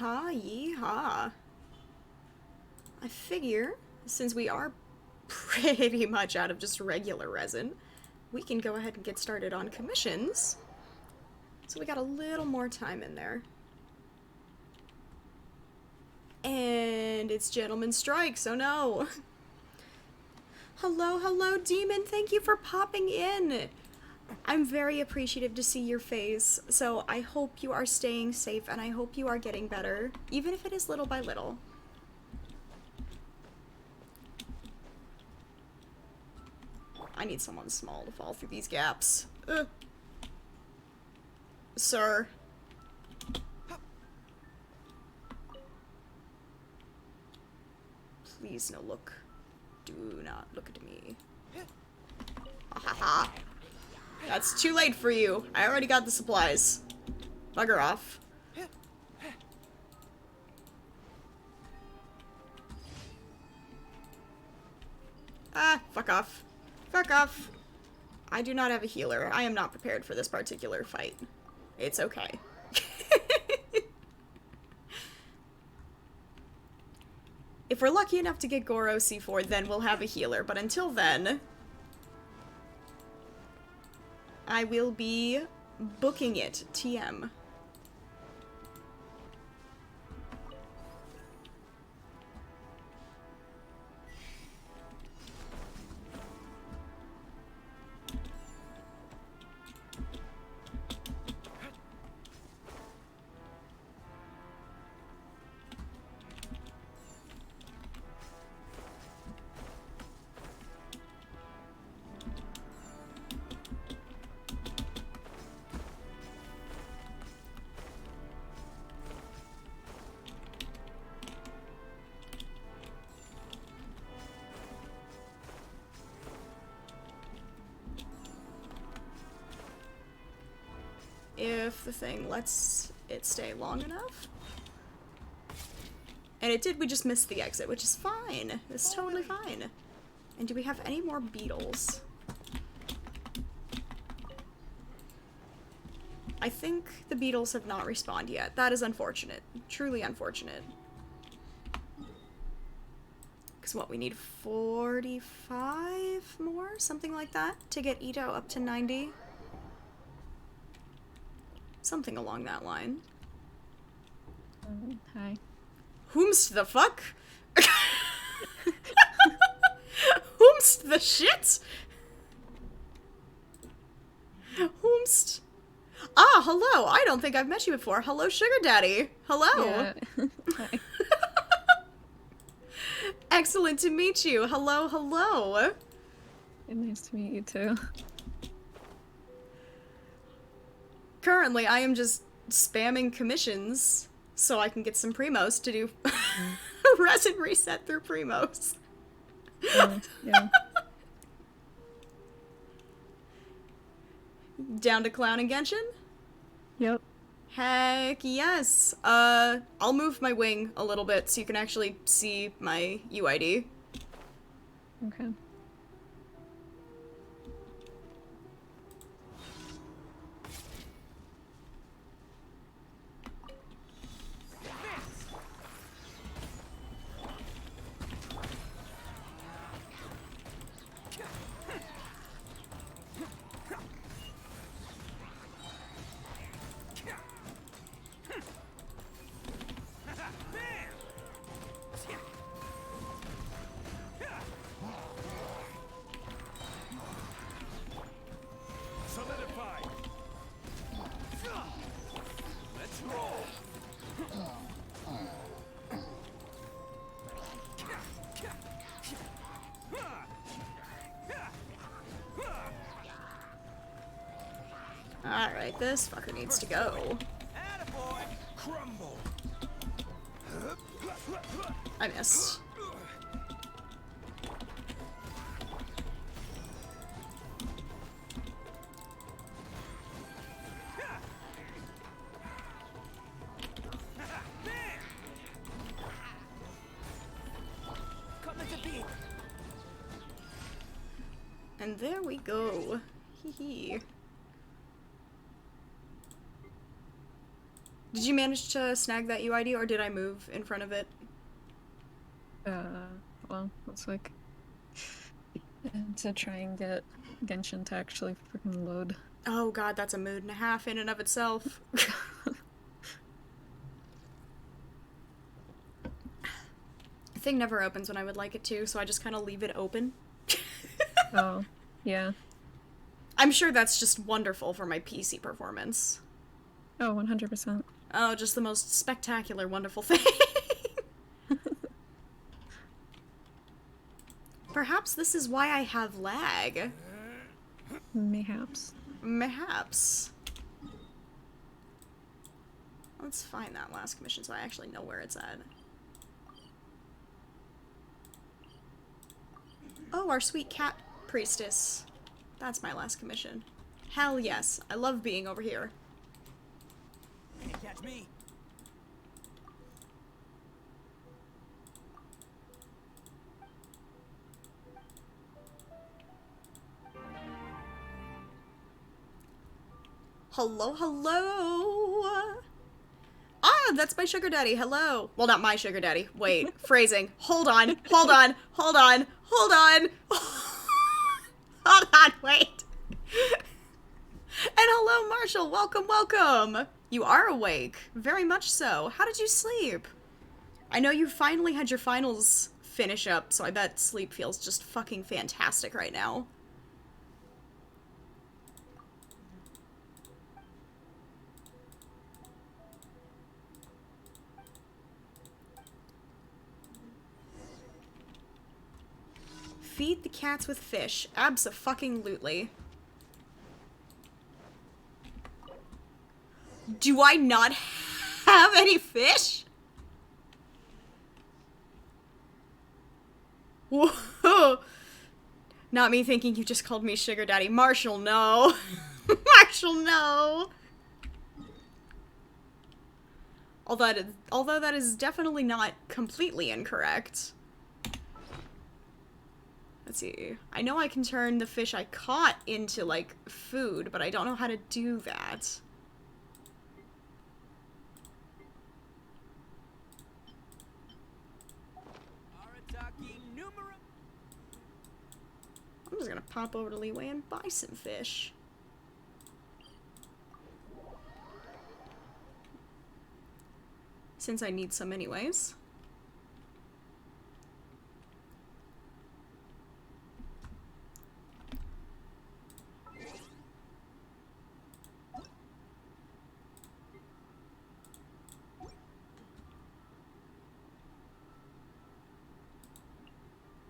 Yeehaw, yeehaw. I figure, since we are pretty much out of just regular resin, we can go ahead and get started on commissions. So we got a little more time in there. And it's Gentleman's Strike, so no. Hello, hello, Demon. Thank you for popping in. I'm very appreciative to see your face, so I hope you are staying safe and I hope you are getting better, even if it is little by little. I need someone small to fall through these gaps. Sir. Please no look. Do not look at me. Ha ha ha. That's too late for you. I already got the supplies. Bugger off. Ah, fuck off. Fuck off. I do not have a healer. I am not prepared for this particular fight. It's okay. If we're lucky enough to get Goro C4, then we'll have a healer. But until then, I will be booking it TM. If the thing lets it stay long enough. And it did, we just missed the exit, which is fine. It's totally fine. And do we have any more beetles? I think the beetles have not respawned yet. That is unfortunate. Truly unfortunate. Because what, we need 45 more? Something like that? To get Ito up to 90? Something along that line. Hi. Whomst the fuck? Whomst the shit? Whomst? Ah, hello. I don't think I've met you before. Hello, Sugar Daddy. Hello. Yeah. Hi. Excellent to meet you. Hello, hello. Nice to meet you too. Currently, I am just spamming commissions so I can get some primos to do resin reset through primos. Yeah. Down to Clown and Genshin? Yep. Heck yes. I'll move my wing a little bit so you can actually see my UID. Okay. Alright, this fucker needs to go. I missed. And there we go. Hee hee. Did you manage to snag that UID, or did I move in front of it? Well, looks like. And to try and get Genshin to actually freaking load. Oh god, that's a mood and a half in and of itself. The thing never opens when I would like it to, so I just kind of leave it open. Oh, yeah. I'm sure that's just wonderful for my PC performance. Oh, 100%. Oh, just the most spectacular, wonderful thing. Perhaps this is why I have lag. Mayhaps. Mayhaps. Let's find that last commission so I actually know where it's at. Oh, our sweet cat priestess. That's my last commission. Hell yes. I love being over here. Can't catch me. Hello, hello! Ah, that's my sugar daddy, hello! Well, not my sugar daddy. Wait, phrasing. Hold on, hold on, hold on, hold on! Hold on, wait! And hello, Marshall, welcome, welcome! You are awake, very much so. How did you sleep? I know you finally had your finals finish up, so I bet sleep feels just fucking fantastic right now. Feed the cats with fish. Abso-fucking-lutely. Do I not have any fish? Whoa. Not me thinking you just called me sugar daddy. Marshall, no. Marshall, no. Although that is definitely not completely incorrect. Let's see. I know I can turn the fish I caught into, like, food, but I don't know how to do that. I'm just gonna pop over to Leeway and buy some fish. Since I need some anyways.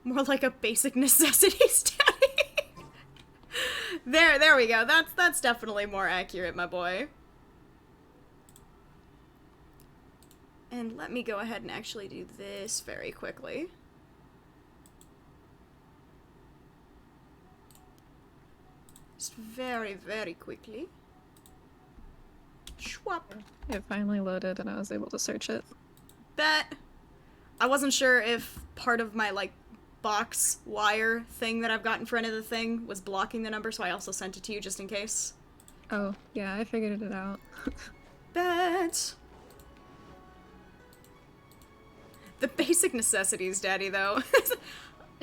More like a basic necessities daddy. There we go. That's definitely more accurate, my boy. And let me go ahead and actually do this very quickly. Just very, very quickly. Schwap. It finally loaded and I was able to search it. Bet. I wasn't sure if part of my, like, box wire thing that I've got in front of the thing was blocking the number, so I also sent it to you just in case. Oh, yeah, I figured it out. Bet. The basic necessities, daddy, though.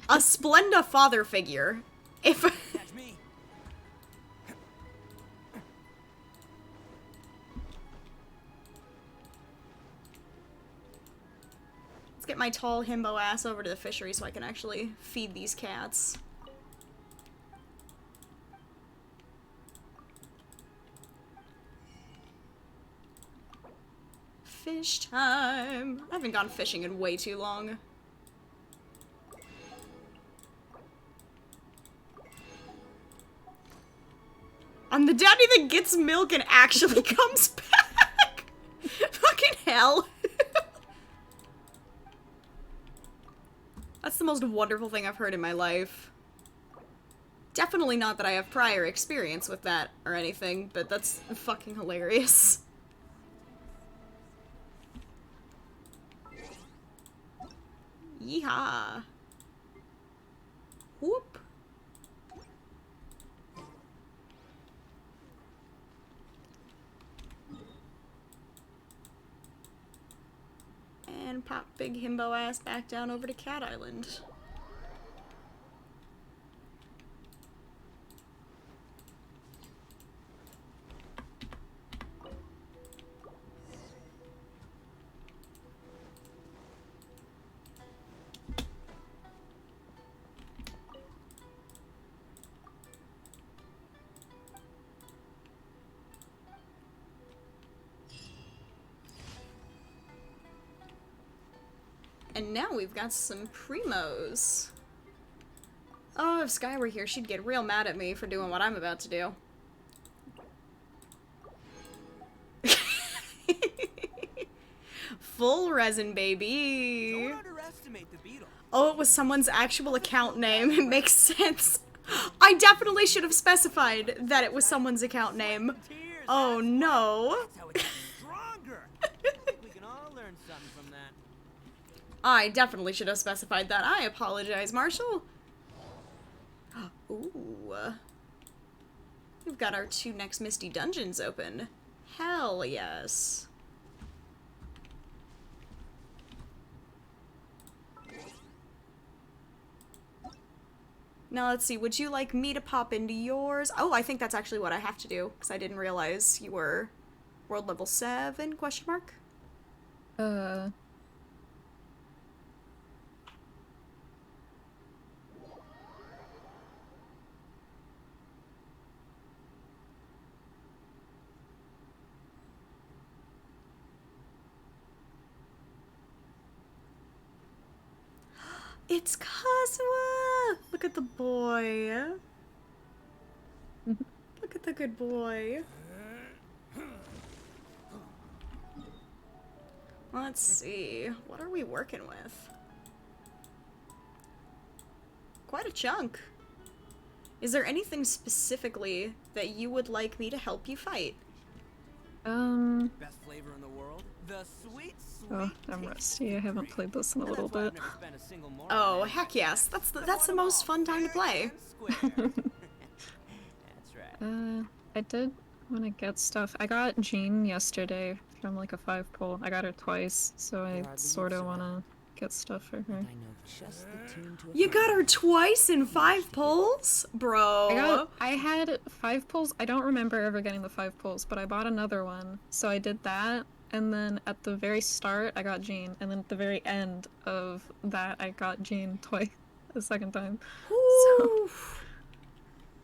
A Splenda father figure. If... Catch me. Let's get my tall himbo ass over to the fishery so I can actually feed these cats. Fish time! I haven't gone fishing in way too long. I'm the daddy that gets milk and actually comes back! Fucking hell! That's the most wonderful thing I've heard in my life. Definitely not that I have prior experience with that or anything, but that's fucking hilarious. Yeehaw. Whoop. and pop big himbo ass back down over to Cat Island. And now we've got some primos. Oh, if Sky were here, she'd get real mad at me for doing what I'm about to do. Full resin, baby. Don't underestimate the beetle. Oh, it was someone's actual account name. It makes sense. I definitely should have specified that it was someone's account name. Tears, Oh no. that's how it gets stronger. I think we can all learn something from that. I definitely should have specified that. I apologize, Marshall. Ooh. We've got our 2 next Misty Dungeons open. Hell yes. Now let's see, would you like me to pop into yours? Oh, I think that's actually what I have to do, because I didn't realize you were world level 7, question mark? It's Kazuha! Look at the boy. Look at the good boy. Let's see. What are we working with? Quite a chunk. Is there anything specifically that you would like me to help you fight? Best flavor in the world. The sweet, sweet. Oh, I'm rusty. I haven't played this in a little bit. Oh, heck yes. That's the most fun time to play. That's right. I did want to get stuff. I got Jean yesterday from like a 5-pull. I got her twice, so I sort of want to get stuff for her. I know just the tune to a You got her twice in 5 pulls? Bro. I had 5 pulls. I don't remember ever getting the 5 pulls, but I bought another one. So I did that, and then at the very start, I got Jean, and then at the very end of that, I got Jean twice, the second time. Ooh.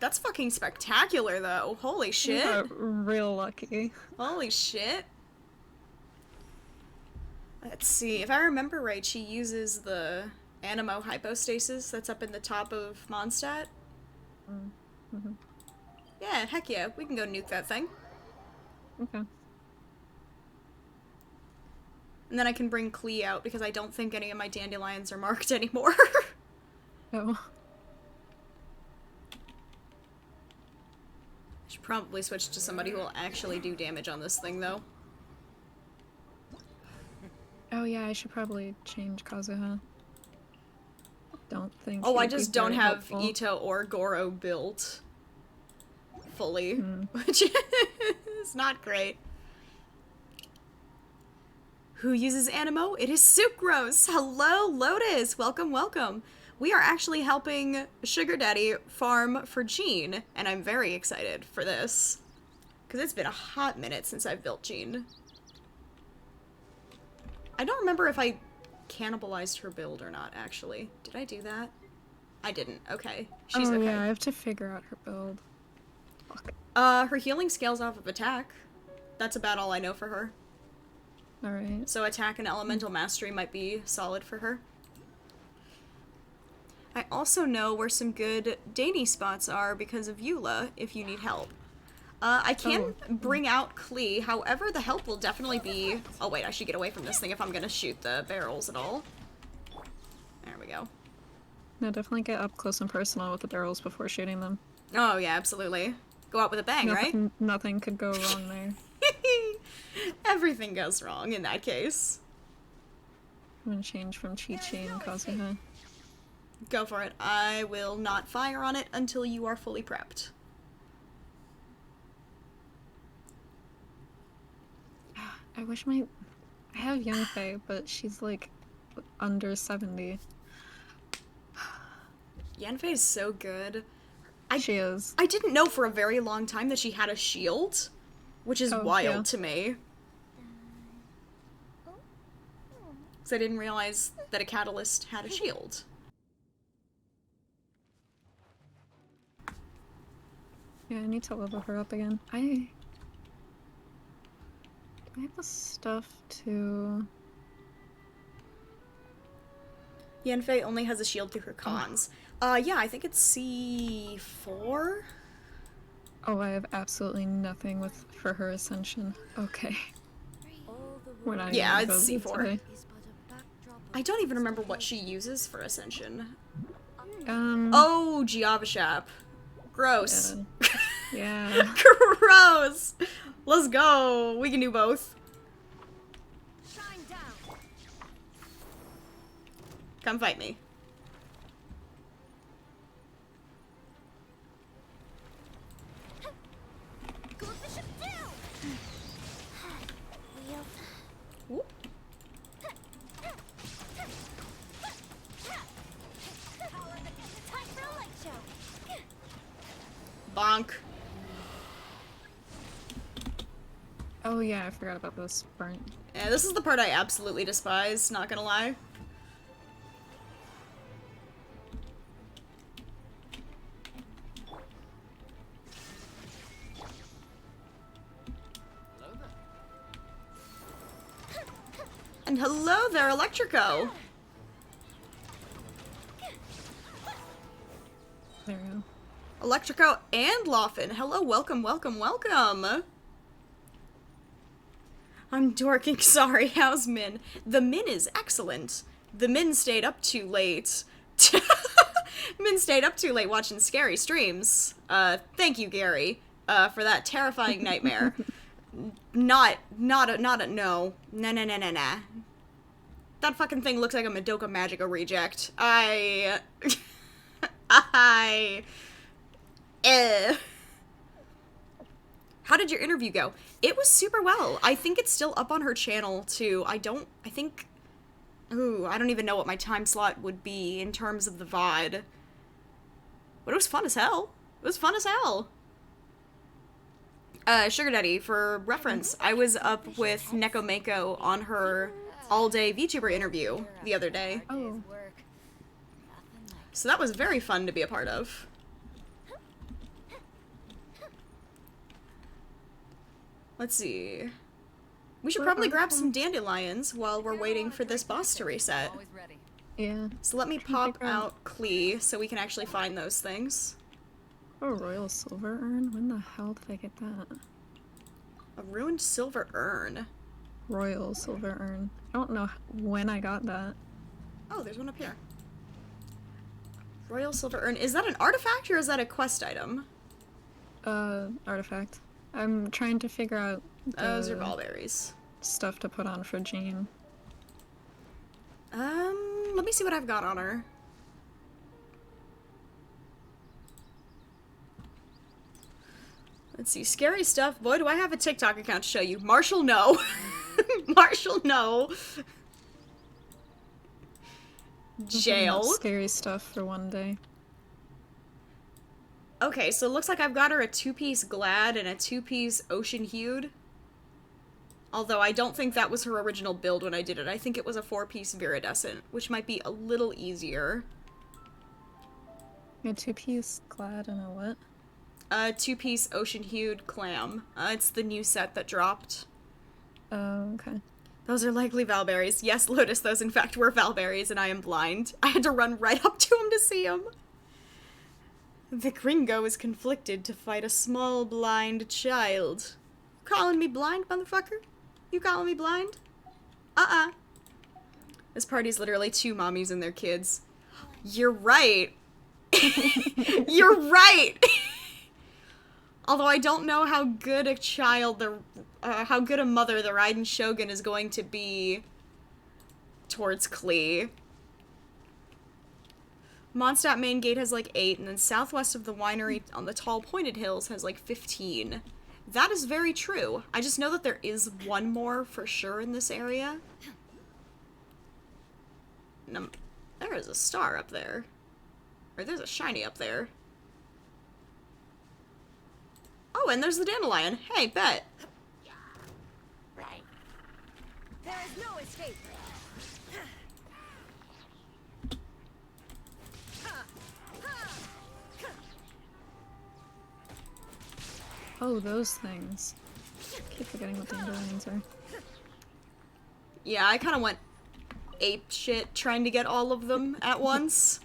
That's fucking spectacular, though. Holy I shit. got real lucky. Holy shit. Let's see. If I remember right, she uses the Animo hypostasis that's up in the top of Mondstadt. Mm-hmm. Yeah, heck yeah. We can go nuke that thing. Okay. And then I can bring Klee out because I don't think any of my dandelions are marked anymore. Oh. Should probably switch to somebody who will actually do damage on this thing, though. Oh yeah, I should probably change Kazuha. Don't think. Oh, I he'd be just don't very have helpful. Ito or Goro built fully, which is not great. Who uses Animo? It is Sucrose! Hello, Lotus! Welcome, welcome! We are actually helping Sugar Daddy farm for Jean, and I'm very excited for this. Because it's been a hot minute since I've built Jean. I don't remember if I cannibalized her build or not, actually. Did I do that? I didn't. Okay. She's okay. Yeah, I have to figure out her build. Fuck. Her healing scales off of attack. That's about all I know for her. Alright. So attack and elemental mastery might be solid for her. I also know where some good dainty spots are because of Eula, if you need help. I can bring out Klee, however the help will definitely be... Oh wait, I should get away from this thing if I'm gonna shoot the barrels at all. There we go. No, definitely get up close and personal with the barrels before shooting them. Oh yeah, absolutely. Go out with a bang, right? Nothing could go wrong there. Everything goes wrong in that case. I'm gonna change from Chi-Chi and Kazuha. Go for it. I will not fire on it until you are fully prepped. I wish my I have Yunfei, but she's like under 70. Yanfei is so good. She is. I didn't know for a very long time that she had a shield, which is wild yeah. to me. Because I didn't realize that a catalyst had a shield. Yeah, I need to level her up again. Do I have the stuff to... Yanfei only has a shield through her cons. Yeah, I think it's C4? Oh, I have absolutely nothing for her ascension. Okay. We're not Yeah, even it's gonna go C4. today. I don't even remember what she uses for ascension. Um. Oh, Giavashap. Gross. Yeah. Gross! Let's go. We can do both. Shine down. Come fight me. Go the ship down. Ooh. Time for a light show. Bonk. Oh yeah, I forgot about this burnt. Yeah, this is the part I absolutely despise, not gonna lie. And hello there, Electrico! There we go. Electrico and Loffin. Hello, welcome, welcome, welcome! I'm dorking, sorry, how's Min? The Min is excellent. The Min stayed up too late. Min stayed up too late watching scary streams. Thank you, Gary, for that terrifying nightmare. No. Nah. That fucking thing looks like a Madoka Magica reject. How did your interview go? It was super well. I think it's still up on her channel, too. I don't even know what my time slot would be in terms of the VOD. But it was fun as hell. It was fun as hell. Sugar Daddy, for reference, I was up with Neko Mako on her all-day VTuber interview the other day. Oh. So that was very fun to be a part of. Let's see. We should probably grab some dandelions while we're waiting for this boss to reset. Always ready. Yeah. So let me pop out Klee so we can actually find those things. Oh, Royal Silver Urn? When the hell did I get that? A ruined silver urn. Royal Silver Urn. I don't know when I got that. Oh, there's one up here. Royal silver urn. Is that an artifact or is that a quest item? Artifact. I'm trying to figure out Those are ballberries. stuff to put on for Jean. Let me see what I've got on her. Let's see, scary stuff. Boy, do I have a TikTok account to show you. Marshall, no. Marshall, no. Jail. Scary stuff for one day. Okay, so it looks like I've got her a 2-piece Glad and a 2-piece Ocean Hued. Although I don't think that was her original build when I did it. I think it was a 4-piece Viridescent, which might be a little easier. A 2-piece Glad and a what? A 2-piece Ocean Hued Clam. It's the new set that dropped. Oh, okay. Those are likely Valberries. Yes, Lotus, those in fact were Valberries, and I am blind. I had to run right up to him to see him. The gringo is conflicted to fight a small blind child. Calling me blind, motherfucker? You calling me blind? Uh-uh. This party's literally 2 mommies and their kids. You're right. You're right. Although I don't know how good a child how good a mother the Raiden Shogun is going to be towards Klee. Mondstadt main gate has like 8, and then southwest of the winery on the tall pointed hills has like 15. That is very true. I just know that there is one more for sure in this area. There is a star up there. Or there's a shiny up there. Oh, and there's the dandelion. Hey, bet. There is no escape. Oh, those things. Keep forgetting what dandelions are. Yeah, I kind of went ape shit trying to get all of them at once.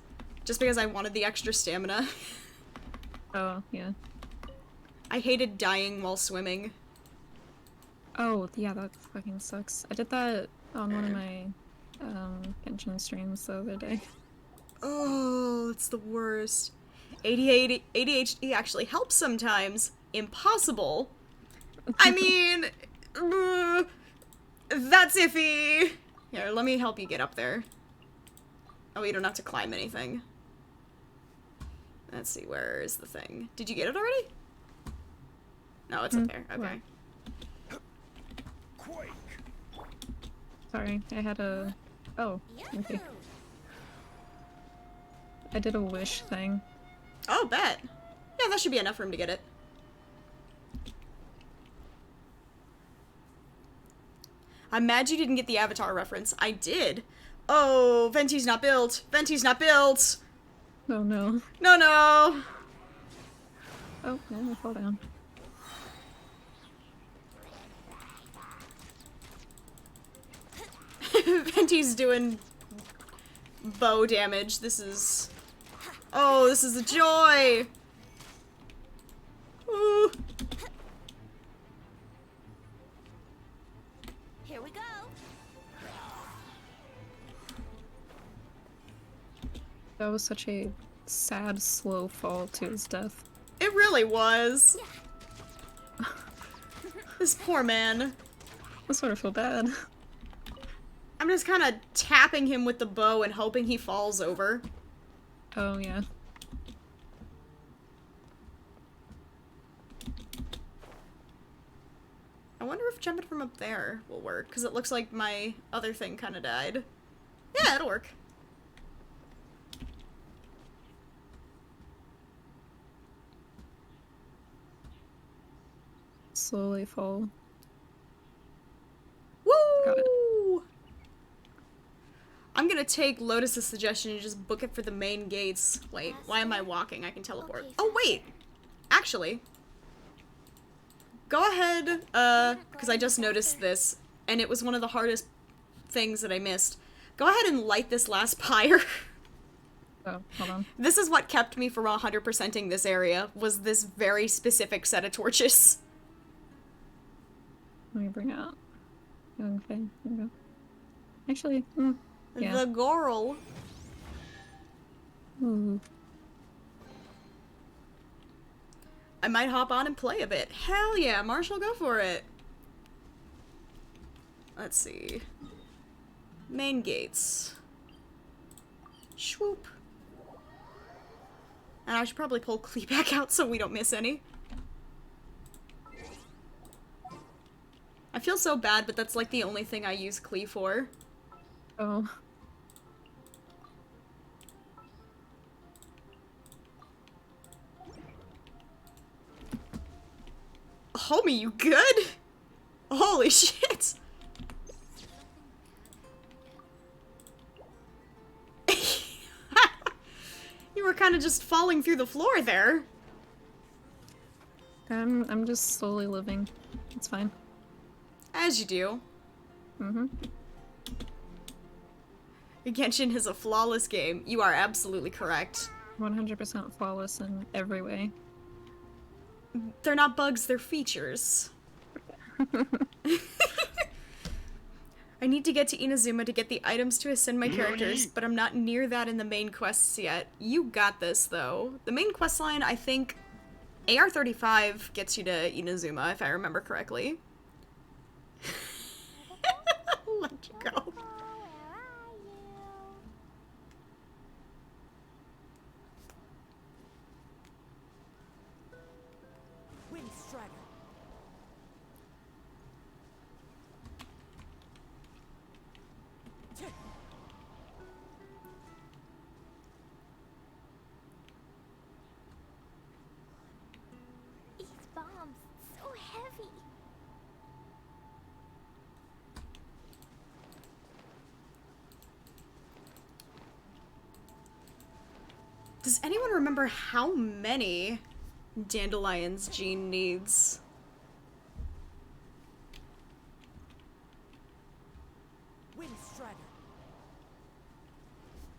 Just because I wanted the extra stamina. Oh, yeah. I hated dying while swimming. Oh, yeah, that fucking sucks. I did that on one of my Genshin streams the other day. Oh, it's the worst. ADHD actually helps sometimes. Impossible. I mean, that's iffy. Here, let me help you get up there. Oh, you don't have to climb anything. Let's see, where is the thing? Did you get it already? No, it's up there. Okay. Sorry, I had a... Oh, okay. I did a wish thing. Oh, bet. Yeah, that should be enough room to get it. I'm mad you didn't get the Avatar reference. I did. Oh, Venti's not built. Venti's not built. Oh no. No, no. Oh, yeah, I fall down. Venti's doing bow damage. This is... Oh, this is a joy. Ooh. Here we go. That was such a sad, slow fall to his death. It really was. This poor man. I sort of feel bad. I'm just kind of tapping him with the bow and hoping he falls over. Oh, yeah. I wonder if jumping from up there will work, because it looks like my other thing kind of died. Yeah, it'll work. Slowly fall. Woo! Got it. I'm gonna take Lotus's suggestion and just book it for the main gates. Wait, why am I walking? I can teleport. Oh, wait! Actually, go ahead, because I just noticed this, and it was one of the hardest things that I missed. Go ahead and light this last pyre. Oh, hold on. This is what kept me from 100%ing this area, was this very specific set of torches. Let me bring out Young Faye. There we go. Actually, yeah. The Goral. Ooh. I might hop on and play a bit. Hell yeah, Marshall, go for it. Let's see. Main gates. Swoop. And I should probably pull Klee back out so we don't miss any. I feel so bad, but that's like the only thing I use Klee for. Oh. Homie, you good? Holy shit! You were kind of just falling through the floor there. I'm just slowly living. It's fine. As you do. Mm-hmm. Genshin is a flawless game. You are absolutely correct. 100% flawless in every way. They're not bugs, they're features. I need to get to Inazuma to get the items to ascend my characters, but I'm not near that in the main quests yet. You got this, though. The main quest line, I think, AR-35 gets you to Inazuma, if I remember correctly. Let you go. Wind Strider. These bombs, so heavy. Does anyone remember how many dandelions Jean needs? Wind Strider.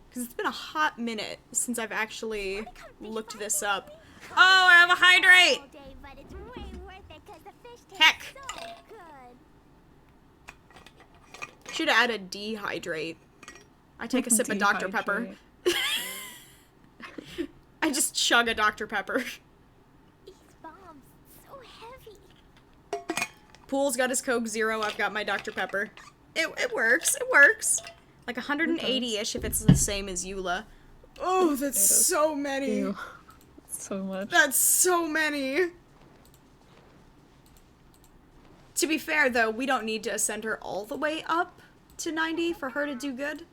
Because it's been a hot minute since I've actually looked this up. Oh, I have a hydrate! All day, but it's way worth it 'cause the fish taste Heck. so good. Should add a dehydrate. I take a sip of Dr. Pepper. I just chug a Dr. Pepper. These bombs, so heavy. Pool's got his Coke Zero, I've got my Dr. Pepper. It works, it works. Like 180-ish if it's the same as Eula. Oh, that's so many. Ew. So much. That's so many. To be fair, though, we don't need to ascend her all the way up to 90 for her to do good.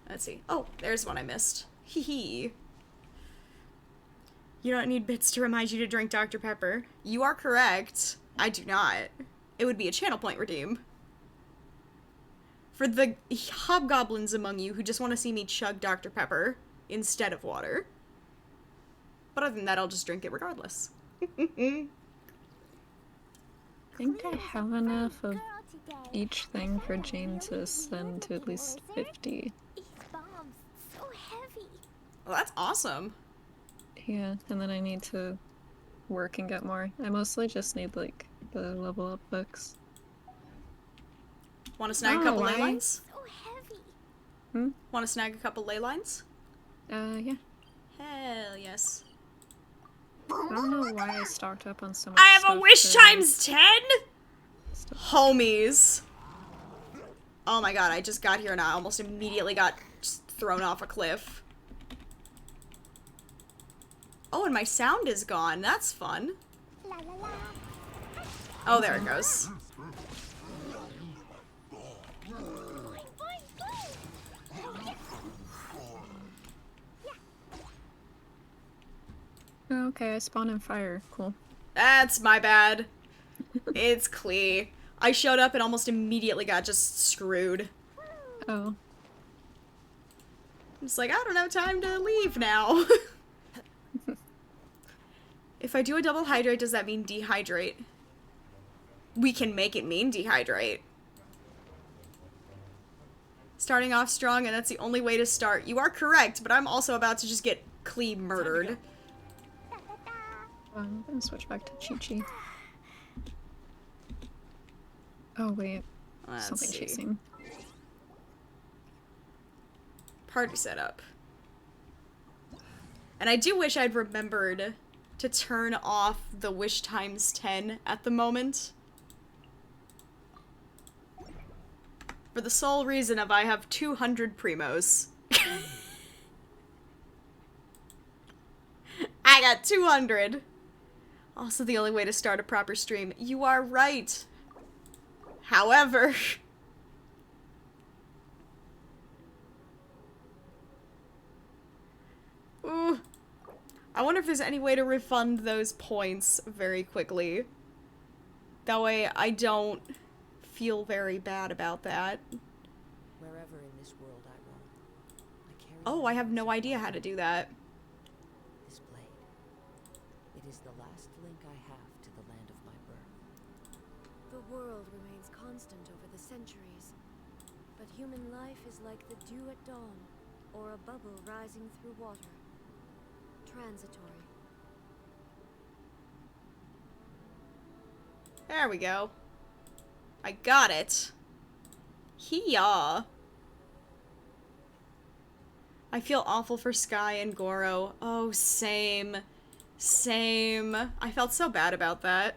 Let's see. Oh, there's one I missed. Hee hee. You don't need bits to remind you to drink Dr. Pepper. You are correct. I do not. It would be a channel point redeem. For the hobgoblins among you who just want to see me chug Dr. Pepper instead of water. But other than that, I'll just drink it regardless. I think I have enough of each thing for Jane to ascend to at least 50. These bombs, so heavy. Well, that's awesome. Yeah, and then I need to work and get more. I mostly just need, like, the level up books. Want to snag a Oh, couple why? ley lines? So heavy. Want to snag a couple ley lines? Yeah. Hell yes. I don't know why I stocked up on so much I have a stuff wish for times 10? stuff. Homies. Oh my god, I just got here and I almost immediately got just thrown off a cliff. Oh, and my sound is gone. That's fun. La la la. Oh, there it goes. Oh, okay, I spawn in fire. Cool. That's my bad. It's Klee. I showed up and almost immediately got just screwed. Oh. I'm just like, I don't have time to leave now. If I do a double hydrate, does that mean dehydrate? We can make it mean dehydrate. Starting off strong, and that's the only way to start. You are correct, but I'm also about to just get Klee murdered. I'm gonna switch back to Chi-Chi. Oh, wait. Let's Something see. chasing. Party setup. And I do wish I'd remembered to turn off the wish times 10 at the moment. For the sole reason of I have 200 primos. I got 200. Also the only way to start a proper stream. You are right. However... Ooh. I wonder if there's any way to refund those points very quickly. That way I don't feel very bad about that. Wherever in this world I roam, I carry Oh, I have no idea how to do that. this blade. It is the last link I have to the land of my birth. The world remains constant over the centuries, but human life is like the dew at dawn, or a bubble rising through water. Transitory. There we go. I got it. Hee-yaw. I feel awful for Sky and Goro. Oh, same. Same. I felt so bad about that.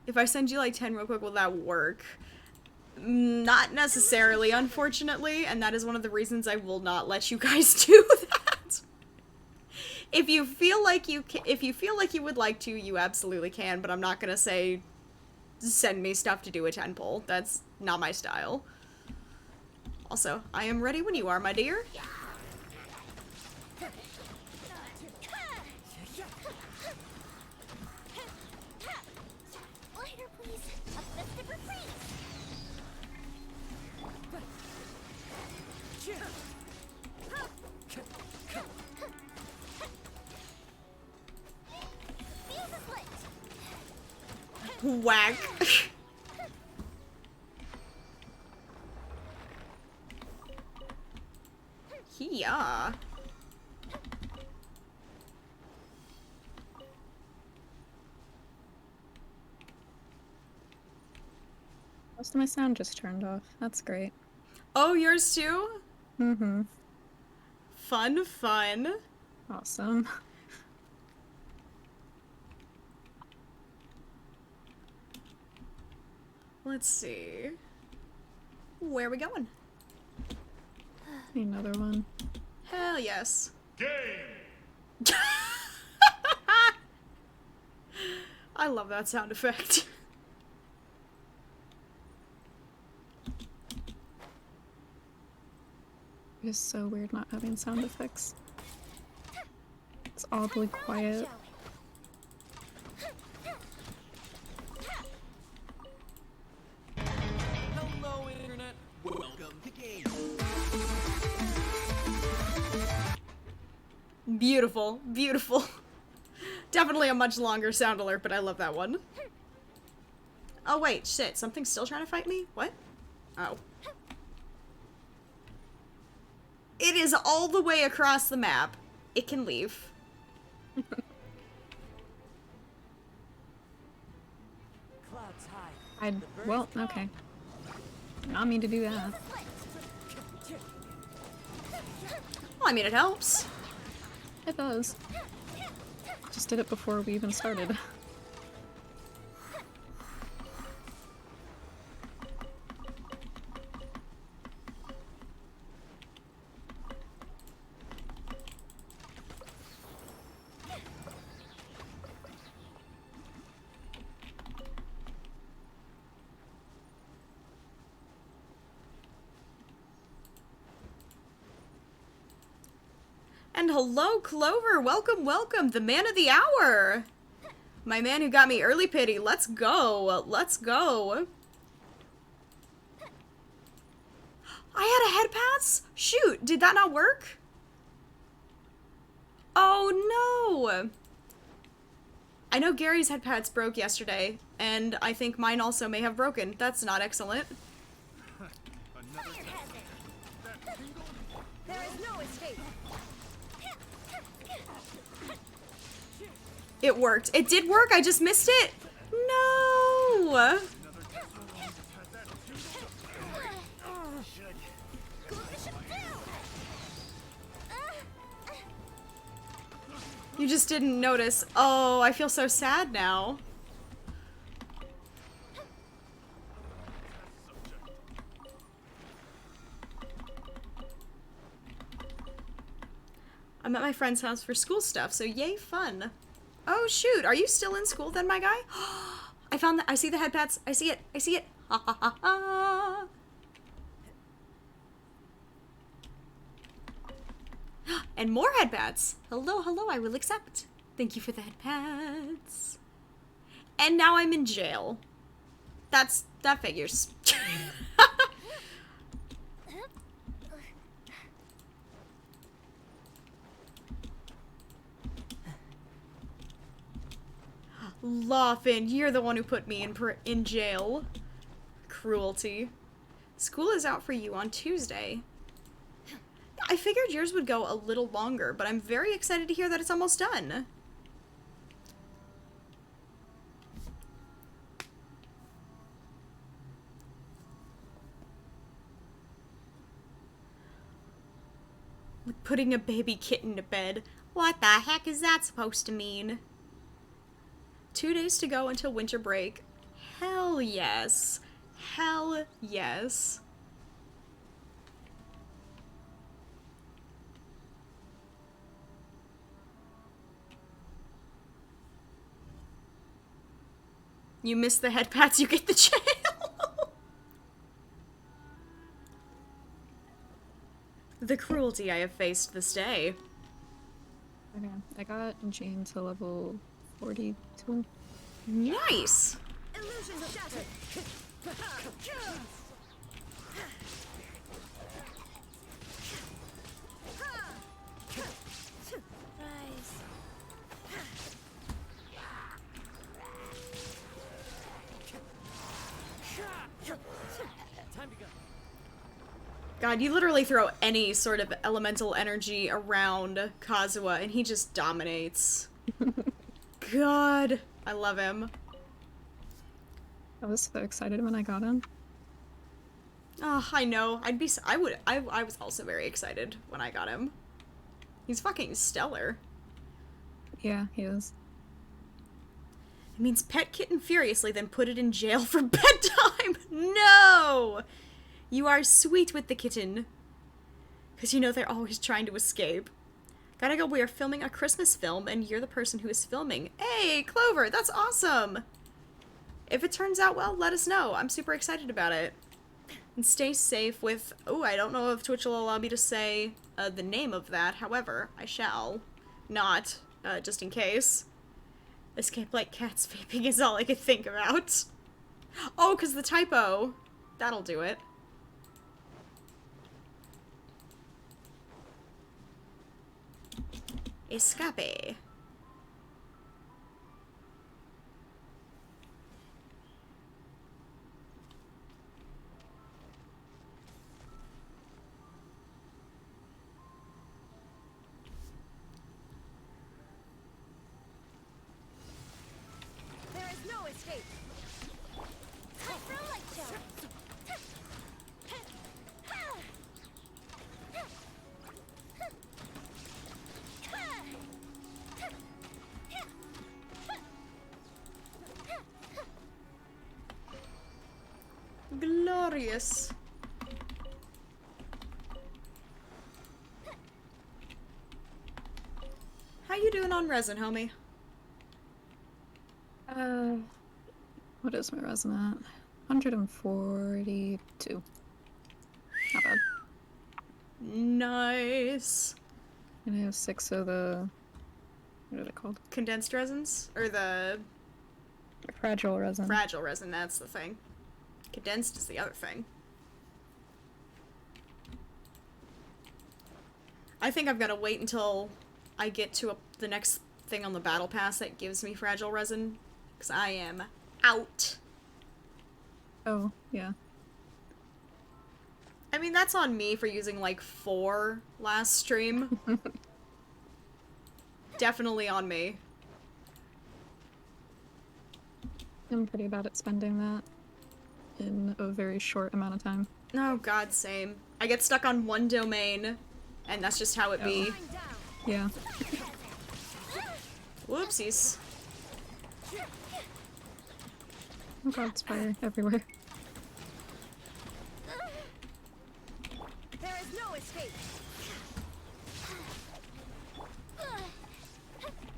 If I send you like 10 real quick, will that work? Not necessarily, unfortunately, and that is one of the reasons I will not let you guys do that. If you feel like you would like to, you absolutely can, but I'm not gonna say send me stuff to do a 10 pull. That's not my style. Also, I am ready when you are, my dear. Lighter, please. A festive refrain. Fuse is lit. Whack. Yeah. Most of my sound just turned off. That's great. Oh, yours too? Mm-hmm. Fun, fun. Awesome. Let's see. Where are we going? Another one. Hell yes. Game! I love that sound effect. It is so weird not having sound effects. It's oddly quiet. Hello, Internet. Welcome to Game. Beautiful, beautiful. Definitely a much longer sound alert, but I love that one. Oh wait, shit, something's still trying to fight me? What? Oh. It is all the way across the map. It can leave. Clouds high. Well, okay. Not mean to do that. Well, I mean, it helps. It does. Just did it before we even started. And hello, Clover. Welcome, welcome. The man of the hour. My man who got me early pity. Let's go. Let's go. I had a head pass? Shoot, did that not work? Oh no. I know Gary's head pads broke yesterday, and I think mine also may have broken. That's not excellent. Another test. There is no escape. It worked. It did work. I just missed it. No. Another test alone has that tingle. You just didn't notice. Oh, I feel so sad now. I'm at my friend's house for school stuff, so yay fun. Oh shoot, are you still in school then, my guy? I found that. I see the head pats. I see it. I see it. Ha ha ha ha. And more head pads. Hello, hello, I will accept. Thank you for the head pads. And now I'm in jail. That figures. Laughing, you're the one who put me in jail. Cruelty. School is out for you on Tuesday. I figured yours would go a little longer, but I'm very excited to hear that it's almost done. Like putting a baby kitten to bed. What the heck is that supposed to mean? 2 days to go until winter break. Hell yes. Hell yes. You miss the head pats, you get the jail. The cruelty I have faced this day. Okay, I got Jane to level 42. Nice! Illusion shattered. Rise. Time to go. God, you literally throw any sort of elemental energy around Kazuha and he just dominates. God, I love him. I was so excited when I got him. Oh, I know. I was also very excited when I got him. He's fucking stellar. Yeah, he is. It means pet kitten furiously, then put it in jail for bedtime. No! You are sweet with the kitten. Because you know they're always trying to escape. Gotta go, we are filming a Christmas film, and you're the person who is filming. Hey, Clover, that's awesome! If it turns out well, let us know. I'm super excited about it. And stay safe with... Oh, I don't know if Twitch will allow me to say the name of that. However, I shall. Not, just in case. Escape like cats vaping is all I could think about. Oh, because the typo. That'll do it. Escape. There is no escape. Time for a light show. Glorious. How you doing on resin, homie? What is my resin at? 142. Not bad. Nice. And I have 6 of the... What are they called? Condensed resins? Or the Fragile resin. fragile resin, that's the thing. Condensed is the other thing. I think I've got to wait until I get to the next thing on the battle pass that gives me fragile resin. Because I am out. Oh, yeah. I mean, that's on me for using like 4 last stream. Definitely on me. I'm pretty bad at spending that in a very short amount of time. Oh god, same. I get stuck on one domain, and that's just how it be. Yeah. Whoopsies. Oh god, it's fire everywhere. There is no escape.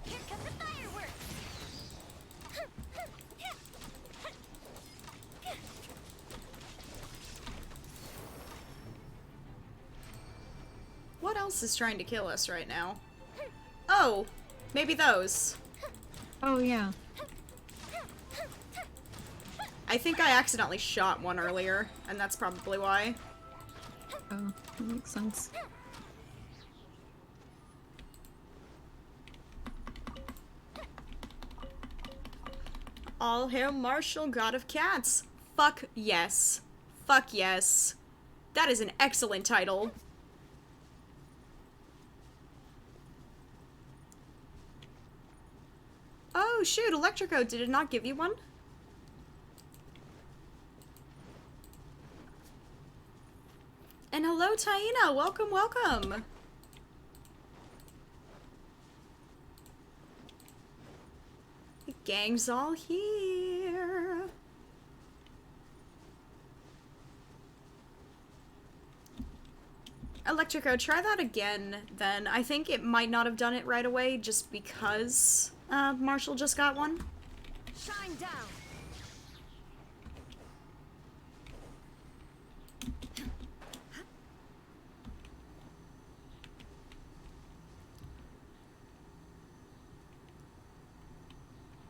Here come the fireworks. What else is trying to kill us right now? Oh, maybe those. Oh, yeah. I think I accidentally shot one earlier, and that's probably why. Oh, that makes sense. All hail Marshall, God of Cats. Fuck yes. Fuck yes. That is an excellent title. Oh shoot, Electrico, did it not give you one? And hello, Taina. Welcome, welcome. The gang's all here. Electrico, try that again, then. I think it might not have done it right away just because Marshall just got one. Shine down.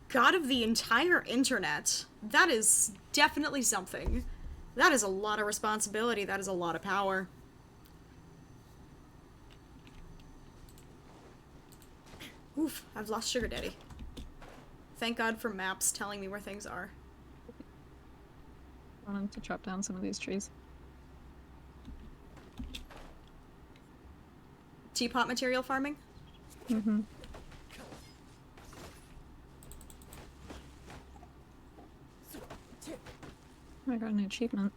God of the entire internet. That is definitely something. That is a lot of responsibility. That is a lot of power. Oof, I've lost Sugar Daddy. Thank God for maps telling me where things are. I want him to chop down some of these trees. Teapot material farming? Mm-hmm. I got an achievement.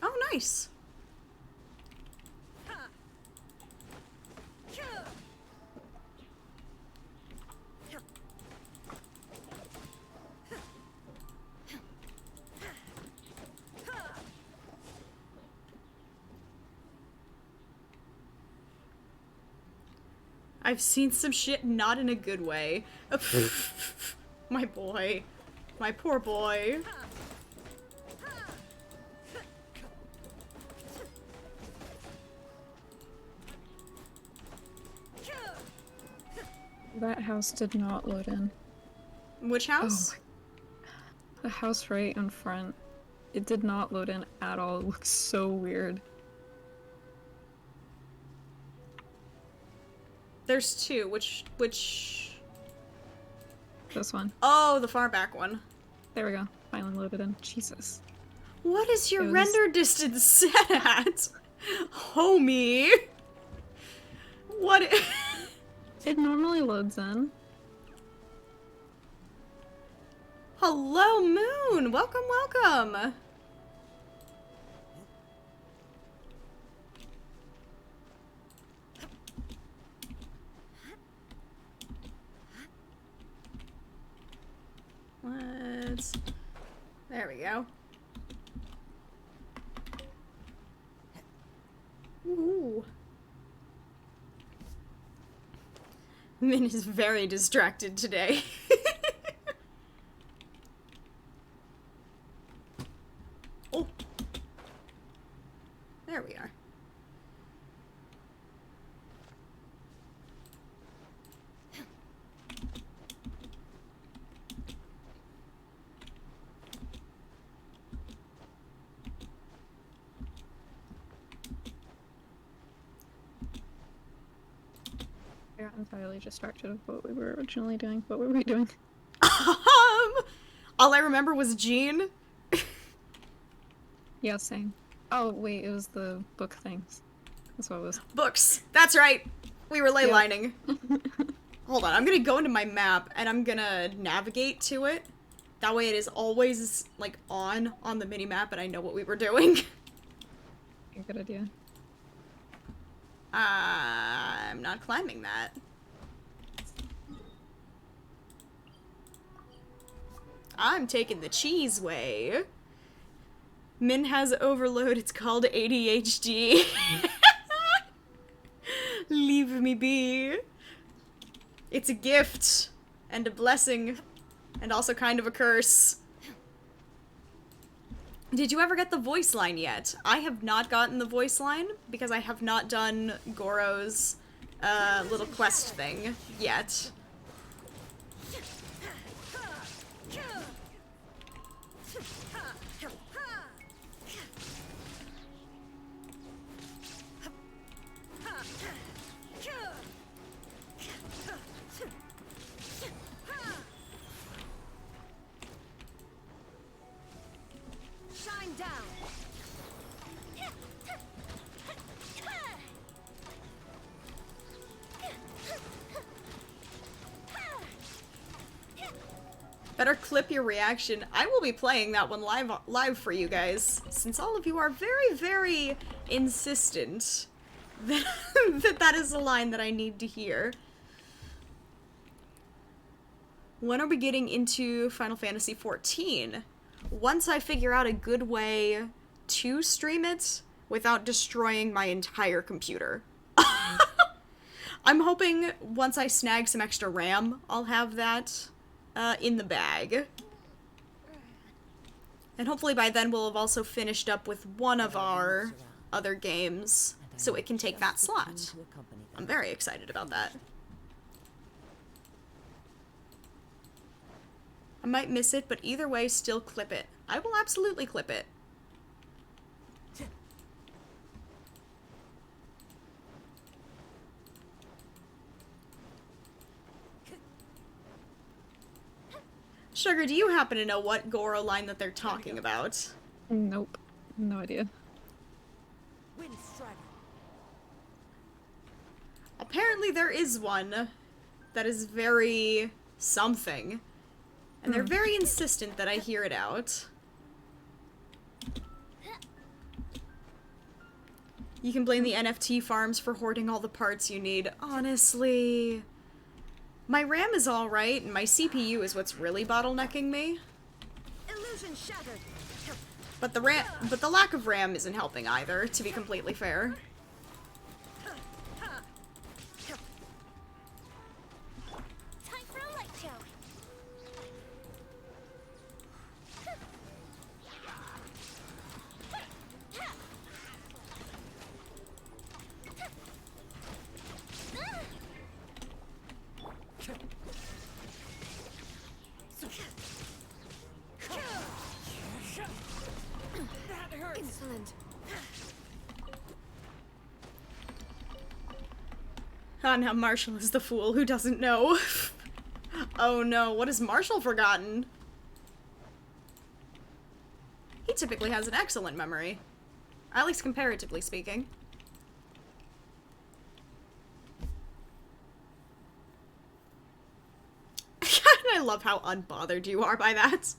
Oh, nice. I've seen some shit not in a good way. My boy. My poor boy. That house did not load in. Which house? The house right in front. It did not load in at all. It looks so weird. There's two. Which... This one. Oh, the far back one. There we go. Finally loaded in. Jesus. What is your It was- render distance set at? Homie. What? It normally loads in. Hello, Moon. Welcome, welcome. Let's... There we go. Ooh. Min is very distracted today. Oh. There we are. I got entirely distracted of what we were originally doing. What were we doing? All I remember was Jean. Yeah, same. Oh, wait, it was the book things. That's what it was. Books. That's right. We were ley Yeah. lining. Hold on. I'm gonna go into my map and I'm gonna navigate to it. That way it is always, like, on the mini-map and I know what we were doing. A good idea. I'm not climbing that. I'm taking the cheese way. Min has overload. It's called ADHD. Leave me be. It's a gift and a blessing and also kind of a curse. Did you ever get the voice line yet? I have not gotten the voice line because I have not done Goro's little quest thing yet. Shine down. Better clip your reaction. I will be playing that one live for you guys, since all of you are very, very insistent that that is a line that I need to hear. When are we getting into Final Fantasy XIV? Once I figure out a good way to stream it without destroying my entire computer. I'm hoping once I snag some extra RAM, I'll have that in the bag. And hopefully by then we'll have also finished up with one of our other games, so it can take that slot. I'm very excited about that. I might miss it, but either way, still clip it. I will absolutely clip it. Sugar, do you happen to know what Goro line that they're talking about? Nope. No idea. Wind strider. Apparently there is one that is very something. And they're very insistent that I hear it out. You can blame the NFT farms for hoarding all the parts you need. Honestly. My RAM is alright, and my CPU is what's really bottlenecking me. Illusion shattered. But the lack of RAM isn't helping either, to be completely fair. Time for a light show. Insolent. Ah, now Marshall is the fool who doesn't know. Oh no, what has Marshall forgotten? He typically has an excellent memory. At least comparatively speaking. I love how unbothered you are by that.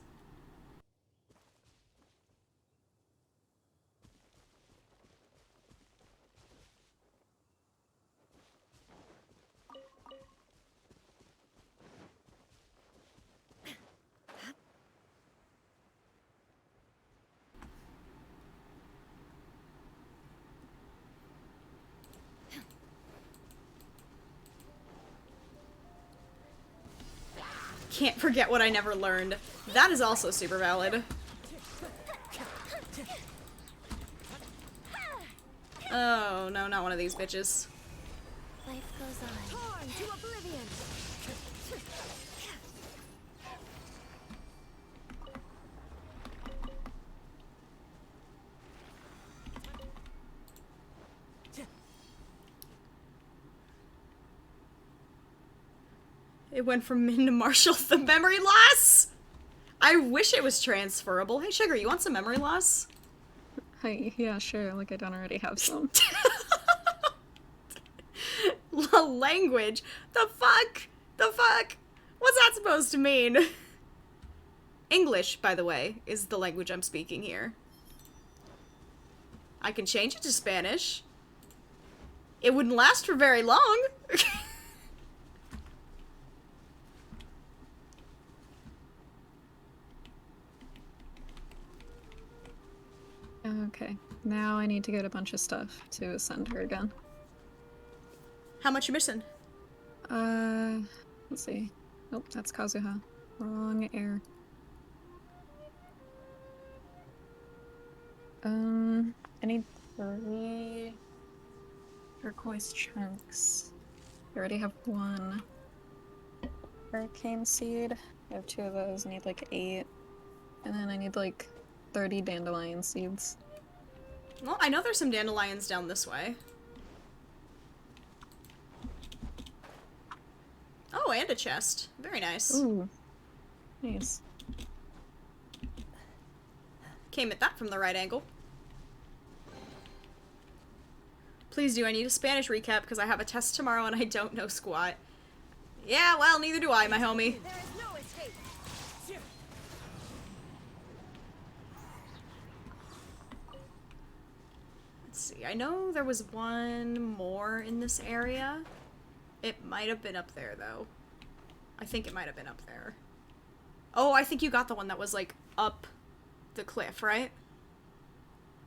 Can't forget what I never learned. That is also super valid. Oh, no, not one of these bitches. Life goes on. Torn to oblivion. It went from Min to Marshall. The memory loss? I wish it was transferable. Hey, Sugar, you want some memory loss? Hi, yeah, sure. Like I don't already have some. Language. The fuck? The fuck? What's that supposed to mean? English, by the way, is the language I'm speaking here. I can change it to Spanish. It wouldn't last for very long. Okay, now I need to get a bunch of stuff to send her again. How much you missing? Let's see. Nope, that's Kazuha. Wrong air. I need 3 turquoise chunks. I already have 1 hurricane seed. I have 2 of those. I need like 8. And then I need like 30 dandelion seeds. Well, I know there's some dandelions down this way. Oh, and a chest. Very nice. Ooh. Nice. Came at that from the right angle. Please do, I need a Spanish recap because I have a test tomorrow and I don't know squat. Yeah, well, neither do I, my homie. There is no escape. Let's see, I know there was one more in this area. It might have been up there, though. I think it might have been up there. Oh, I think you got the one that was, like, up the cliff, right?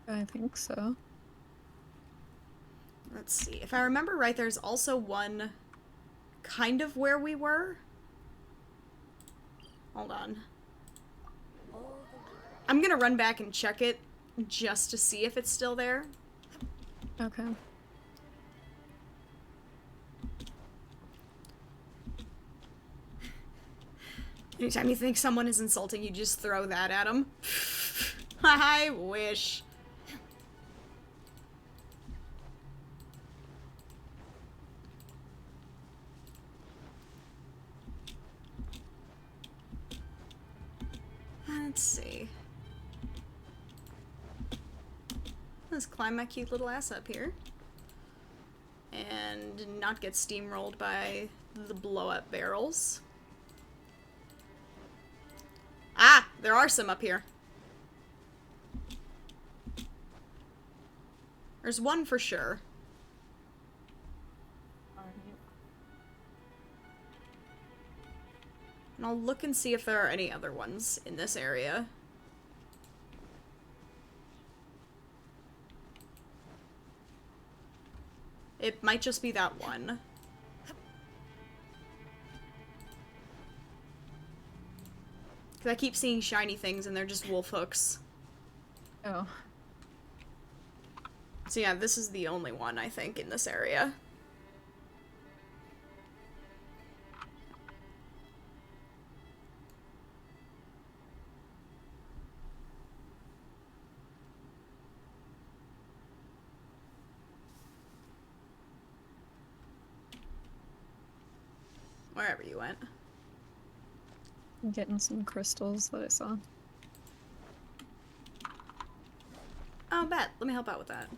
I think so. Let's see. If I remember right, there's also one kind of where we were. Hold on. I'm gonna run back and check it just to see if it's still there. Okay. Anytime you think someone is insulting, you just throw that at them. I wish. Let's see. Let's climb my cute little ass up here. And not get steamrolled by the blow-up barrels. Ah! There are some up here. There's one for sure. And I'll look and see if there are any other ones in this area. It might just be that one. 'Cause I keep seeing shiny things and they're just wolf hooks. Oh. So yeah, this is the only one, I think, in this area. Wherever you went. I'm getting some crystals that I saw. Oh, bet. Let me help out with that.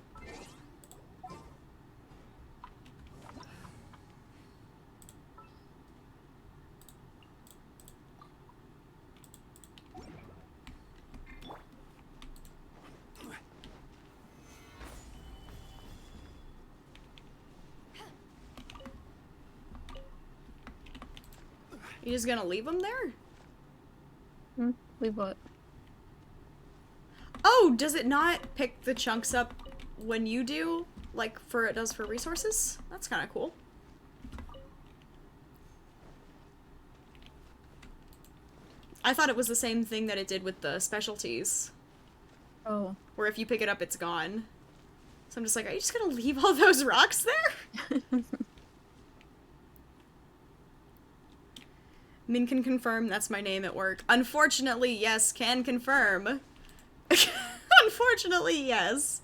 You just gonna leave them there? Leave what? Oh, does it not pick the chunks up when you do? Like, it does for resources? That's kind of cool. I thought it was the same thing that it did with the specialties. Oh. Where if you pick it up, it's gone. So I'm just like, are you just gonna leave all those rocks there? Min can confirm that's my name at work. Unfortunately, yes, can confirm. Unfortunately, yes.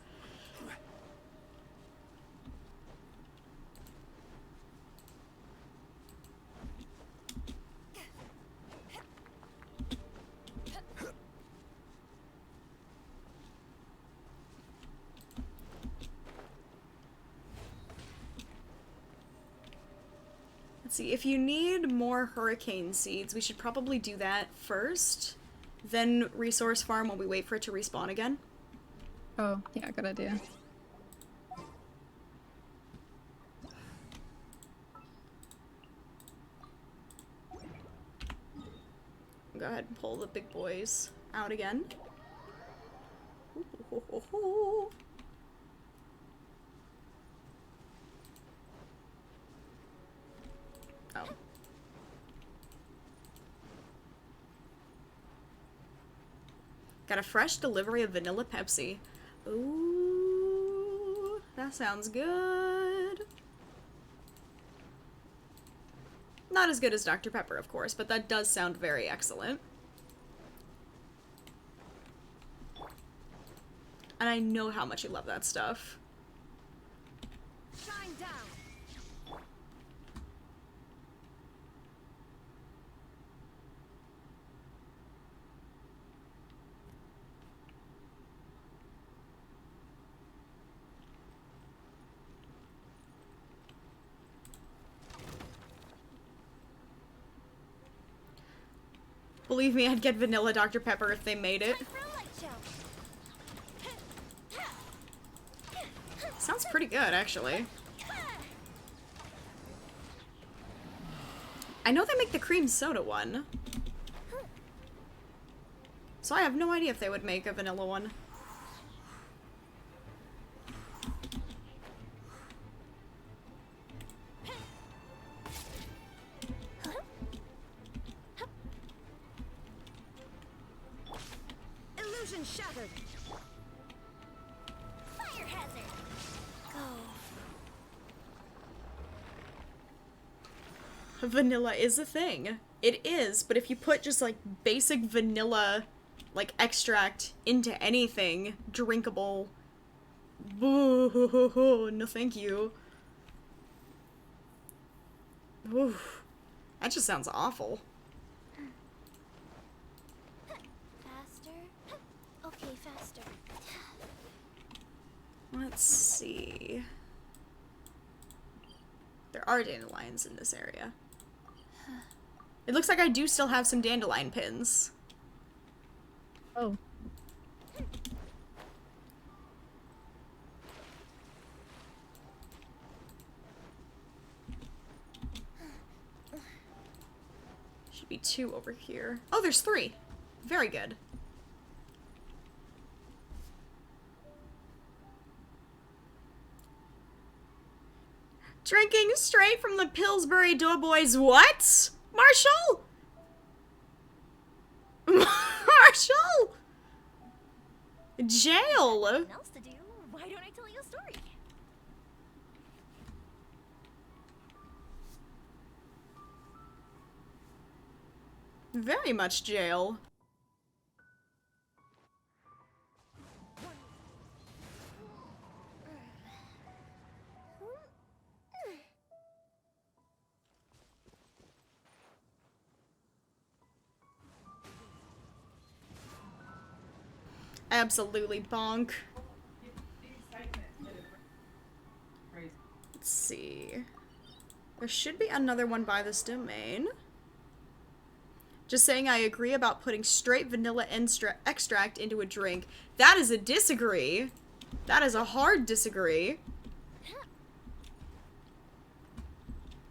Let's see, if you need more hurricane seeds, we should probably do that first. Then resource farm while we wait for it to respawn again. Oh, yeah, good idea. Go ahead and pull the big boys out again. Ooh. Oh. Got a fresh delivery of vanilla Pepsi. Ooh, that sounds good. Not as good as Dr. Pepper, of course, but that does sound very excellent. And I know how much you love that stuff. Shine down. Believe me, I'd get vanilla Dr. Pepper if they made it. Time for a light show. Sounds pretty good, actually. I know they make the cream soda one. So I have no idea if they would make a vanilla one. Illusion shattered. Fire hazard. Go. Vanilla is a thing. It is, but if you put just like basic vanilla like extract into anything drinkable, boo, no thank you. Oof. That just sounds awful. Faster. Okay, faster. Let's see. There are dandelions in this area. It looks like I do still have some dandelion pins. Oh. Should be 2 over here. Oh, there's 3. Very good. Drinking straight from the Pillsbury Doughboys. What? Marshall? Marshall? Jail. Nothing else to do. Why don't I tell you a story? Very much jail. Absolutely bonk. Let's see. There should be another one by this domain. Just saying I agree about putting straight vanilla extract into a drink. That is a disagree. That is a hard disagree.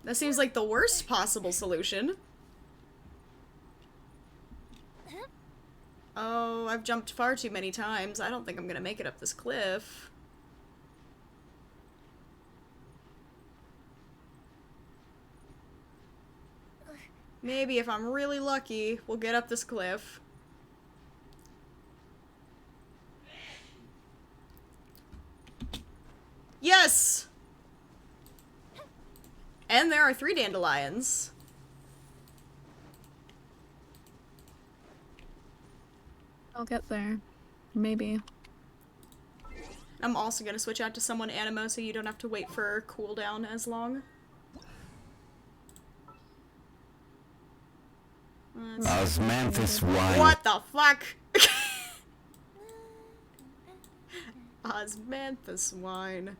That seems like the worst possible solution. Oh, I've jumped far too many times. I don't think I'm gonna make it up this cliff. Maybe if I'm really lucky, we'll get up this cliff. Yes! And there are 3 dandelions. I'll get there. Maybe. I'm also gonna switch out to someone animo so you don't have to wait for cooldown as long. Osmanthus wine. What the fuck? Osmanthus wine.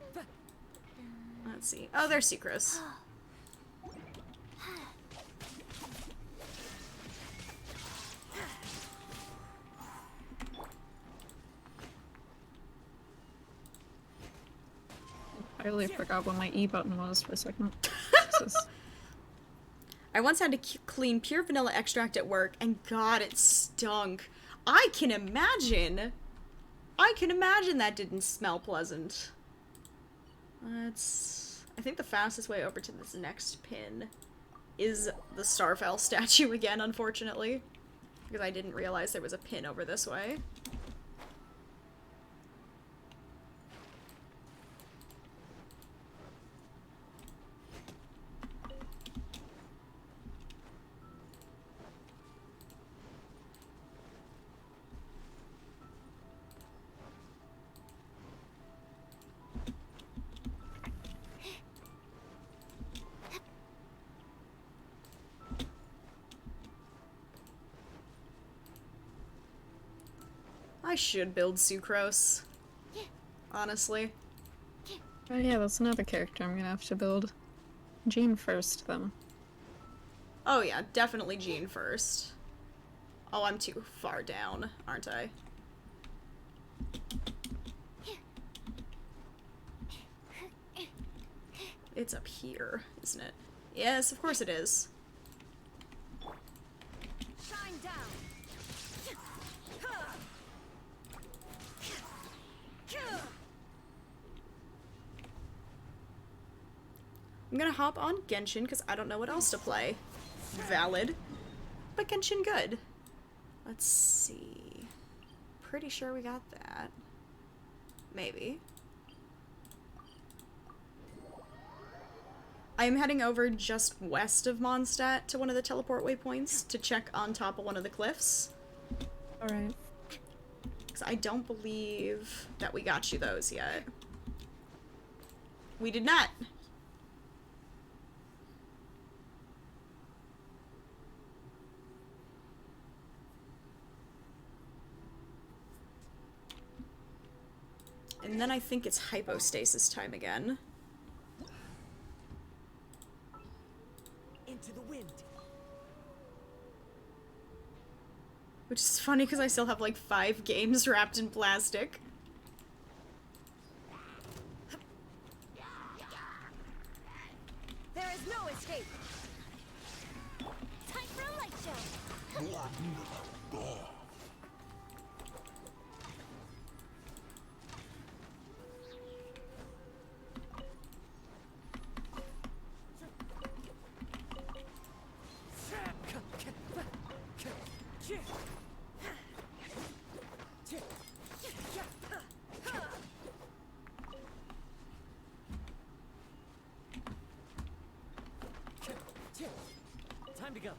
Let's see. Oh, there's Sucrose. I really forgot what my E button was for a second. I once had to clean pure vanilla extract at work, and God, it stunk. I can imagine that didn't smell pleasant. I think the fastest way over to this next pin is the Starfell statue again, unfortunately. Because I didn't realize there was a pin over this way. I should build Sucrose. Honestly. Oh yeah, that's another character I'm gonna have to build. Jean first, then. Oh yeah, definitely Jean first. Oh, I'm too far down, aren't I? It's up here, isn't it? Yes, of course it is. Shine down. I'm gonna hop on Genshin because I don't know what else to play. Valid. But Genshin good. Let's see. Pretty sure we got that. Maybe. I'm heading over just west of Mondstadt to one of the teleport waypoints to check on top of one of the cliffs. Alright. Because I don't believe that we got you those yet. We did not. And then I think it's hypostasis time again. Into the wind. Which is funny because I still have like 5 games wrapped in plastic. There is no escape. Time for a light show. Time to go.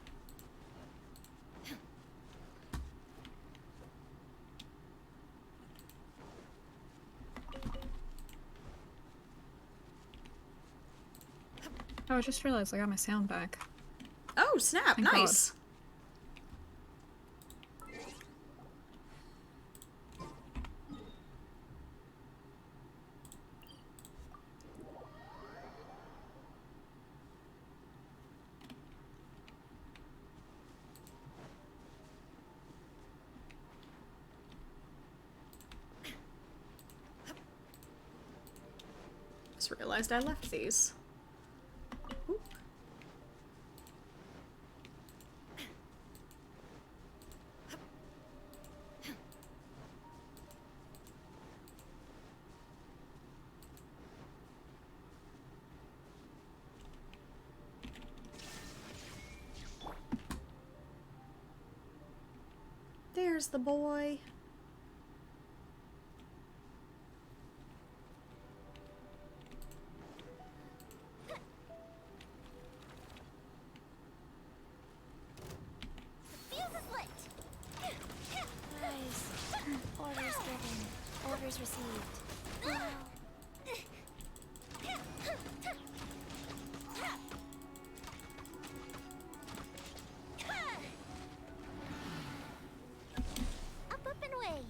Oh, I just realized I got my sound back. Oh, snap. Thank God. Nice. Just realized I left these. Oop. There's the boy. Fuse is lit. Nice. Orders given. Orders received. Up and away.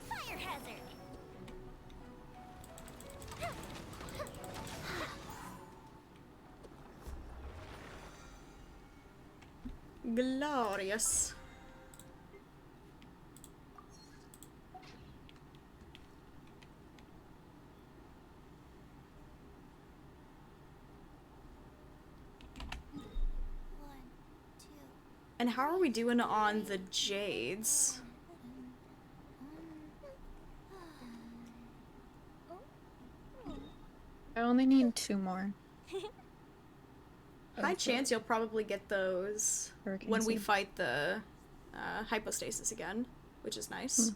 Fire hazard. Glorious. One, two. And how are we doing on the jades? I only need 2 more. High of chance you'll probably get those hurricane when we seed. fight the hypostasis again, which is nice.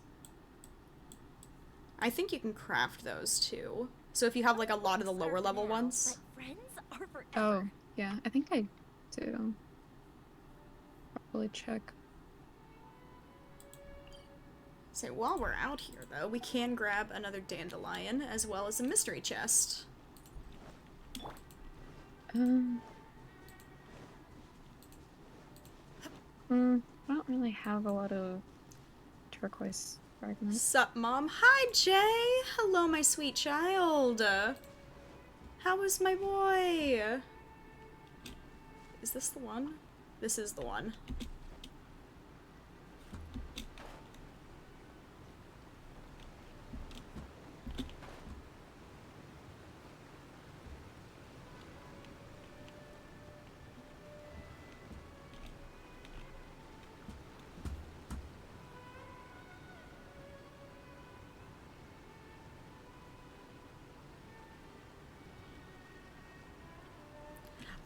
I think you can craft those too. So if you have like a lot of the lower level ones. But friends are forever. Oh, yeah, I think I do. Probably check. So while we're out here though, we can grab another dandelion as well as a mystery chest. I don't really have a lot of turquoise fragments. Sup, Mom? Hi, Jay! Hello, my sweet child! How is my boy? Is this the one? This is the one.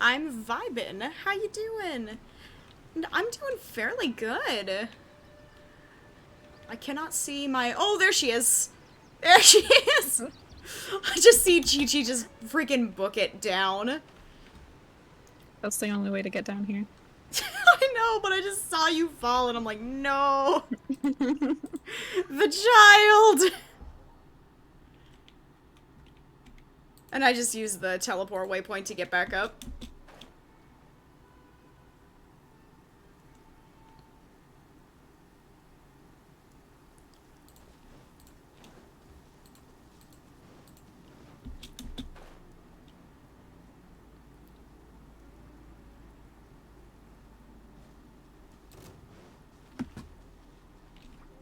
I'm vibing. How you doing? I'm doing fairly good. I cannot see my... Oh, there she is. There she is. I just see Chi-Chi just freaking book it down. That's the only way to get down here. I know, but I just saw you fall and I'm like, no. The child. And I just used the teleport waypoint to get back up.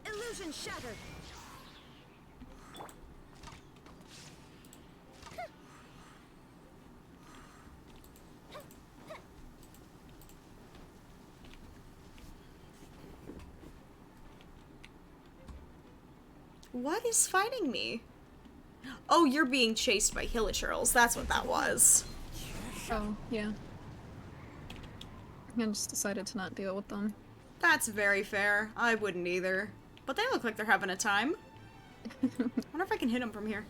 Illusion shattered. What is fighting me? Oh, you're being chased by hilichurls. That's what that was. Oh, yeah. I just decided to not deal with them. That's very fair. I wouldn't either. But they look like they're having a time. I wonder if I can hit them from here.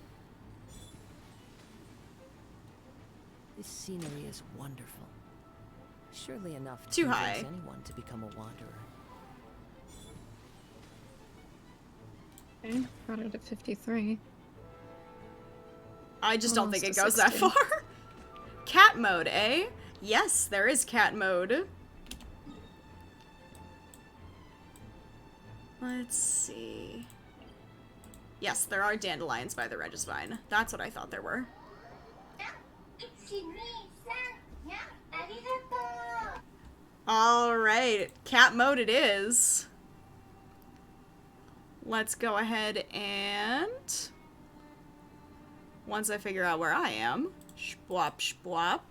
This scenery is wonderful. Surely enough Too to high. convince anyone to become a wanderer. Okay, got it at 53. I just don't Almost think it to goes that 60. far. Cat mode, eh? Yes, there is cat mode. Let's see. Yes, there are dandelions by the Regisvine. That's what I thought there were. Alright, cat mode it is. Let's go ahead and... Once I figure out where I am, shbwop shbwop.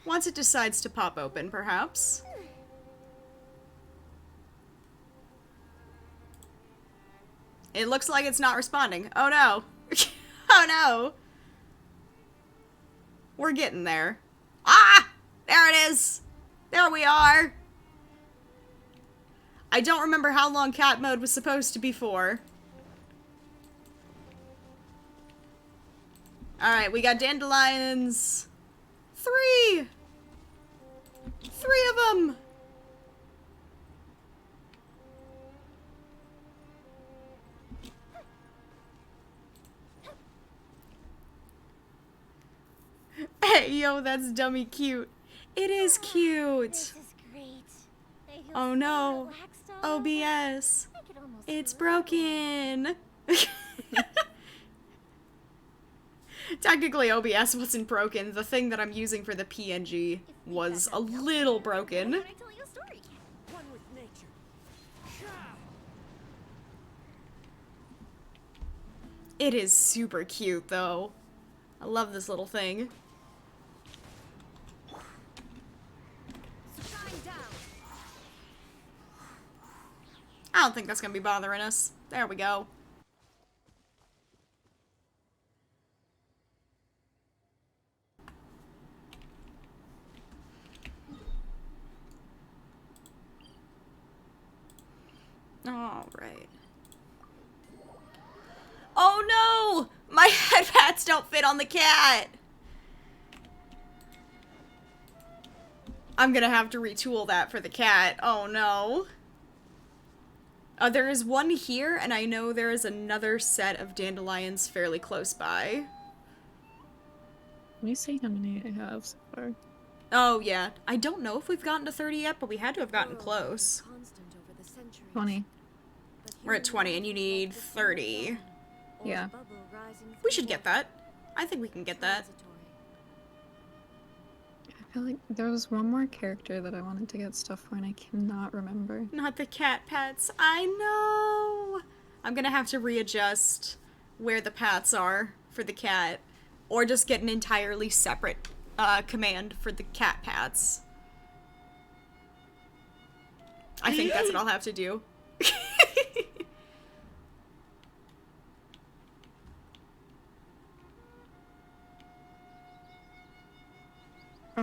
Once it decides to pop open, perhaps. It looks like it's not responding. Oh no. Oh no. We're getting there. Ah! There it is! There we are! I don't remember how long cat mode was supposed to be for. Alright, we got dandelions. 3! 3 of them! Hey, yo, that's dummy cute. It is cute. This is great. I feel Oh so no. relaxed all over. OBS. I could almost It's float. broken. Technically, OBS wasn't broken. The thing that I'm using for the PNG was a little broken. Can I tell you a story? One with nature. It is super cute, though. I love this little thing. Shine down. I don't think that's gonna be bothering us. There we go. Alright. Oh no! My head pats don't fit on the cat! I'm gonna have to retool that for the cat. Oh no. There is one here, and I know there is another set of dandelions fairly close by. Let me see how many I have so far. Oh, yeah. I don't know if we've gotten to 30 yet, but we had to have gotten World close. remains constant over the centuries, 20. but We're at human 20, life and you is need like the dew at 30. dawn, or a Yeah. bubble rising We through should get water. that. I think we can get that. Transitory. I feel like there was one more character that I wanted to get stuff for and I cannot remember. Not the cat pets. I know! I'm gonna have to readjust where the pats are for the cat. Or just get an entirely separate command for the cat pats. I think that's what I'll have to do.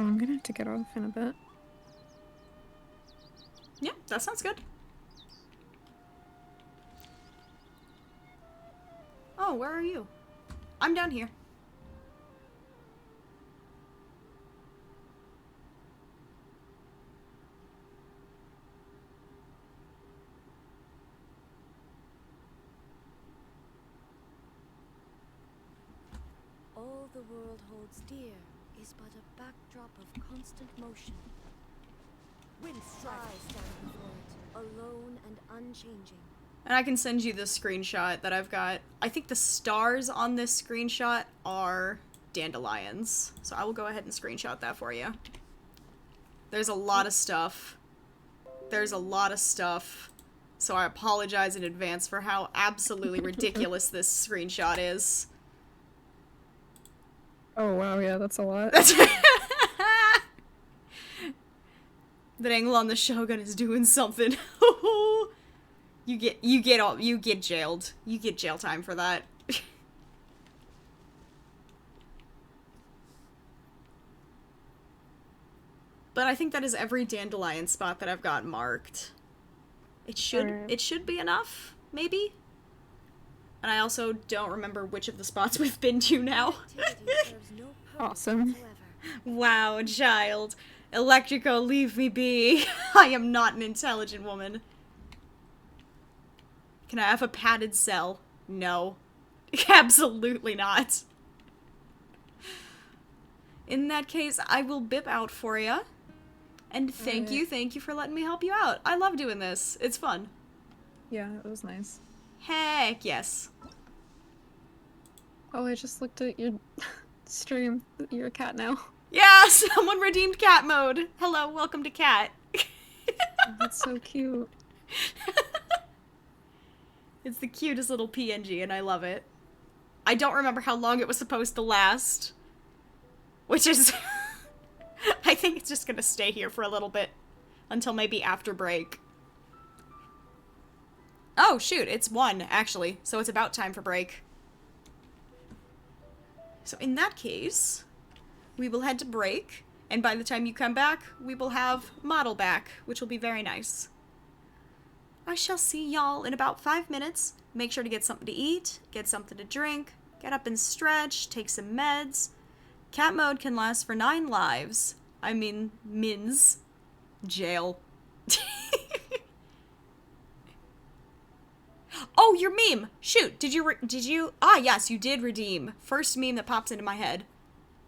I'm gonna have to get off in a bit. Yeah, that sounds good. Oh, where are you? I'm down here. All the world holds dear is but a backdrop of constant motion. Wind I strike. stand before it, alone and unchanging. And I can send you the screenshot that I've got. I think the stars on this screenshot are dandelions. So I will go ahead and screenshot that for you. There's a lot of stuff. There's a lot of stuff. So I apologize in advance for how absolutely ridiculous this screenshot is. Oh wow, yeah, that's a lot. That angle on the Shogun is doing something. you get jailed. You get jail time for that. But I think that is every dandelion spot that I've got marked. It should be enough, maybe. And I also don't remember which of the spots we've been to now. Activity serves no purpose Awesome. whatsoever. Wow, child. Electrico, leave me be. I am not an intelligent woman. Can I have a padded cell? No. Absolutely not. In that case, I will bip out for you. And thank you for letting me help you out. I love doing this. It's fun. Yeah, it was nice. Heck yes. Oh, I just looked at your stream. You're a cat now. Yeah, someone redeemed cat mode. Hello, welcome to cat. Oh, that's so cute. It's the cutest little PNG and I love it. I don't remember how long it was supposed to last. Which is... I think it's just gonna stay here for a little bit. Until maybe after break. Oh, shoot, it's 1, actually. So it's about time for break. So in that case, we will head to break. And by the time you come back, we will have Model back, which will be very nice. I shall see y'all in about 5 minutes. Make sure to get something to eat, get something to drink, get up and stretch, take some meds. Cat mode can last for 9 lives. I mean, mins. Jail. Oh, your meme! Shoot, did you? Ah, yes, you did redeem. First meme that pops into my head.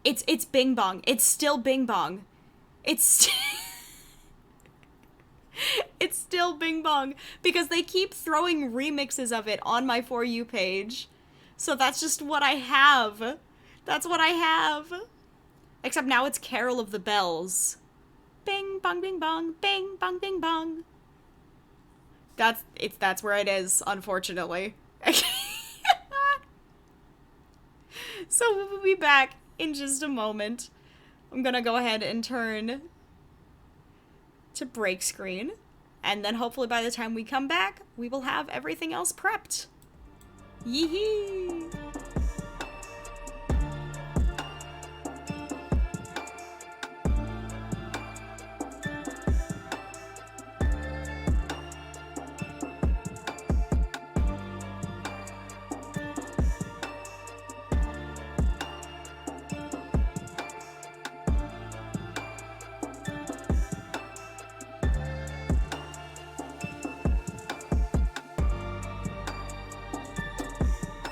It's Bing Bong. It's still Bing Bong. It's it's still Bing Bong because they keep throwing remixes of it on my For You page. So that's just what I have. That's what I have. Except now it's Carol of the Bells. Bing bong bing bong, bing bong bing bong. That's where it is, unfortunately. So we'll be back in just a moment. I'm gonna go ahead and turn to break screen. And then hopefully by the time we come back, we will have everything else prepped. Yee-hee!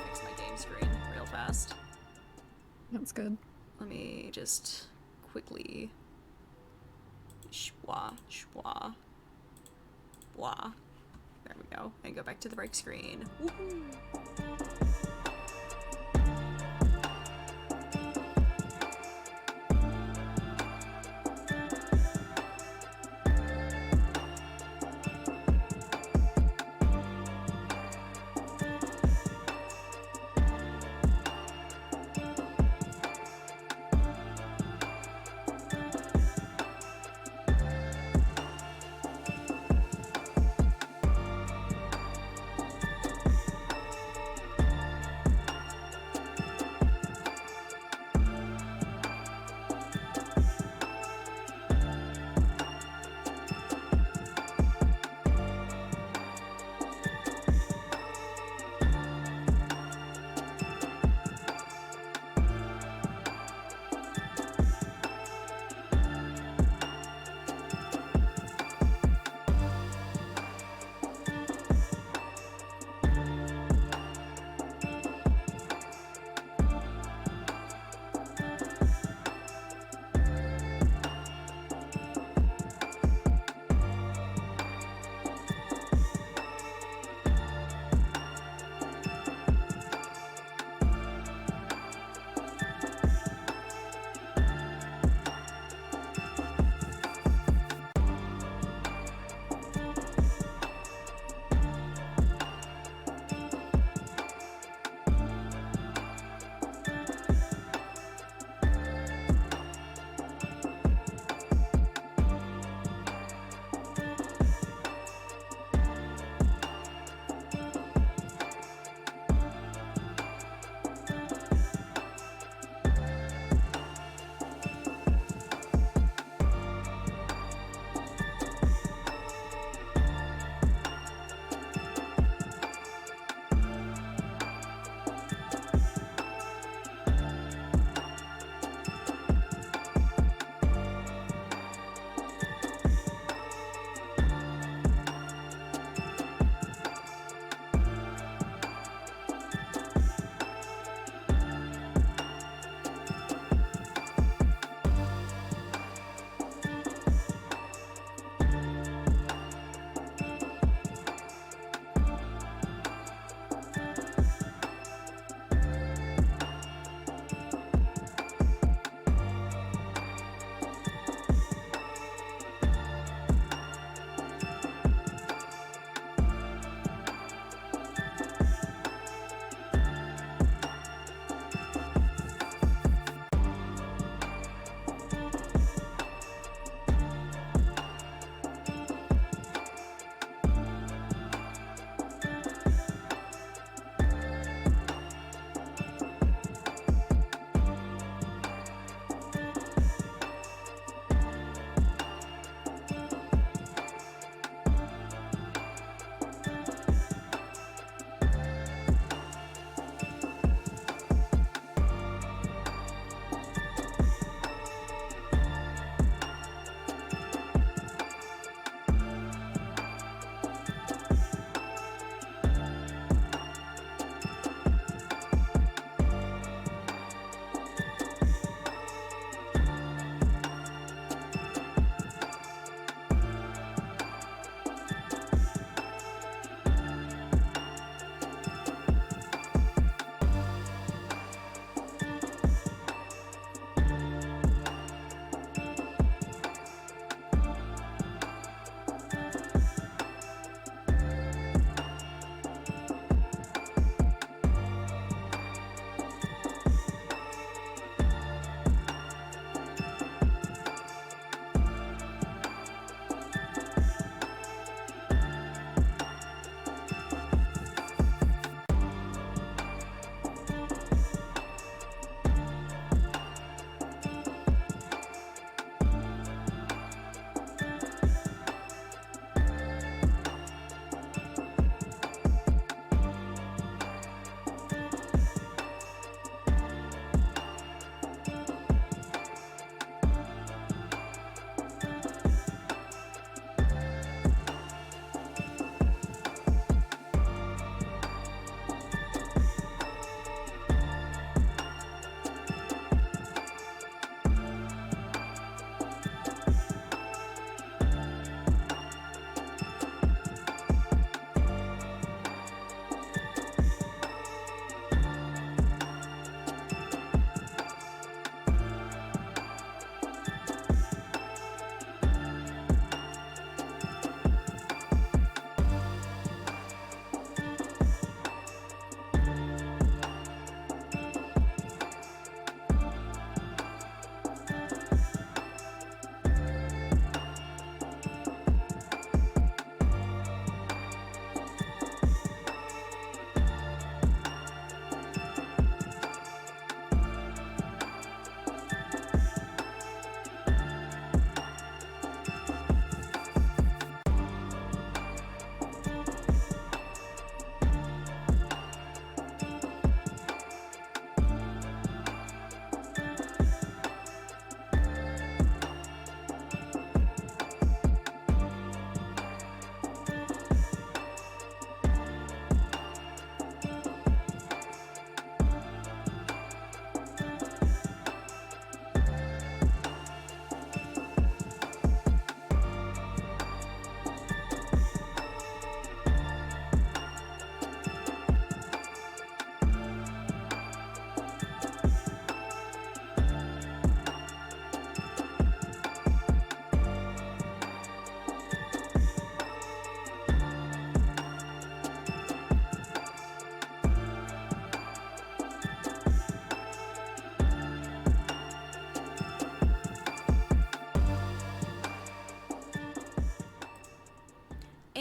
Fix my game screen real fast. That's good. Let me just quickly schwa, schwa, blah. There we go. And go back to the break screen. Woohoo!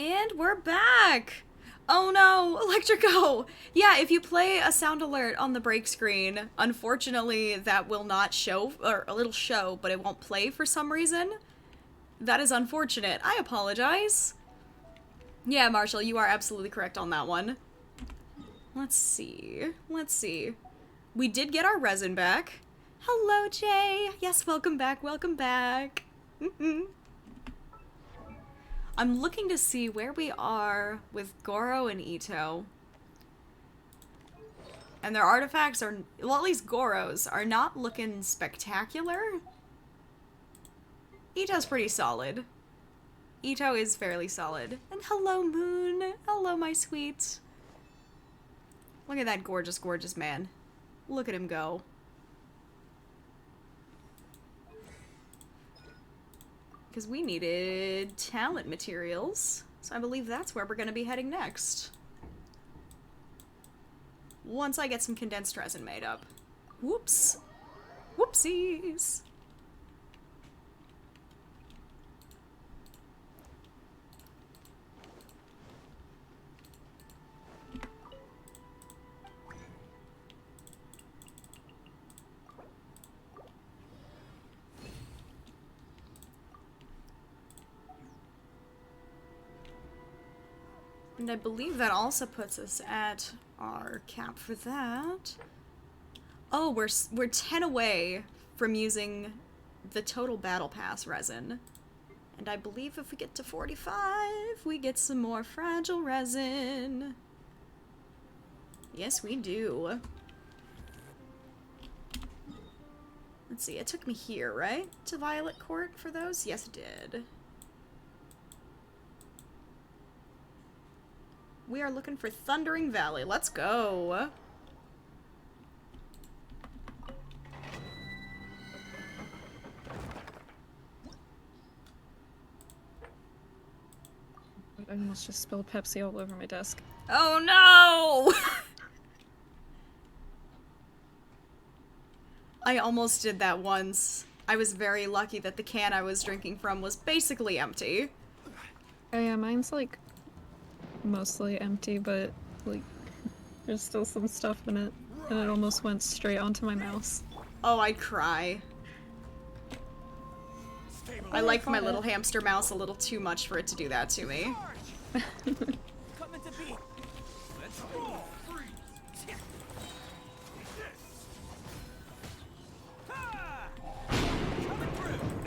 And we're back! Oh no, Electrico! Yeah, if you play a sound alert on the break screen, unfortunately that will not show, or it'll show, but it won't play for some reason. That is unfortunate. I apologize. Yeah, Marshall, you are absolutely correct on that one. Let's see. Let's see. We did get our resin back. Hello, Jay! Yes, welcome back, welcome back. I'm looking to see where we are with Goro and Ito. And their artifacts are, well, at least Goro's, are not looking spectacular. Ito's pretty solid. Ito is fairly solid. And hello, Moon. Hello, my sweet. Look at that gorgeous, gorgeous man. Look at him go. Because we needed talent materials. So I believe that's where we're going to be heading next. Once I get some condensed resin made up. Whoops. Whoopsies. And I believe that also puts us at our cap for that. Oh, we're 10 away from using the total battle pass resin. And I believe if we get to 45, we get some more fragile resin. Yes, we do. Let's see, it took me here, right? To Violet Court for those? Yes, it did. We are looking for Thundering Valley. Let's go. I almost just spilled Pepsi all over my desk. Oh no! I almost did that once. I was very lucky that the can I was drinking from was basically empty. Oh yeah, mine's like mostly empty, but like there's still some stuff in it, and it almost went straight onto my mouse. Oh, I'd cry. I like my little hamster mouse a little too much for it to do that to me.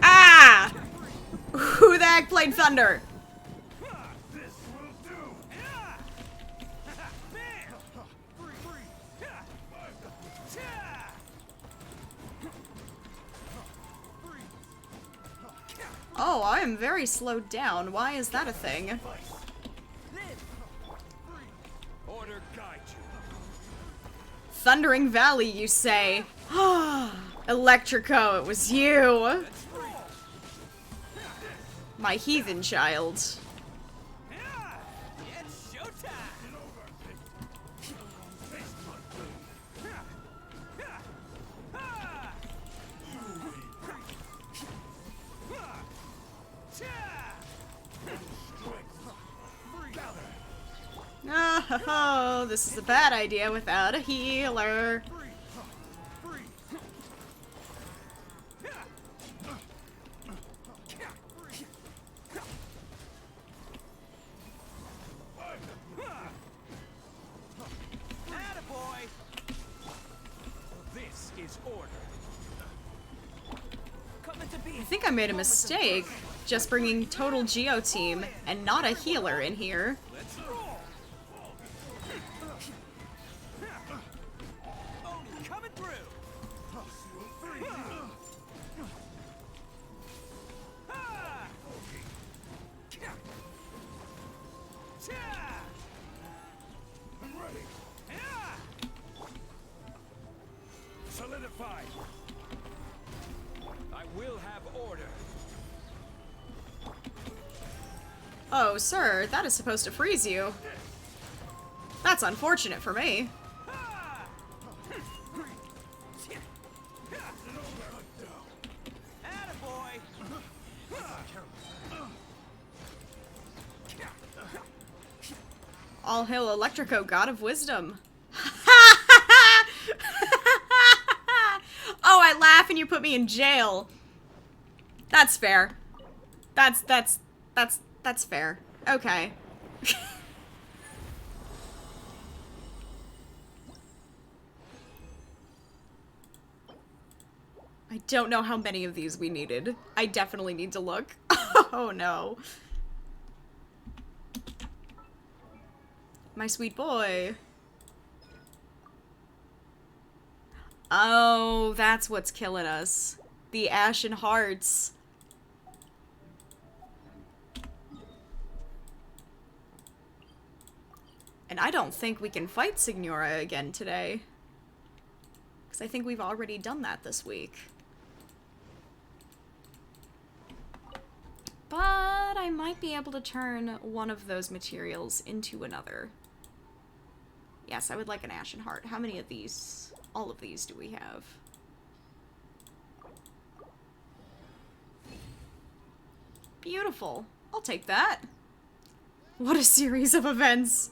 Ah! Who the heck played Thunder? Oh, I am very slowed down. Why is that a thing? Order guide you. Thundering Valley, you say? Electrico, it was you! My heathen child. It's showtime! Oh, this is a bad idea without a healer. Attaboy! This is order. Coming to be. I think I made a mistake just bringing total Geo team and not a healer in here. Let's roll! Oh, coming through! I'm ready. Solidified. I will have order. Oh, sir, that is supposed to freeze you. That's unfortunate for me. Attaboy! All hail Electrico, god of wisdom. Oh, I laugh and you put me in jail. That's fair. That's fair. Okay. I don't know how many of these we needed. I definitely need to look. Oh no. My sweet boy. Oh, that's what's killing us. The Ashen Hearts. And I don't think we can fight Signora again today. Because I think we've already done that this week. But I might be able to turn one of those materials into another. Yes, I would like an Ashen Heart. How many of these? All of these do we have? Beautiful. I'll take that. What a series of events.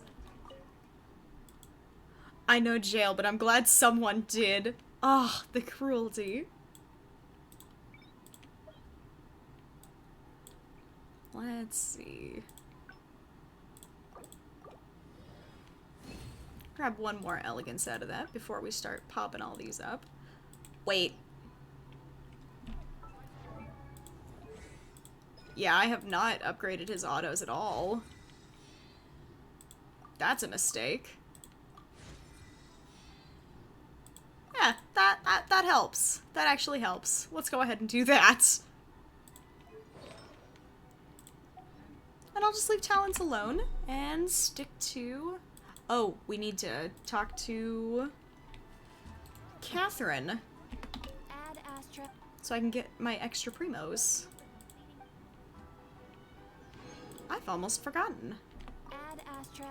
I know jail, but I'm glad someone did. Ah, the cruelty. Let's see. Grab one more elegance out of that before we start popping all these up. Wait. Yeah, I have not upgraded his autos at all. That's a mistake. Yeah, that helps. That actually helps. Let's go ahead and do that. And I'll just leave Talents alone and stick to... Oh, we need to talk to Catherine. Add Astra. So I can get my extra primos. I've almost forgotten. Add Astra.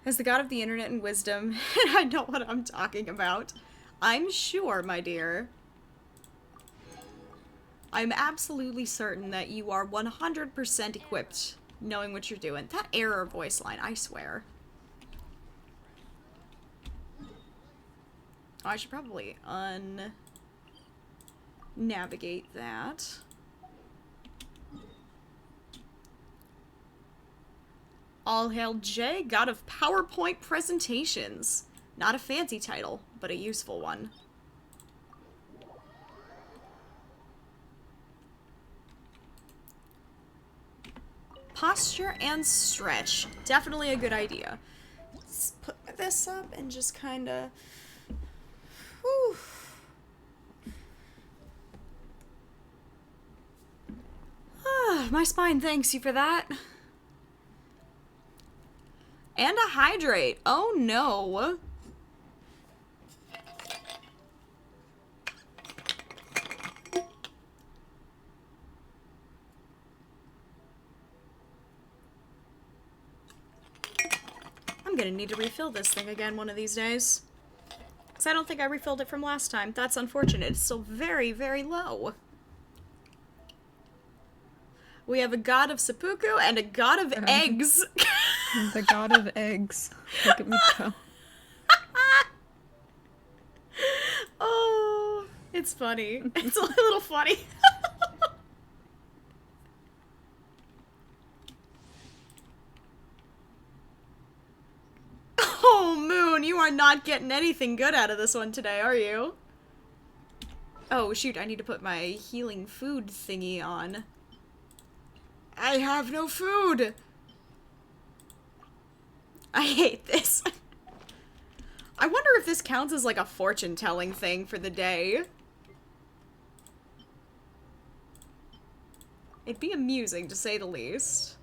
As the god of the internet and wisdom, and I know what I'm talking about. I'm sure, my dear. I'm absolutely certain that you are 100% equipped, knowing what you're doing. That error voice line, I swear. Oh, I should probably navigate that. All hail Jay, god of PowerPoint presentations. Not a fancy title, but a useful one. Posture and stretch. Definitely a good idea. Let's put this up and just kind of... My spine thanks you for that. And a hydrate. Oh no. I'm gonna need to refill this thing again one of these days. Because I don't think I refilled it from last time. That's unfortunate. It's still very, very low. We have a god of seppuku and a god of eggs. The god of eggs. Look at me go. Oh, it's funny. It's a little funny. Oh, Moon, you are not getting anything good out of this one today, are you? Oh, shoot, I need to put my healing food thingy on. I have no food! I hate this. I wonder if this counts as like a fortune-telling thing for the day. It'd be amusing, to say the least.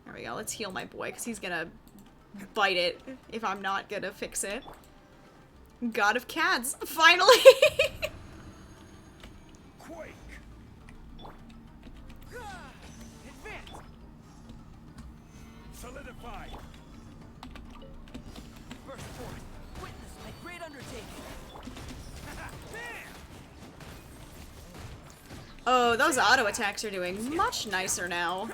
There we go, let's heal my boy, because he's gonna bite it if I'm not gonna fix it. God of cats, finally! Quake. Advance. solidified. Burst forth. Witness my great undertaking. Bam! Oh, those auto attacks are doing much nicer now.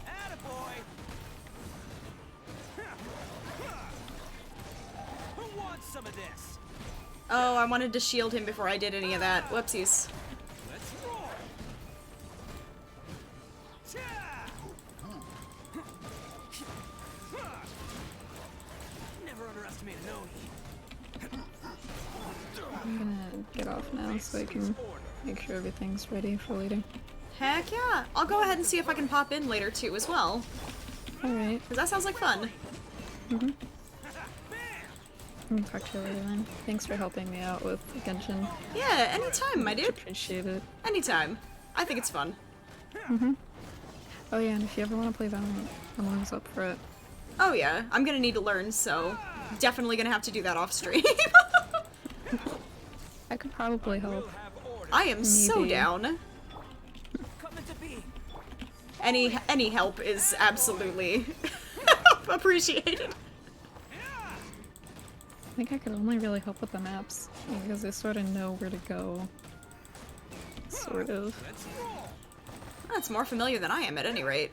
Attaboy! Who wants some of this? Oh, I wanted to shield him before I did any of that. Whoopsies. Let's roar! Cha! Never underestimate an Oni. I'm gonna get off now so I can make sure everything's ready for later. Heck yeah. I'll go ahead and see if I can pop in later too as well. Alright. Because that sounds like fun. I'll talk to you later then. Thanks for helping me out with Genshin. Yeah, anytime, my dude. Appreciate it. Anytime. I think it's fun. Oh yeah, and if you ever want to play Valorant, I'm always up for it. Oh yeah, I'm gonna need to learn, so definitely gonna have to do that off stream. I could probably help. I am so Maybe. down. Come into being. Any help is absolutely appreciated. I think I could only really help with the maps because I sort of know where to go. Sort of. Let's roll! That's more familiar than I am at any rate.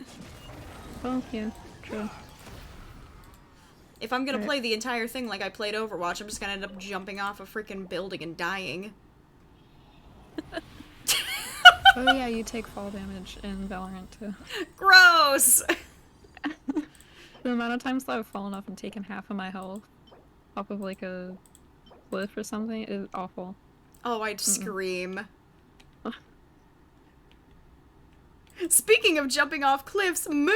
Well, yeah, true. If I'm gonna Right. play the entire thing like I played Overwatch, I'm just gonna end up jumping off a freaking building and dying. Oh yeah, you take fall damage in Valorant too. Gross! The amount of times that I've fallen off and taken half of my health off of like a cliff or something is awful. Oh, I'd scream. Speaking of jumping off cliffs, Moon!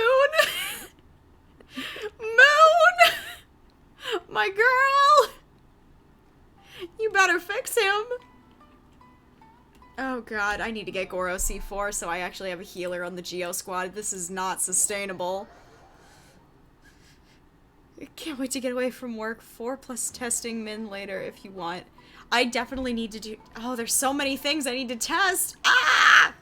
Moon! My girl! You better fix him! Oh god, I need to get Goro C4 so I actually have a healer on the Geo squad. This is not sustainable. I can't wait to get away from work. 4+ testing min later if you want. I definitely need to do- Oh, there's so many things I need to test! Ah!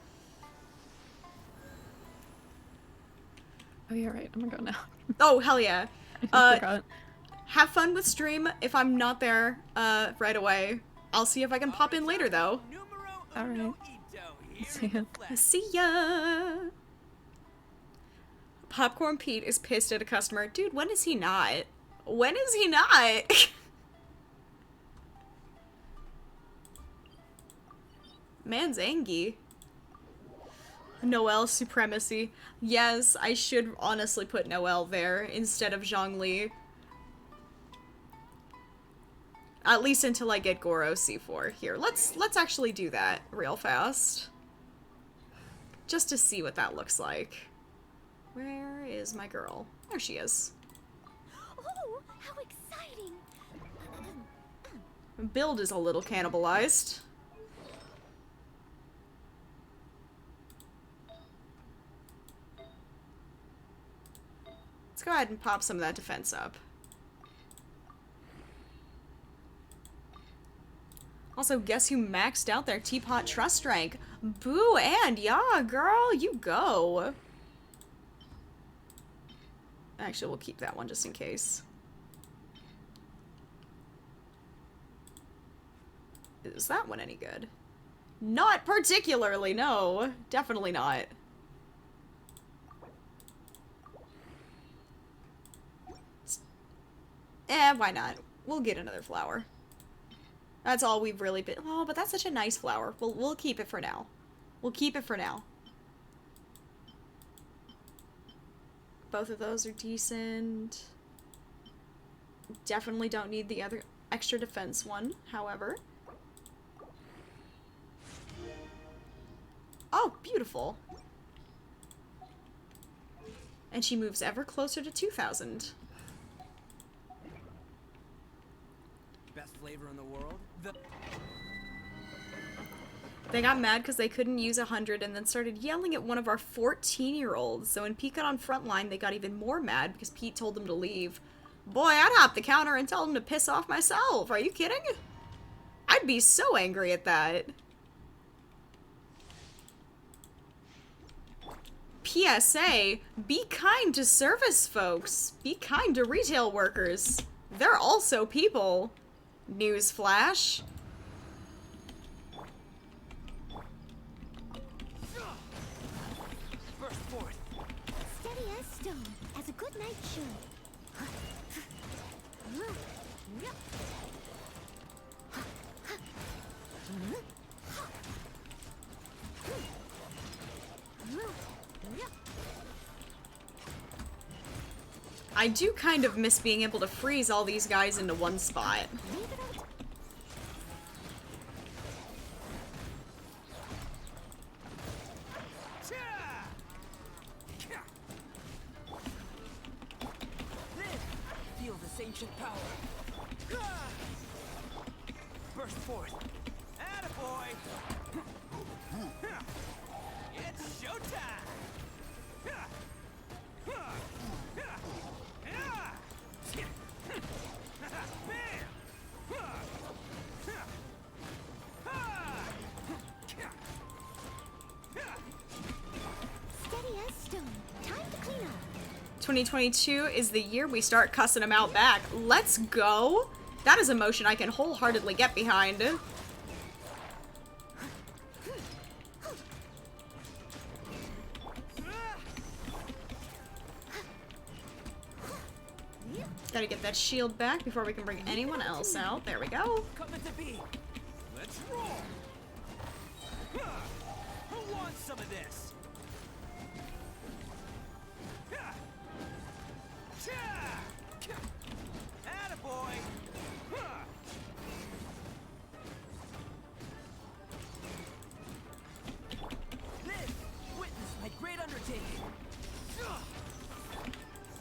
Oh yeah, right. I'm gonna go now. Oh, hell yeah. I forgot. Have fun with stream. If I'm not there right away, I'll see if I can pop in later, though. Numero Alright. uno ito. Here See in ya. the flesh. See ya! Popcorn Pete is pissed at a customer. Dude, when is he not? When is he not? Man's angry. Noelle supremacy. Yes, I should honestly put Noelle there instead of Zhongli. At least until I get Goro C4. Here, let's actually do that real fast. Just to see what that looks like. Where is my girl? There she is. Oh, how exciting! Build is a little cannibalized. Let's go ahead and pop some of that defense up. Also, guess who maxed out their teapot trust rank? Boo and yeah, girl, you go. Actually, we'll keep that one just in case. Is that one any good? Not particularly, no. Definitely not. Why not? We'll get another flower. That's all we've really been. Oh, but that's such a nice flower. We'll keep it for now. We'll keep it for now. Both of those are decent. Definitely don't need the other extra defense one, however. Oh, beautiful. And she moves ever closer to 2,000. Best flavor in the world. The They got mad because they couldn't use 100 and then started yelling at one of our 14-year-olds. So when Pete got on frontline, they got even more mad because Pete told them to leave. Boy, I'd hop the counter and tell them to piss off myself. Are you kidding? I'd be so angry at that. PSA, be kind to service folks. Be kind to retail workers. They're also people. Newsflash. Burst forth. Steady as stone, as a good knight should. I do kind of miss being able to freeze all these guys into one spot. Feel this ancient power. Burst forth. Attaboy! It's showtime! Steady as stone. Time to clean up. 2022 is the year we start cussing them out back. Let's go! That is a motion I can wholeheartedly get behind. Gotta get that shield back before we can bring anyone else out. There we go. Coming to be. Let's roll. Who wants some of this? Attaboy! Live! Witness my great undertaking!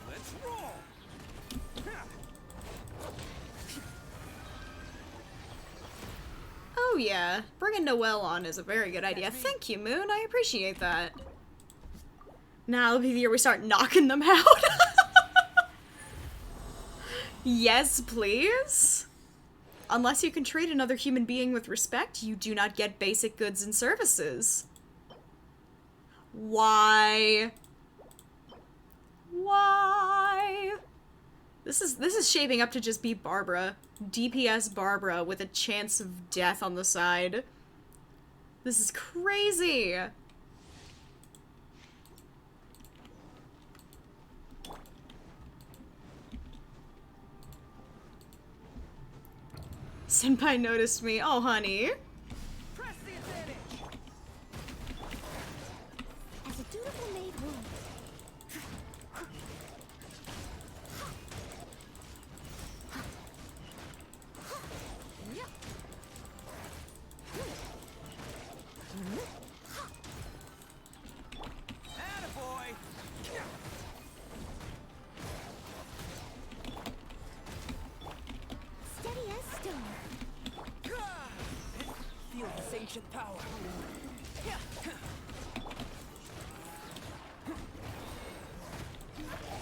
Let's roll! Oh yeah, bringing Noelle on is a very good idea. Thank you, Moon. I appreciate that. Now it'll be the year we start knocking them out. Yes, please. Unless you can treat another human being with respect, you do not get basic goods and services. Why? Why? This is shaping up to just be Barbara. DPS Barbara with a chance of death on the side. This is crazy. Senpai noticed me. Oh, honey. Press the advantage! As a dutiful maid would. Attaboy! Steady as stone. Feel this ancient power.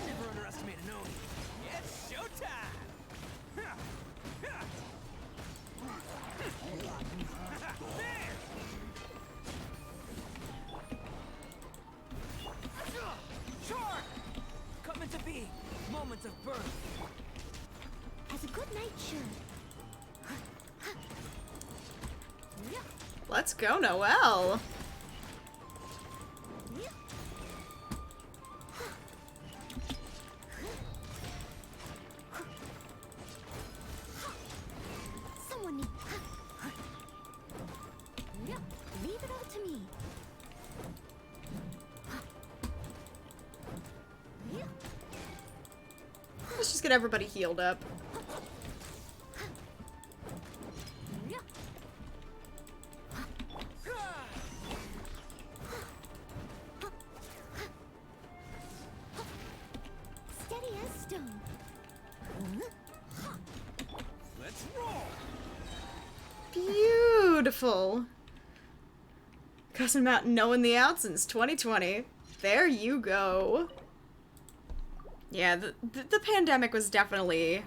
Never underestimate an Oni. It's showtime! Shark! Coming to be. Moments of birth. As a good knight should. Let's go, Noelle. Someone need. Leave it all to me. Let's just get everybody healed up. Steady as stone. Let's roll! Beautiful. Cussing about knowing the out since 2020. There you go. Yeah, the pandemic was definitely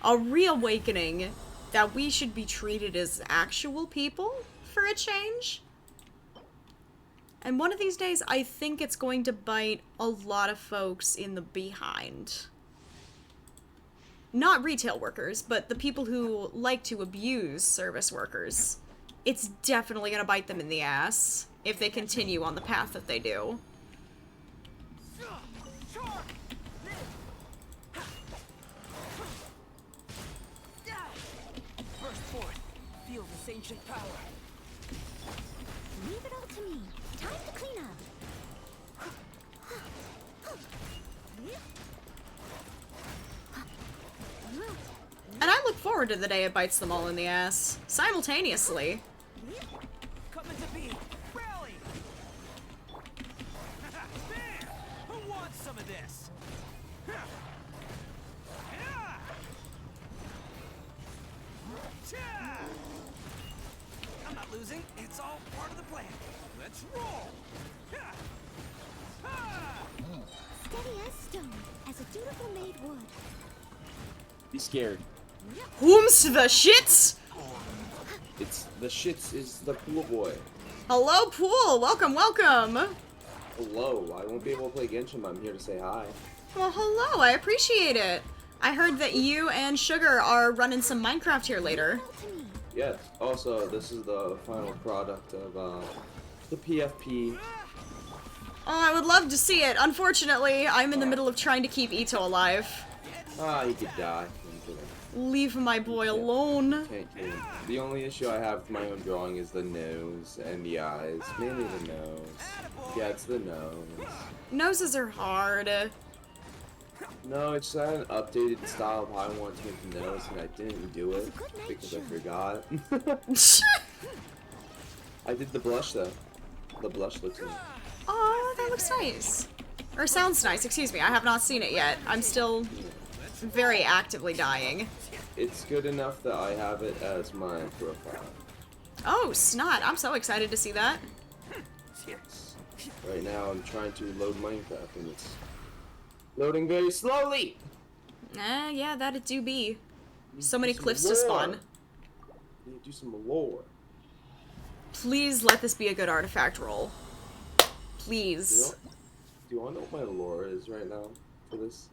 a reawakening that we should be treated as actual people for a change. And one of these days, I think it's going to bite a lot of folks in the behind. Not retail workers, but the people who like to abuse service workers. It's definitely gonna bite them in the ass if they continue on the path that they do. Burst forth. Feel this ancient power. Leave it all to me. Time to clean up. And I look forward to the day it bites them all in the ass. Simultaneously. Coming to be. Rally! There! Who wants some of this? I'm not losing. It's all part of the plan. Let's roll! Steady as stone, as a dutiful maid would. Be scared. Whom's the shits? It's the shits is the pool boy. Hello, Pool. Welcome, welcome. Hello, I won't be able to play Genshin, but I'm here to say hi. Well, hello. I appreciate it. I heard that you and Sugar are running some Minecraft here later. Yes. Also, this is the final product of the PFP. Oh, I would love to see it. Unfortunately, I'm in the middle of trying to keep Ito alive. Ah, he could die. I'm kidding. Leave my boy alone. Can't kill him. The only issue I have with my own drawing is the nose and the eyes. Mainly the nose. Yeah, it's the nose. Noses are hard. No, it's just an updated style of how I want to make the nose, and I didn't do it because I forgot. I did the blush though. The blush looks nice. Oh, that looks nice. Or sounds nice, excuse me. I have not seen it yet. I'm still very actively dying. It's good enough that I have it as my profile. Oh, snot. I'm so excited to see that. Right now I'm trying to load Minecraft and it's loading very slowly. Yeah, that it do be. So Do many some cliffs to lore. spawn. Need to do some lore. Please let this be a good artifact roll. Please. Do you want to know what my lore is right now for this?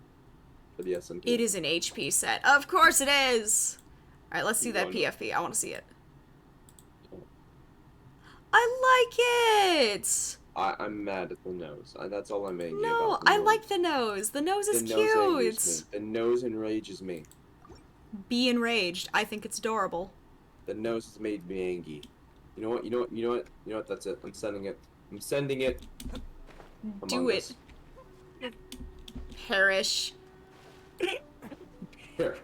For the SMP? It is an HP set. Of course it is! Alright, let's see You that want- PFP. I want to see it. I like it! I'm mad at the nose. That's all I'm angry No, about. the I nose. like the nose. The nose is The nose angers cute. me. The nose enrages me. Be enraged. I think it's adorable. The nose has made me angry. You know what? You know what? You know what? You know what? That's it. I'm sending it. I'm sending it. Do Among it. Us. Perish. Here.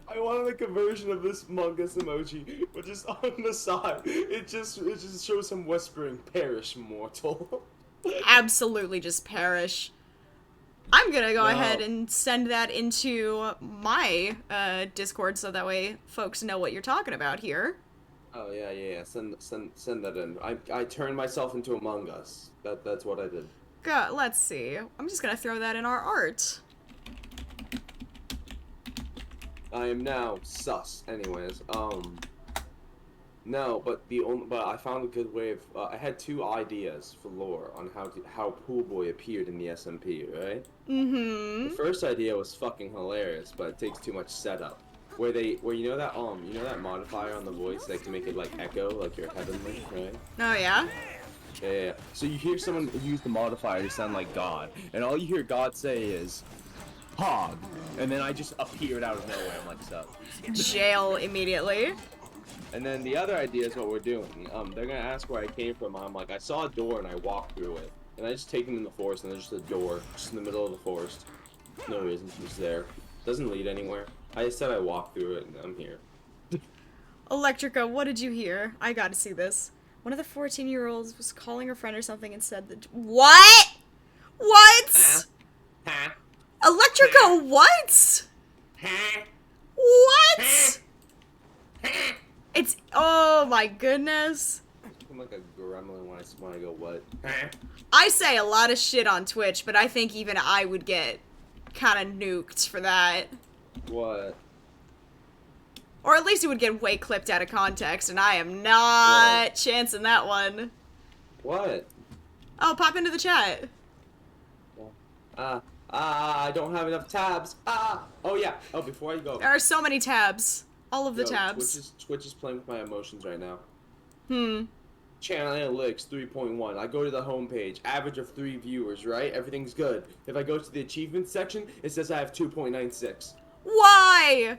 I wanted like a version of this Among Us emoji, but just on the side, it just shows him whispering, "Perish, mortal." Absolutely just perish. I'm gonna go No. ahead and send that into my Discord so that way folks know what you're talking about here. Oh yeah. Send that in. I turned myself into Among Us. That's what I did. Go, let's see. I'm just gonna throw that in our art. I am now sus. Anyways, no, but I found a good way of. I had two ideas for lore on how Pool Boy appeared in the SMP, right? Mm-hmm. The first idea was fucking hilarious, but it takes too much setup. Where you know that modifier on the voice that can make it like echo, like you're heavenly, right? Oh yeah? Yeah. So you hear someone use the modifier to sound like God, and all you hear God say is, "Hog," and then I just appeared out of nowhere. I'm like, "Sup?" Jail immediately. And then the other idea is what we're doing. They're gonna ask where I came from. I'm like, I saw a door and I walked through it, and I just take them in the forest, and there's just a door, just in the middle of the forest. No reason, just there. Doesn't lead anywhere. I just said I walked through it, and I'm here. Electrica, what did you hear? I gotta see this. One of the 14-year-olds was calling her friend or something and said that— What? What? Huh? Electrica, what? What? It's— oh my goodness. I'm like a gremlin when I go what? I say a lot of shit on Twitch, but I think even I would get kind of nuked for that. What? Or at least it would get way clipped out of context, and I am not chancing that one. What? Oh, pop into the chat. I don't have enough tabs. Oh yeah. Oh, before I go. There are so many tabs. All of the Yo, tabs. Twitch is playing with my emotions right now. Hmm. Channel analytics 3.1. I go to the homepage, average of 3 viewers, right? Everything's good. If I go to the achievements section, it says I have 2.96. Why?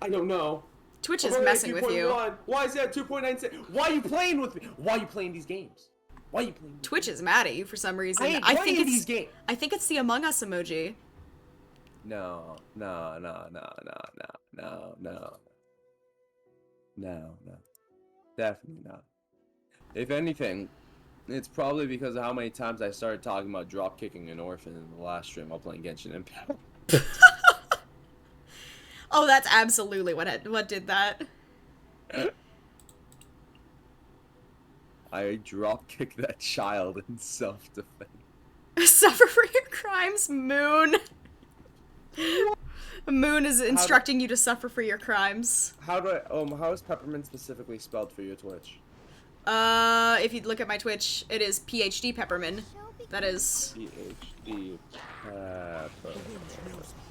I don't know. Twitch is messing with you. Why is that 2.96? Why are you playing with me? Why are you playing these games? Why are you playing? Twitch is mad at you for some reason. I ain't I playing think these games. I think it's the Among Us emoji. No. Definitely not. If anything, it's probably because of how many times I started talking about drop kicking an orphan in the last stream while playing Genshin Impact. Oh, that's absolutely what did that. I drop kicked that child in self-defense. Suffer for your crimes, Moon. Moon is instructing you to suffer for your crimes. How do I how is peppermint specifically spelled for your Twitch? If you look at my Twitch, it is PhD Peppermin. That is. PhD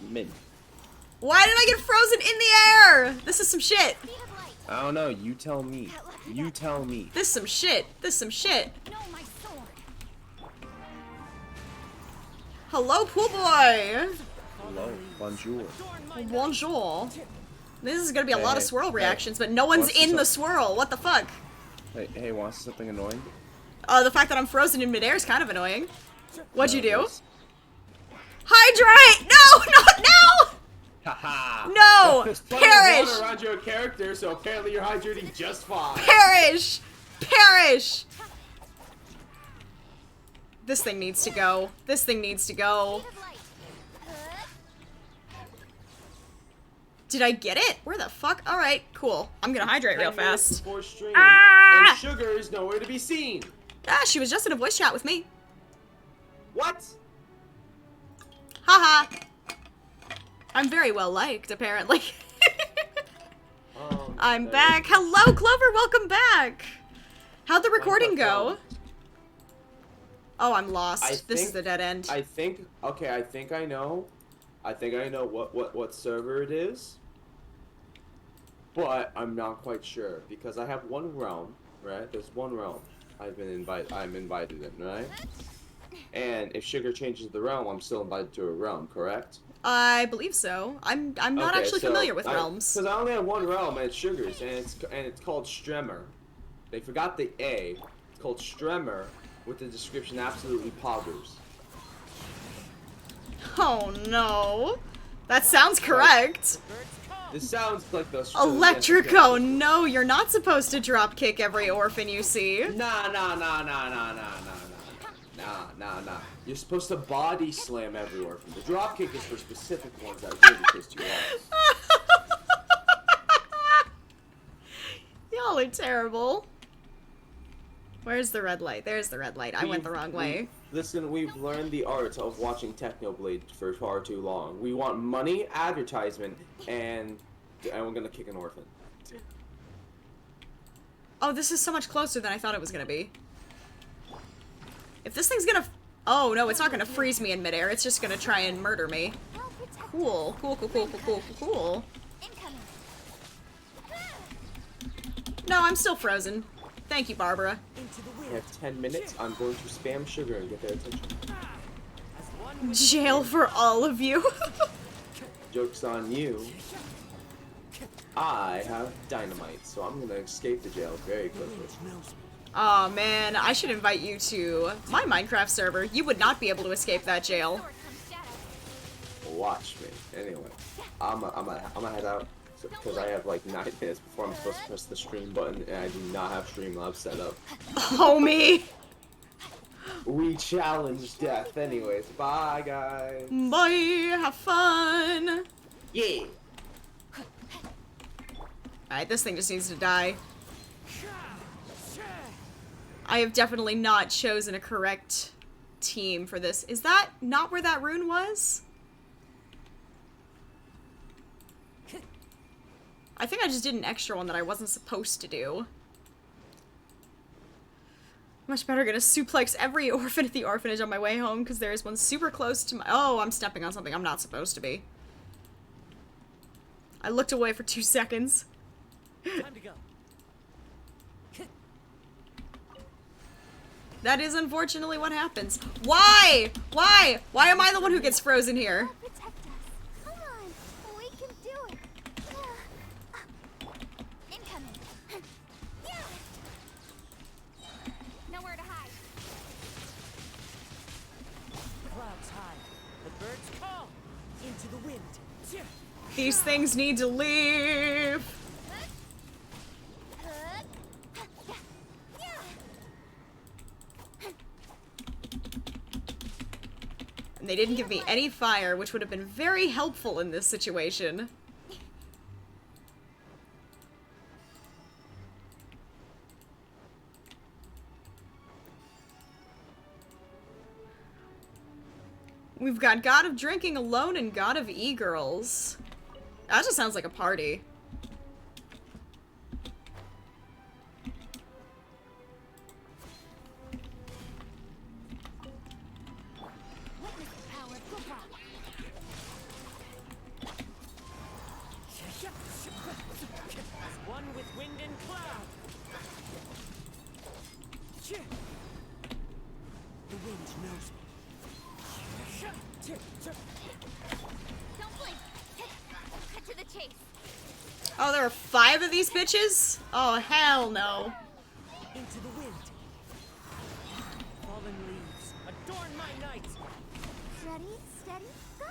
Mint. Why did I get frozen in the air? This is some shit. I don't know, you tell me. You tell me. This is some shit. This is some shit. No, my sword. Hello, pool boy. Hello, bonjour. Bonjour. This is gonna be a lot of Hey, swirl hey, reactions, but no one's wants to in the talk- swirl. What the fuck? Hey, want something annoying? The fact that I'm frozen in midair is kind of annoying. What'd you do? Hydrate! No, not now! Haha! No! There's plenty of Perish! water around your character, so apparently you're hydrating just fine. Perish! Perish! This thing needs to go. This thing needs to go. Did I get it? Where the fuck? Alright, cool. I'm gonna hydrate real 10 minutes fast. before stream, Ah! and Sugar is nowhere to be seen. Ah, she was just in a voice chat with me. What? Haha. I'm very well liked, apparently. I'm there back. you go. Hello, Clover. Welcome back. How'd the recording go? Oh, I'm lost. This is the dead end. I think I know. I think I know what server it is. But I'm not quite sure because I have one realm, right? There's one realm I'm invited in, right? And if Sugar changes the realm, I'm still invited to a realm, correct? I believe so. I'm not Okay, actually so familiar with realms. Because I only have one realm, and it's Sugar's, and it's called Stremmer. They forgot the A. It's called Stremmer, with the description absolutely poggers. Oh no. That sounds correct. This sounds like the Electrico, no, you're not supposed to drop kick every orphan you see. Nah. You're supposed to body slam every orphan. The drop kick is for specific ones that really piss you off. Y'all are terrible. Where's the red light? There's the red light. I went the wrong way. Listen, we've learned the art of watching Technoblade for far too long. We want money, advertisement, and we're gonna kick an orphan. Oh, this is so much closer than I thought it was gonna be. If this thing's gonna... Oh, no, it's not gonna freeze me in midair. It's just gonna try and murder me. Cool. Cool. No, I'm still frozen. Thank you, Barbara. We have 10 minutes. I'm going to spam Sugar and get their attention. Jail for all of you. Joke's on you. I have dynamite, so I'm gonna escape the jail very quickly. Aw, man, I should invite you to my Minecraft server. You would not be able to escape that jail. Watch me. Anyway, I'm gonna head out because I have like 9 minutes before I'm supposed to press the stream button, and I do not have Streamlabs set up. Homie. We challenge death, anyways. Bye, guys. Bye. Have fun. Yeah. Alright, this thing just needs to die. I have definitely not chosen a correct team for this. Is that not where that rune was? I think I just did an extra one that I wasn't supposed to do. Much better gonna suplex every orphan at the orphanage on my way home, because there is one super close to my- Oh, I'm stepping on something I'm not supposed to be. I looked away for 2 seconds. Time to go. That is unfortunately what happens. Why? Why? Why am I the one who gets frozen here? Protect us. Come on. We can do it. Incoming. Nowhere to hide. Clouds high. The birds call. Into the wind. These things need to leave. And they didn't give me any fire, which would have been very helpful in this situation. We've got God of Drinking Alone and God of E-Girls. That just sounds like a party. One with wind and cloud. The wind knows me. Don't blink. Cut to the chase. Oh, there are 5 of these bitches? Oh, hell no. Into the wind. Fallen leaves adorn my night. Ready, steady, go.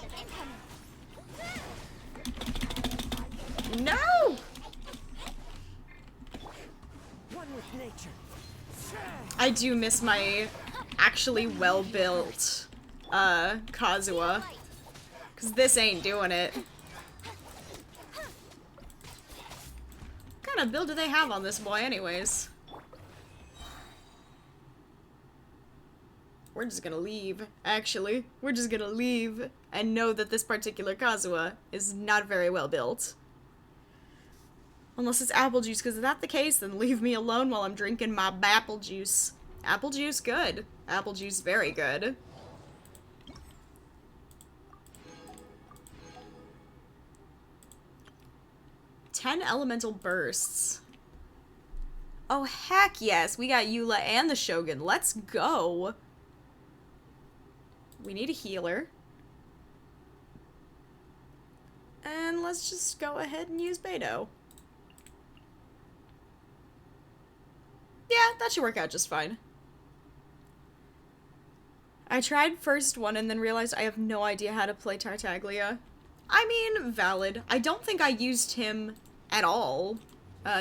Incoming. No! One with nature. I do miss my actually well-built, Kazuha. Because this ain't doing it. What kind of build do they have on this boy anyways? We're just gonna leave, actually. We're just gonna leave and know that this particular Kazuha is not very well built. Unless it's apple juice, because if that's the case, then leave me alone while I'm drinking my apple juice. Apple juice, good. Apple juice, very good. Ten elemental bursts. Oh, heck yes. We got Eula and the Shogun. Let's go. We need a healer. And let's just go ahead and use Beto. Yeah, that should work out just fine. I tried first one and then realized I have no idea how to play Tartaglia. I mean, valid. I don't think I used him at all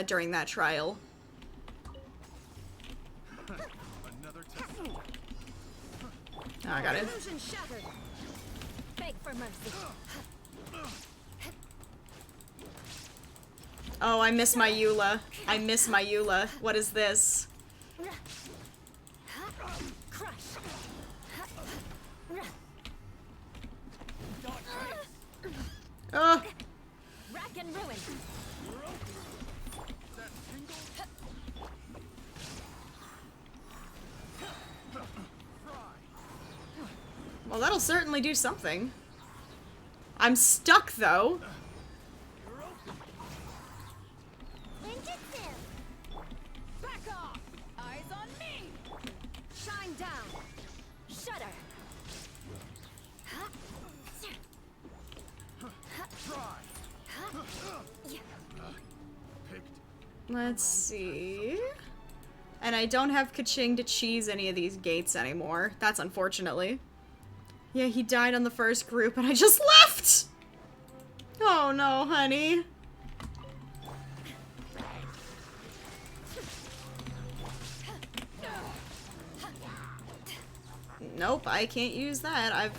during that trial. Another test. Oh, I got it. Illusion shattered. Beg for mercy. Oh, I miss my Eula. I miss my Eula. What is this? Crush. Oh, Rack and ruin. That tingle. well, that'll certainly do something. I'm stuck, though. Ninjutsu. Back off. Eyes on me. Shine down. Shudder. Picked. Let's see. And I don't have Kaching to cheese any of these gates anymore. That's unfortunately. Yeah, he died on the first group and I just left! Oh no, honey. Nope, I can't use that. I've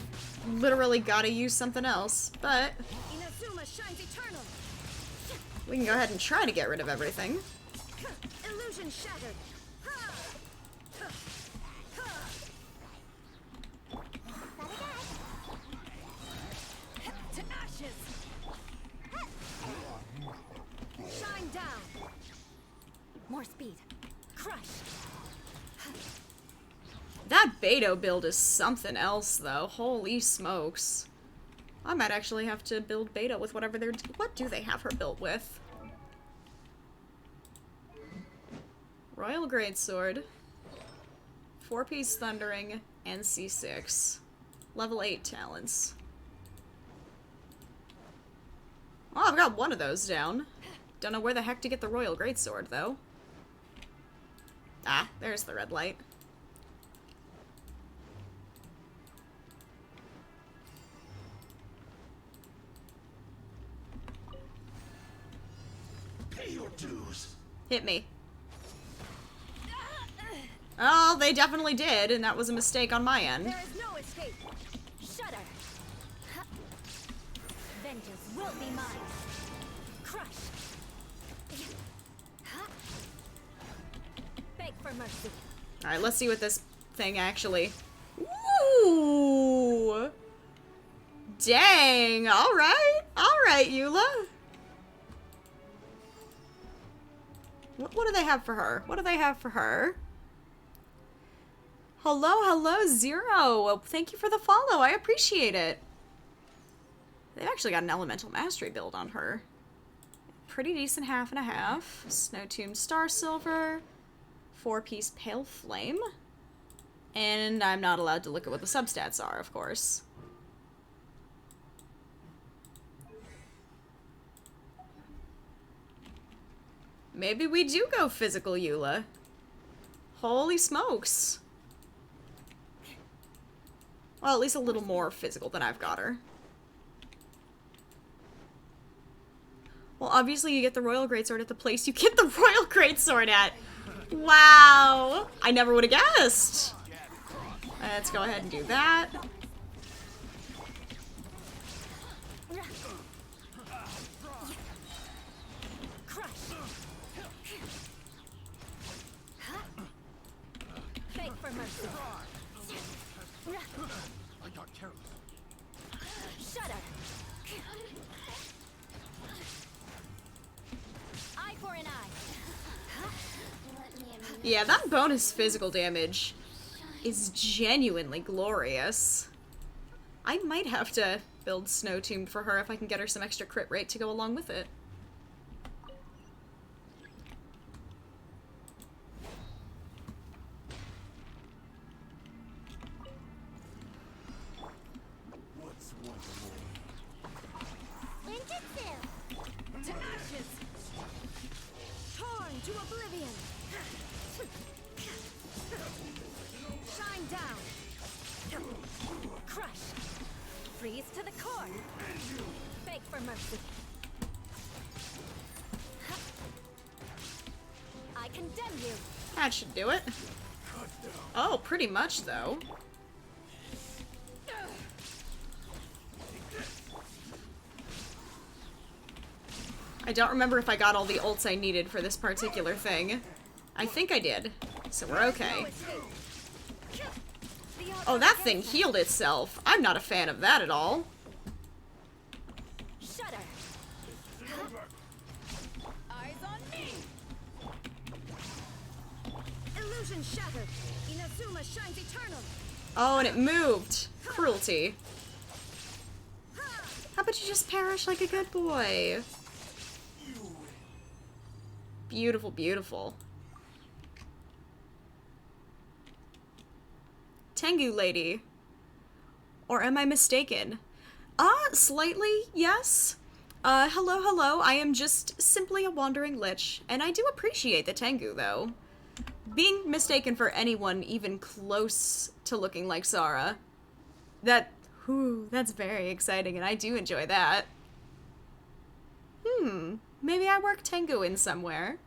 literally got to use something else. But Inazuma shines eternal. we can go ahead and try to get rid of everything. Illusion shattered. To ashes. More speed. Crush. That Beto build is something else, though. Holy smokes. I might actually have to build Beto with whatever they're... What do they have her built with? Royal Greatsword. 4-piece Thundering, and C6. Level 8 talents. Oh, I've got one of those down. Don't know where the heck to get the Royal Greatsword, though. Ah, there's the red light. Pay your dues. Hit me. Oh, they definitely did, and that was a mistake on my end. There is no escape. Shudder. Vengeance will be mine. Crush. Beg for mercy. Alright, let's see what this thing actually... Ooh! Dang! Alright! Alright, Eula! What do they have for her? What do they have for her? Hello, hello, Zero! Thank you for the follow, I appreciate it! They've actually got an Elemental Mastery build on her. Pretty decent half and a half. Snow Tomb Star Silver. 4-piece Pale Flame. And I'm not allowed to look at what the substats are, of course. Maybe we do go physical Eula. Holy smokes. Well, at least a little more physical than I've got her. Well, obviously you get the Royal Greatsword at the place you get the Royal Greatsword at. Wow! I never would have guessed! Let's go ahead and do that. Beg for mercy. I got careless. Shudder. Eye for an eye. Yeah, that bonus physical damage is genuinely glorious. I might have to build Snow Tomb for her if I can get her some extra crit rate to go along with it. What's one more? Ninjutsu. To ashes. Torn to oblivion. Shine down. Crush. Freeze to the core. Beg for mercy. I condemn you. That should do it. Oh, pretty much, though. I don't remember if I got all the ults I needed for this particular thing. I think I did, so we're okay. Oh, that thing healed itself. I'm not a fan of that at all. Shudder. Eyes on me. Illusion shattered. Inazuma shines eternal. Oh, and it moved. Cruelty. How about you just perish like a good boy? Beautiful, beautiful. Tengu lady. Or am I mistaken? Slightly, yes. Hello, hello. I am just simply a wandering lich, and I do appreciate the Tengu, though. Being mistaken for anyone even close to looking like Sarah, that's very exciting, and I do enjoy that. Maybe I work Tengu in somewhere.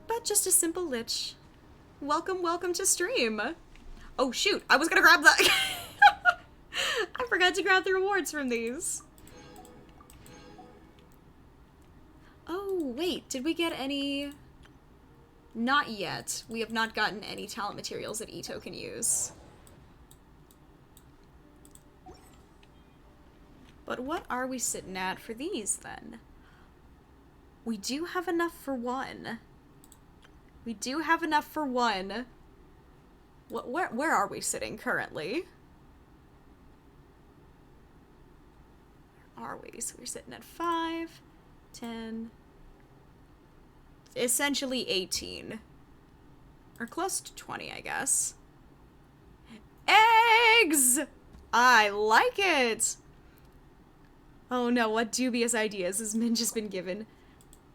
But just a simple lich. Welcome, welcome to stream. Oh shoot, I was gonna grab that. I forgot to grab the rewards from these. Oh, wait, did we get any? Not yet. We have not gotten any talent materials that Ito can use. But what are we sitting at for these, then? We do have enough for one. We do have enough for one. Where are we sitting currently? Where are we? So we're sitting at 5, 10, essentially 18. Or close to 20, I guess. Eggs! I like it! Oh no, what dubious ideas has Min just been given?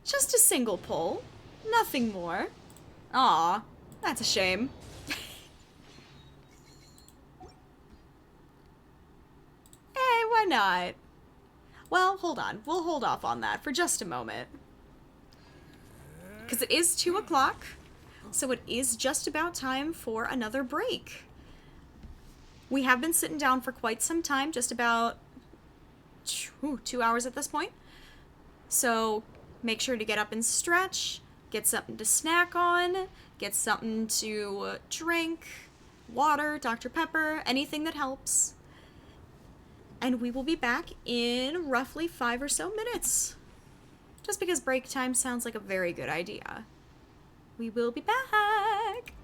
Just a single pull. Nothing more. Aw, that's a shame. Hey, why not? Well, hold on. We'll hold off on that for just a moment. Because it is 2 o'clock, so it is just about time for another break. We have been sitting down for quite some time, just about 2 hours at this point. So make sure to get up and stretch, get something to snack on, get something to drink, water, Dr. Pepper, anything that helps. And we will be back in roughly 5 or so minutes. Just because break time sounds like a very good idea. We will be back!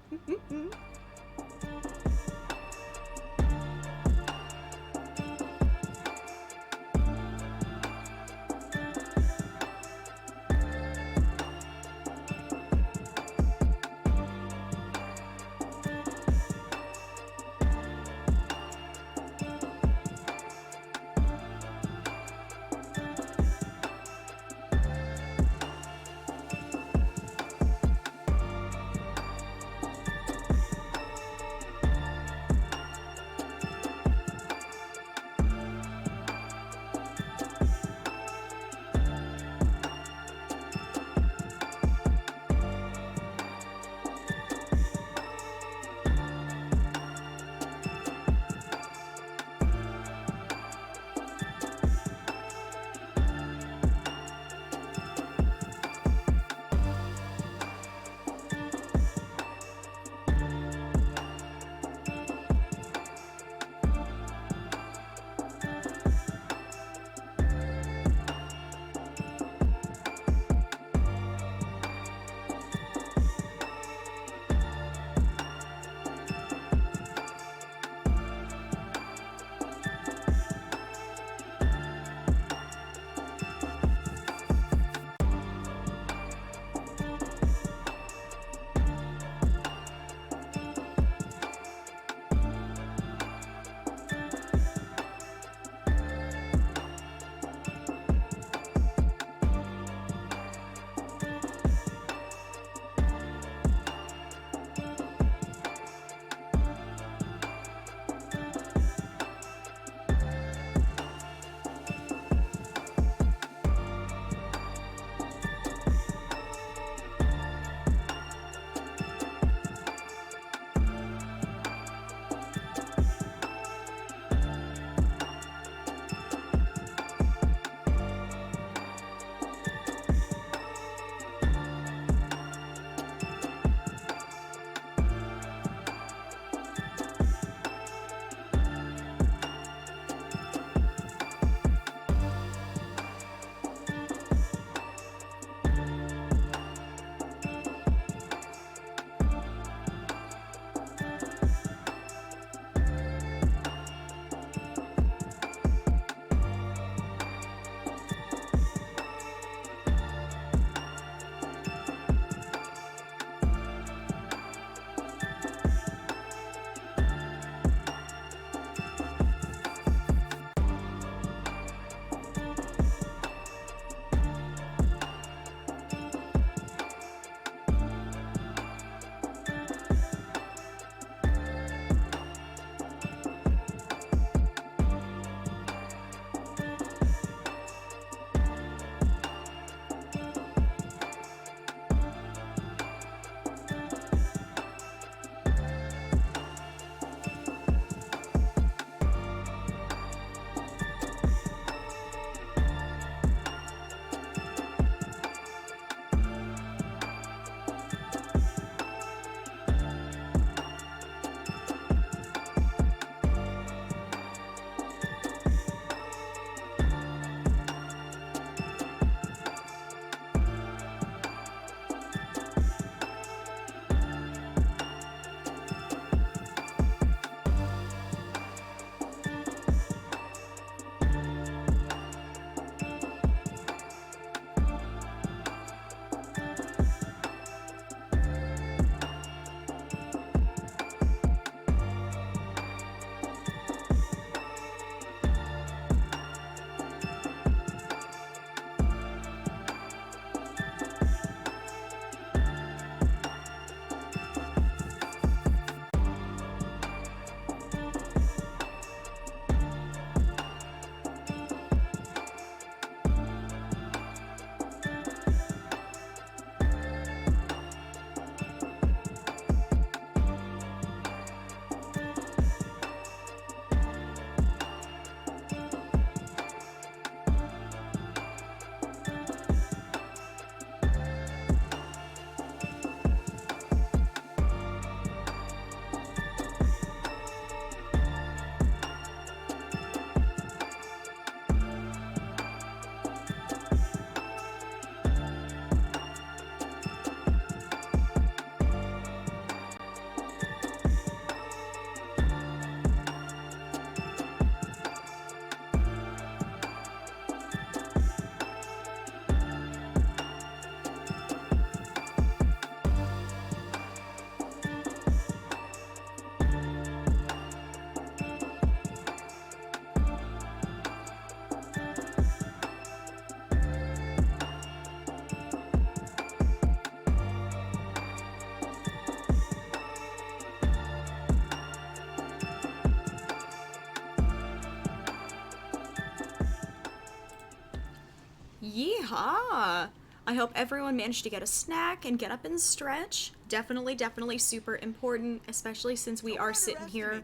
Yeehaw! I hope everyone managed to get a snack and get up and stretch. Definitely, definitely super important, especially since we are sitting here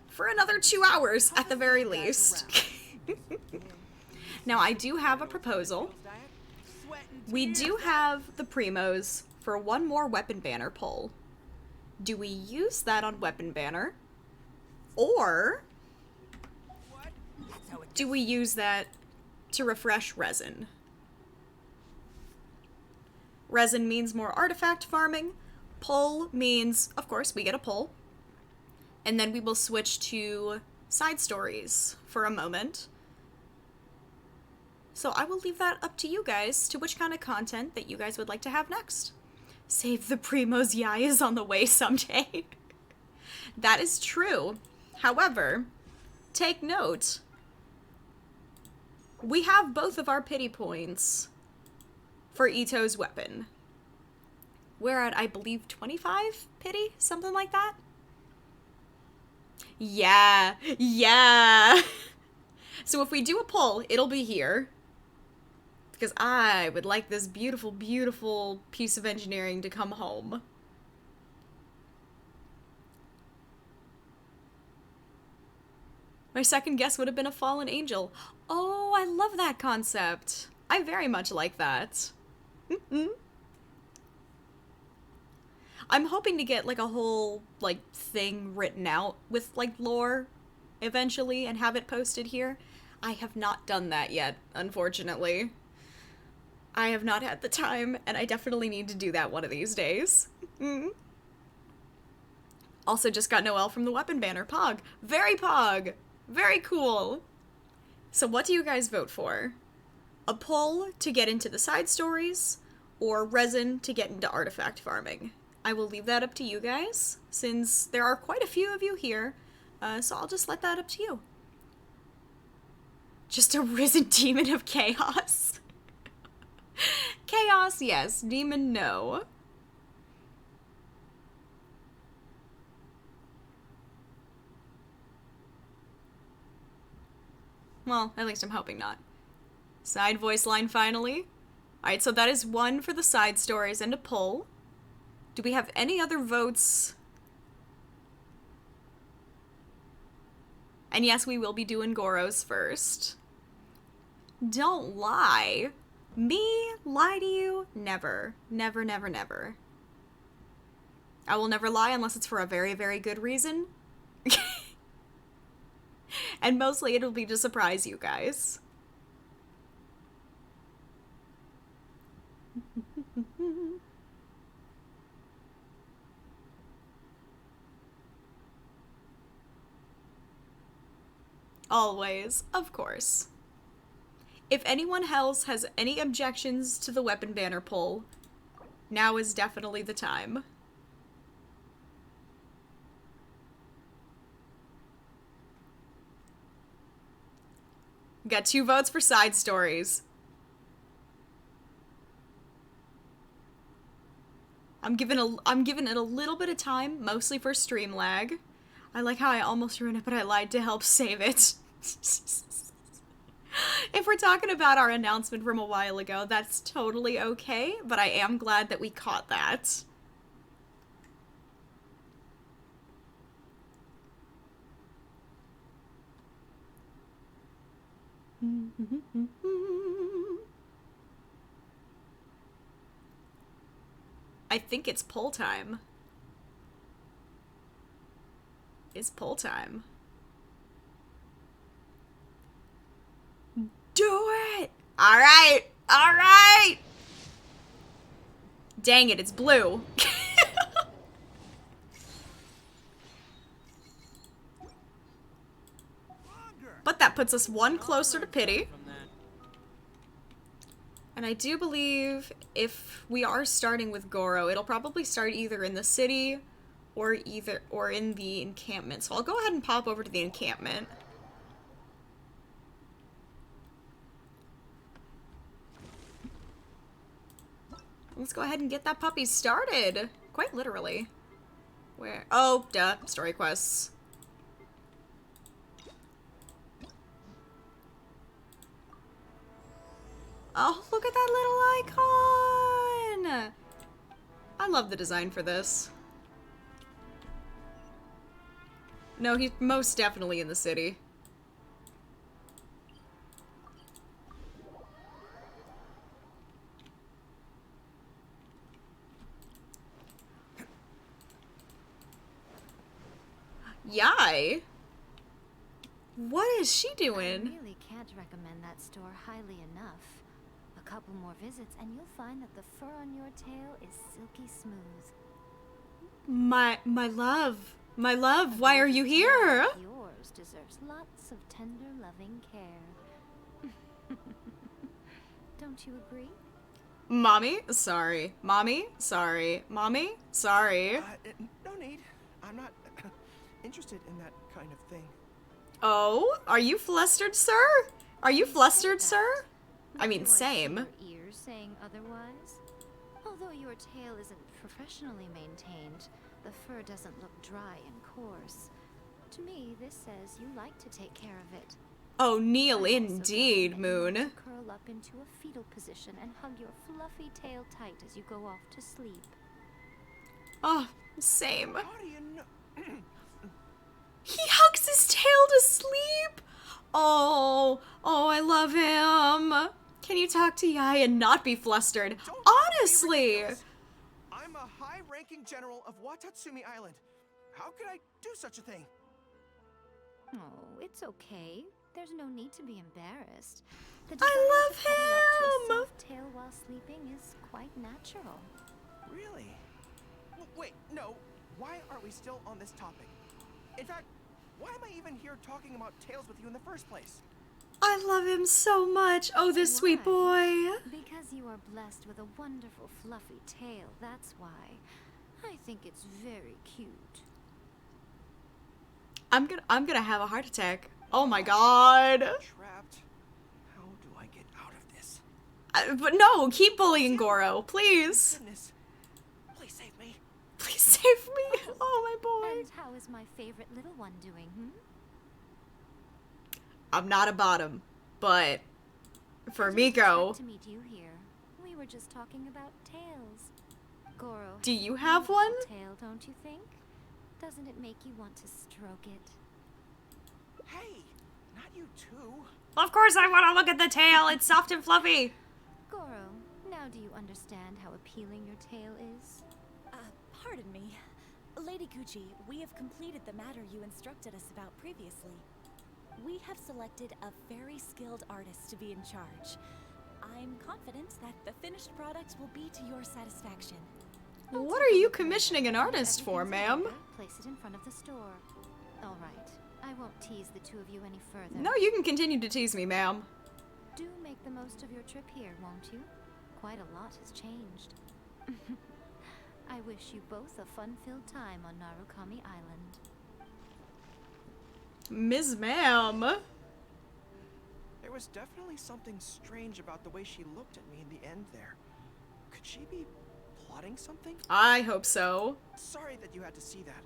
for another 2 hours at the very least. Now, I do have a proposal. We do have the primos for one more weapon banner pull. Do we use that on weapon banner? Or do we use that to refresh resin? Resin means more artifact farming. Pull means, of course, we get a pull. And then we will switch to side stories for a moment. So I will leave that up to you guys to which kind of content that you guys would like to have next. Save the Primos, Yai is on the way someday. That is true. However, take note. We have both of our pity points for Ito's weapon. We're at, I believe, 25 pity? Something like that? Yeah. So if we do a pull, it'll be here. Because I would like this beautiful, beautiful piece of engineering to come home. My second guess would have been a fallen angel. Oh, I love that concept. I very much like that. I'm hoping to get like a whole like thing written out with like lore eventually and have it posted here. I have not done that yet, unfortunately. I have not had the time, and I definitely need to do that one of these days. Also just got Noelle from the weapon banner. Pog. Very pog. Very cool. So what do you guys vote for? A pull to get into the side stories, or resin to get into artifact farming? I will leave that up to you guys, since there are quite a few of you here, so I'll just let that up to you. Just a risen demon of chaos. Chaos, yes. Demon, no. Well, at least I'm hoping not. Side voice line finally. Alright, so that is one for the side stories and a pull. Do we have any other votes? And yes, we will be doing Goros first. Don't lie. Me lie to you? Never. Never, never, never. I will never lie unless it's for a very, very good reason. And mostly it'll be to surprise you guys. Always, of course. If anyone else has any objections to the weapon banner pull, now is definitely the time. Got 2 votes for side stories. I'm giving it a little bit of time, mostly for stream lag. I like how I almost ruined it, but I lied to help save it. If we're talking about our announcement from a while ago, that's totally okay, but I am glad that we caught that. I think it's pull time. It's pull time. Do it! Alright! Alright! Dang it, it's blue. But that puts us one closer to pity. And I do believe if we are starting with Goro, it'll probably start either in the city or in the encampment. So I'll go ahead and pop over to the encampment. Let's go ahead and get that puppy started. Quite literally. Where? Oh, duh. Story quests. Oh, look at that little icon! I love the design for this. No, he's most definitely in the city. Yai? What is she I doing? really can't recommend that store highly enough. A couple more visits and you'll find that the fur on your tail is silky smooth. My love. My love, why are you here? Yours deserves lots of tender, loving care. Don't you agree? Mommy, sorry. Mommy, sorry. Mommy, sorry. No need. I'm not interested in that kind of thing. Oh, are you flustered, sir? Are you flustered, that. sir? I mean, Do see same. your ears saying otherwise? Although your tail isn't professionally maintained, the fur doesn't look dry and coarse. To me, this says you like to take care of it. Oh, Neil, I'm also indeed, guessing that you want Moon. to curl up into a fetal position and hug your fluffy tail tight as you go off to sleep. Oh, same. How do you know? He hugs his tail to sleep. Oh, I love him. Can you talk to Yai and not be flustered? Don't be Honestly. ridiculous. I'm a high-ranking general of Watatsumi Island. How could I do such a thing? Oh, it's okay. There's no need to be embarrassed. The I desire to cuddle up to a love him. soft tail while sleeping is quite natural. Really? Wait, no. Why are we still on this topic? In fact, why am I even here talking about tails with you in the first place? I love him so much. Oh, this sweet boy. Because you are blessed with a wonderful fluffy tail, that's why. I think it's very cute. I'm gonna have a heart attack. Oh my god. Trapped. How do I get out of this? But no, keep bullying Goro, please. Goodness. Please save me. Please save me. Oh my boy. And how is my favorite little one doing, I'm not a bottom, but for I didn't expect Miko, to meet you here. We were just talking about tails. Goro, do you a have one? beautiful tail, don't you think? Doesn't it make you want to stroke it? Hey, not you too. Of course I want to look at the tail. It's soft and fluffy. Goro, now do you understand how appealing your tail is? Pardon me. Lady Gucci, we have completed the matter you instructed us about previously. We have selected a very skilled artist to be in charge. I'm confident that the finished product will be to your satisfaction. What are you commissioning an artist for, ma'am? Place it in front of the store. All right. I won't tease the two of you any further. No, you can continue to tease me, ma'am. Do make the most of your trip here, won't you? Quite a lot has changed. I wish you both a fun-filled time on Narukami Island. Ms. Ma'am. There was definitely something strange about the way she looked at me in the end there. Could she be plotting something? I hope so. Sorry that you had to see that.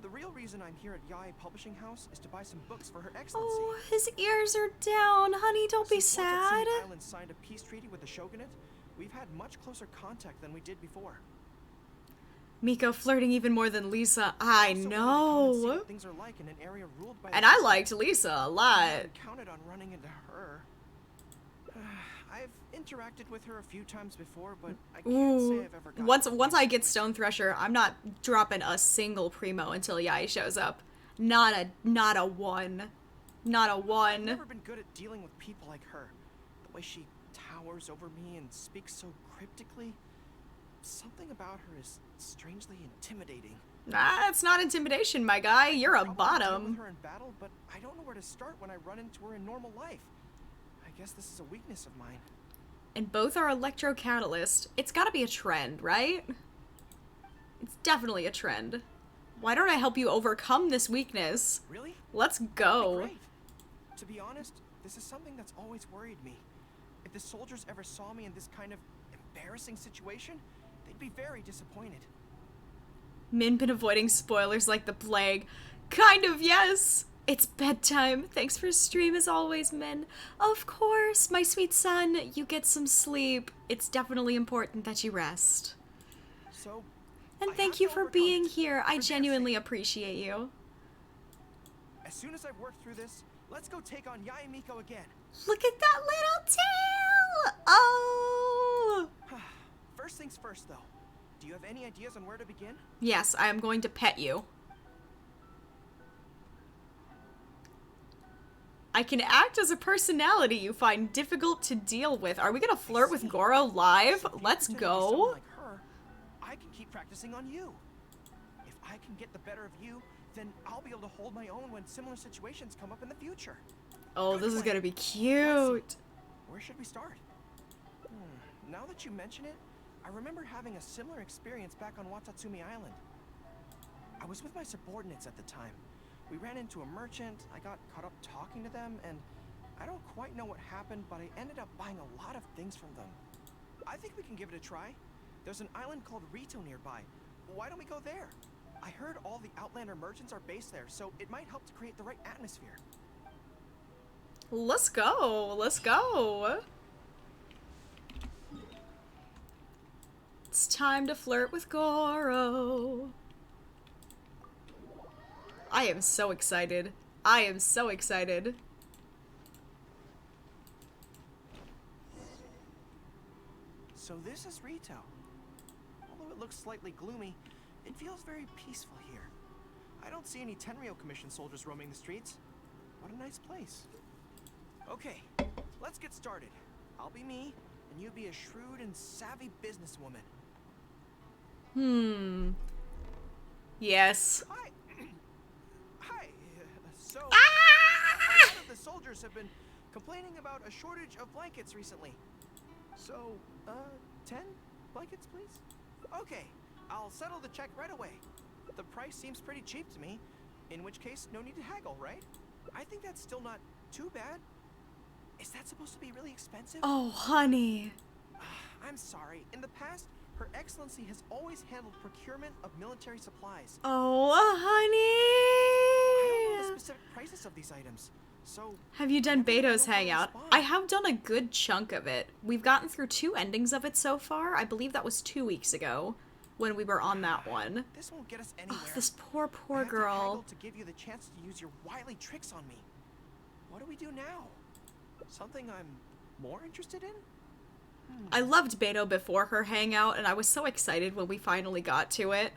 The real reason I'm here at Yai Publishing House is to buy some books for Her Excellency. Oh, his ears are down. Honey, don't be Since sad. Watatsumi Island signed a peace treaty with the shogunate, we've had much closer contact than we did before. Miko flirting even more than Lisa. I Also wanted to come and see know. what things are like in an area ruled by And the I shogunate. liked Lisa a I lot. hadn't counted on running into her. I've interacted with her a few times before, but I can't say Ooh. I've ever gotten Once I get Stone Thresher, I'm not dropping a single primo until Yai shows up. Not a one. Not a I've one. never been good at dealing with people like her. The way she towers over me and speaks so cryptically. Something about her is strangely intimidating. Nah, it's not intimidation, my guy. You're a I'll probably deal bottom. with her in battle, but I don't know where to start when I run into her in normal life. I guess this is a weakness of mine. And both are Electro Catalyst. It's gotta be a trend, right? It's definitely a trend. Why don't I help you overcome this weakness? Really? Let's That'd be go. great. To be honest, this is something that's always worried me. If the soldiers ever saw me in this kind of embarrassing situation, they'd be very disappointed. Min been avoiding spoilers like the plague. Kind of, yes. It's bedtime. Thanks for stream as always, Min. Of course, my sweet son, you get some sleep. It's definitely important that you rest. So, And I thank have you to for overcome being it, here. I for their genuinely sake. appreciate you. As soon as I've worked through this, let's go take on Yae Miko again. Look at that little tail! Oh! First things first, though. Do you have any ideas on where to begin? Yes, I am going to pet you. I can act as a personality you find difficult to deal with. Are we gonna flirt with Goro live? So if you Let's pretend to be someone go. like her, I can keep practicing on you. If I can get the better of you, then I'll be able to hold my own when similar situations come up in the future. Oh, Good this is plan. gonna be Let's cute. see. Where should we start? Now that you mention it, I remember having a similar experience back on Watatsumi Island. I was with my subordinates at the time. We ran into a merchant, I got caught up talking to them, and I don't quite know what happened, but I ended up buying a lot of things from them. I think we can give it a try. There's an island called Rito nearby. Why don't we go there? I heard all the Outlander merchants are based there, so it might help to create the right atmosphere. Let's go. Let's go. It's time to flirt with Goro. I am so excited. I am so excited. So this is Rito. Although it looks slightly gloomy, it feels very peaceful here. I don't see any Tenryo Commission soldiers roaming the streets. What a nice place. Okay, let's get started. I'll be me, and you be a shrewd and savvy businesswoman. Yes. Hi. Hi. So, Ah! a lot of the soldiers have been complaining about a shortage of blankets recently. So, 10 blankets, please? Okay, I'll settle the check right away. The price seems pretty cheap to me, in which case, no need to haggle, right? I think that's still not too bad. Is that supposed to be really expensive? Oh, honey. I'm sorry. In the past, Her Excellency has always handled procurement of military supplies. Oh, I don't know the honey. specific prices of these items, so... Have you done I never really Beto's know how to Hangout? respond. I have done a good chunk of it. We've gotten through 2 endings of it so far. I believe that was 2 weeks ago when we were on that one. This won't get us anywhere. Oh, this poor I have to girl. haggle to give you the chance to use your wily tricks on me. What do we do now? Something I'm more interested in? I loved Beto before her hangout, and I was so excited when we finally got to it.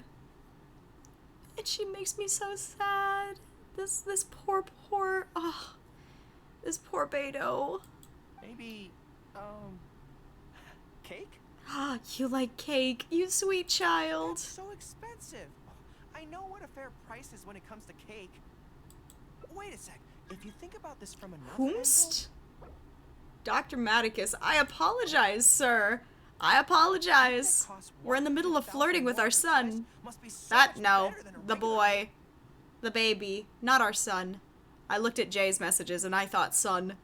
And she makes me so sad. This poor, this poor Beto. Maybe, cake? Ah, you like cake, you sweet child. That's so expensive. I know what a fair price is when it comes to cake. Wait a sec. If you think about this from another Whomst? Dr. Maticus, I apologize, sir. I apologize. We're in the middle of flirting with our son. No, the boy. The baby, not our son. I looked at Jay's messages and I thought son.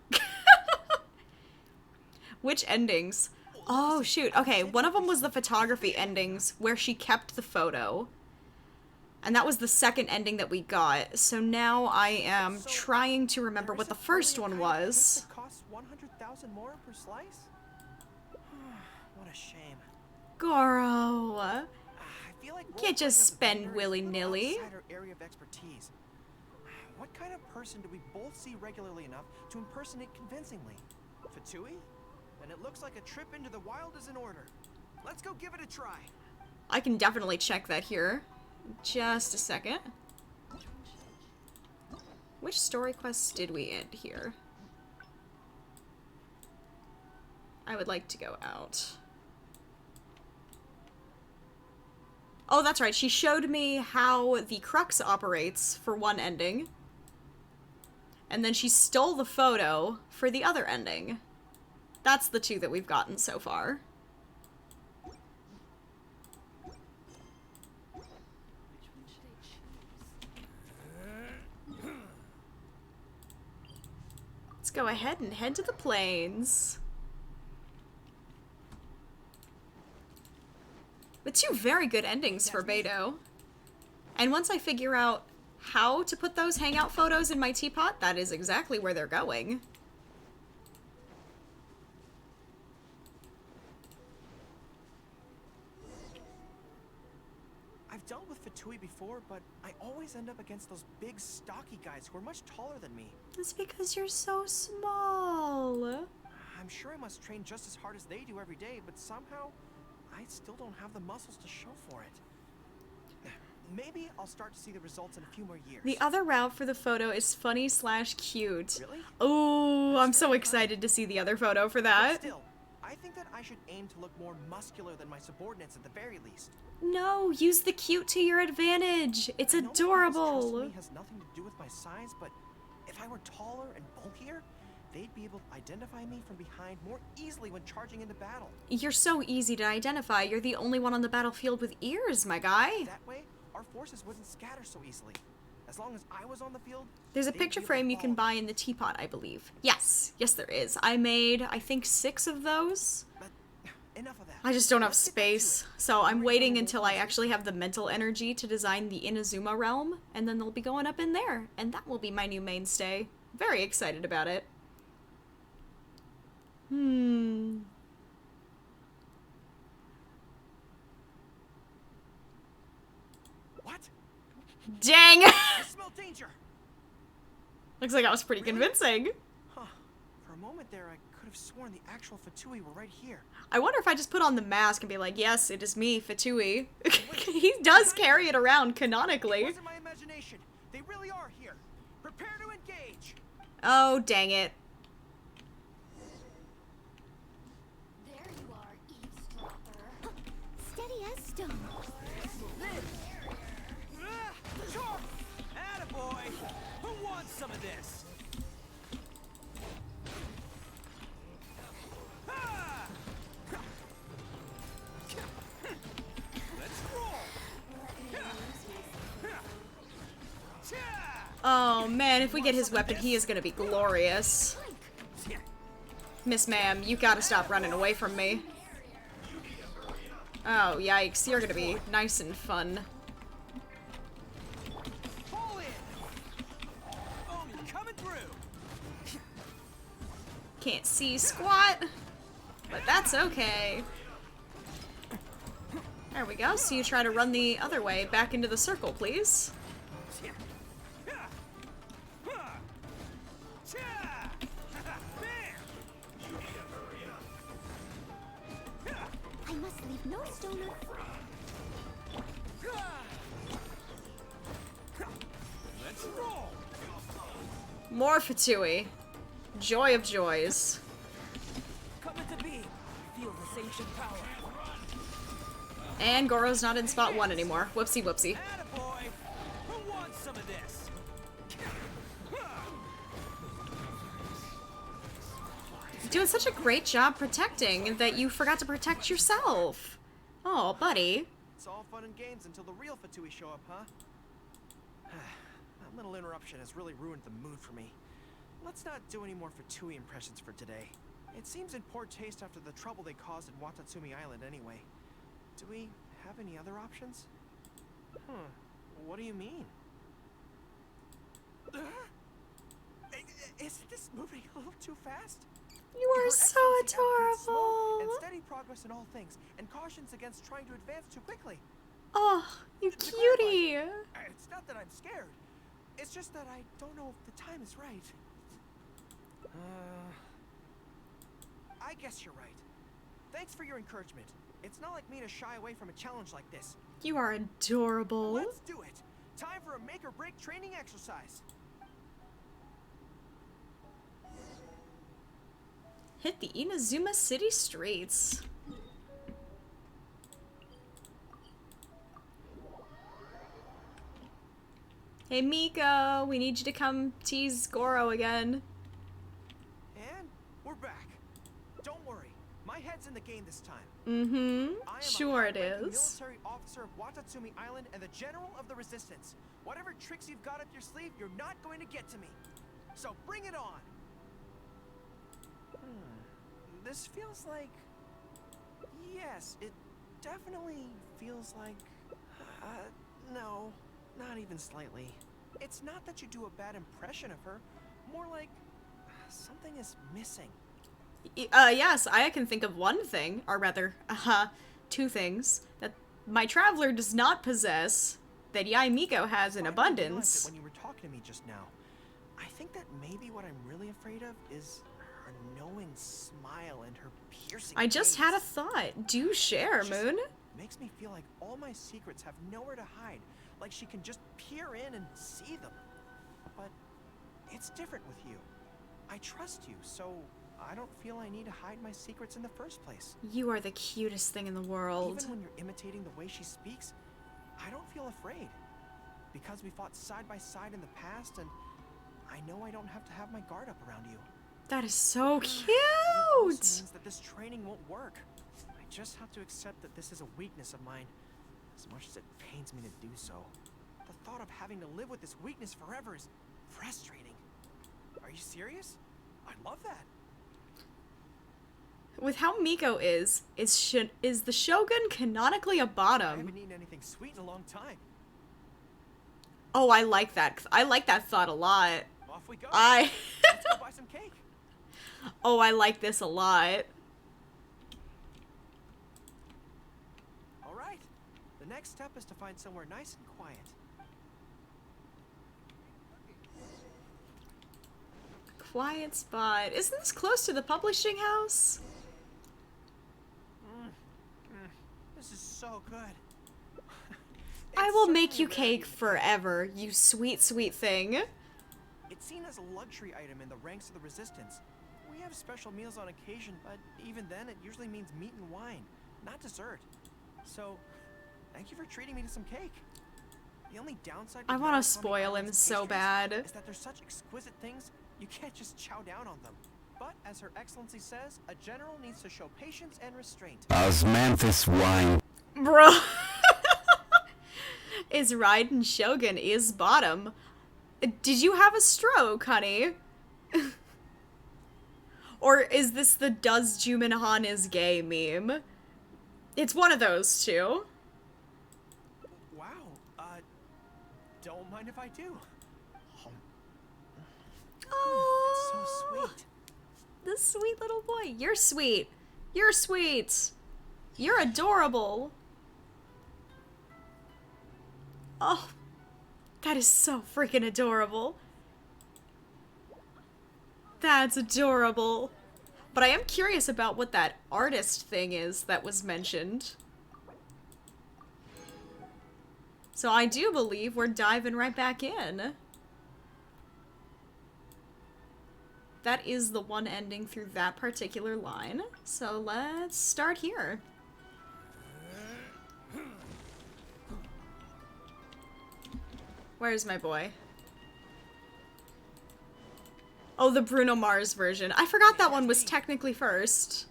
Which endings? Oh, shoot. Okay, one of them was the photography endings where she kept the photo. And that was the second ending that we got. So now I am trying to remember what the first one was. It costs 100,000 more per slice? What a shame. Goro. I feel like Can't just role-playing as a spend vendor is a willy-nilly. little outside our area of expertise. What kind of person do we both see regularly enough to impersonate convincingly? Fatui? And it looks like a trip into the wild is in order. Let's go give it a try. I can definitely check that here. Just a second. Which story quests did we end here? I would like to go out. Oh, that's right. She showed me how the crux operates for one ending. And then she stole the photo for the other ending. That's the 2 that we've gotten so far. Let's go ahead and head to the plains. But 2 very good endings for Beto. And once I figure out how to put those hangout photos in my teapot, that is exactly where they're going. I've dealt with Fatui before, but I always end up against those big, stocky guys who are much taller than me. It's because you're so small. I'm sure I must train just as hard as they do every day, but somehow I still don't have the muscles to show for it. Maybe I'll start to see the results in a few more years. The other route for the photo is funny/cute. Really? Oh, I'm so excited to see the other photo for But that. still, I think that I should aim to look more muscular than my subordinates at the very least. No, use the cute to your advantage. It's I know that people's trust in adorable. me has nothing to do with my size, but if I were taller and bulkier, they'd be able to identify me from behind more easily when charging into battle. You're so easy to identify. You're the only one on the battlefield with ears, my guy. That way, our forces wouldn't scatter so easily. As long as I was on the field, There's a they'd picture be able to frame you can follow buy in the teapot, I believe. Yes, yes there is. I made, I think, 6 of those. But enough of that. I just don't have Let's get back to space, it. so I'm We're waiting going until I actually have the mental energy to design the Inazuma realm, and then they'll be going up in there, and that will be my new mainstay. Very excited about it. What? Dang! I smell danger. Looks like I was pretty Really? convincing. Huh. For a moment there, I could have sworn the actual Fatui were right here. I wonder if I just put on the mask and be like, yes, it is me, Fatui. He does carry it around It canonically. wasn't my imagination. They really are here. Prepare to engage. Oh, dang it. There you are, eavesdropper. Steady as stone. Sure! Attaboy! Who wants some of this? Ah! Let's roll! Oh, man, if we get his weapon, he is gonna be glorious. Miss Ma'am, you gotta stop running away from me. Oh, yikes, you're gonna be nice and fun. Fall in! Boom, you're coming through! Can't see squat, but that's okay. There we go, so you try to run the other way, back into the circle, please. I must leave no stone unturned. Let's roll! More Fatui. Joy of joys. Come into being. Feel this ancient power. And Goro's not in spot 1 anymore. Whoopsie whoopsie. Attaboy! Who wants some of this? Doing such a great job protecting that you forgot to protect yourself. Oh, buddy. It's all fun and games until the real Fatui show up, huh? That little interruption has really ruined the mood for me. Let's not do any more Fatui impressions for today. It seems in poor taste after the trouble they caused at Watatsumi Island anyway. Do we have any other options? What do you mean? Isn't this moving a little too fast? You are Your so Excellency advocates slow and adorable. steady progress in all things, and cautions against trying to advance too quickly. Oh, you To clarify, cutie. It's not that I'm scared. It's just that I don't know if the time is right. I guess you're right. Thanks for your encouragement. It's not like me to shy away from a challenge like this. You are adorable. Let's do it. Time for a make or break training exercise. Hit the Inazuma City streets. Hey Miko, we need you to come tease Goro again. And we're back. Don't worry. My head's in the game this time. Mm-hmm. I am Sure a it high-ranking is. military officer of Watatsumi Island and the general of the resistance. Whatever tricks you've got up your sleeve, you're not going to get to me. So bring it on. This feels like... Yes, it definitely feels like... no, not even slightly. It's not that you do a bad impression of her, more like something is missing. Yes, I can think of one thing, or rather, two things, that my traveler does not possess, that Yae Miko has in I realized it abundance. when you were talking to me just now. I think that maybe what I'm really afraid of is her knowing smile and her piercing I just gaze. had a thought. Do share, Just Moon. Makes me feel like all my secrets have nowhere to hide, like she can just peer in and see them. But it's different with you. I trust you, so I don't feel I need to hide my secrets in the first place. You are the cutest thing in the world. Even when you're imitating the way she speaks, I don't feel afraid. Because we fought side by side in the past, and I know I don't have to have my guard up around you. That is so But it also cute! means that this training won't work. I just have to accept that this is a weakness of mine, as much as it pains me to do so. The thought of having to live with this weakness forever is frustrating. Are you serious? I love that. With how Miko is the Shogun canonically a I bottom? haven't eaten anything sweet in a long time. Oh, I like that. I like that thought a lot. Off we go. I... Let's go buy some cake. Oh, I like this a lot. All right. The next step is to find somewhere nice and quiet. Quiet spot. Isn't this close to the publishing house? This is so good. I It's will make certainly you a cake rarity. forever, you sweet, sweet thing. It's seen as a luxury item in the ranks of the Resistance. We have special meals on occasion, but even then it usually means meat and wine, not dessert. So, thank you for treating me to some cake. The only downside I with wanna Yellowcoming spoil him Island's so pastries bad. is that they're such exquisite things, you can't just chow down on them. But as Her Excellency says, a general needs to show patience and restraint. Osmanthus wine. Bro. Is Raiden Shogun is bottom. Did you have a stroke, honey? Or is this the does Jumin Han is gay meme? It's one of those two. Wow, don't mind if I do. Oh, That's so sweet. the sweet little boy. You're sweet. You're sweet. You're adorable. Oh, that is so freaking adorable. That's adorable. But I am curious about what that artist thing is that was mentioned. So I do believe we're diving right back in. That is the one ending through that particular line. So let's start here. Where's my boy? Oh, the Bruno Mars version. I forgot that one was technically first.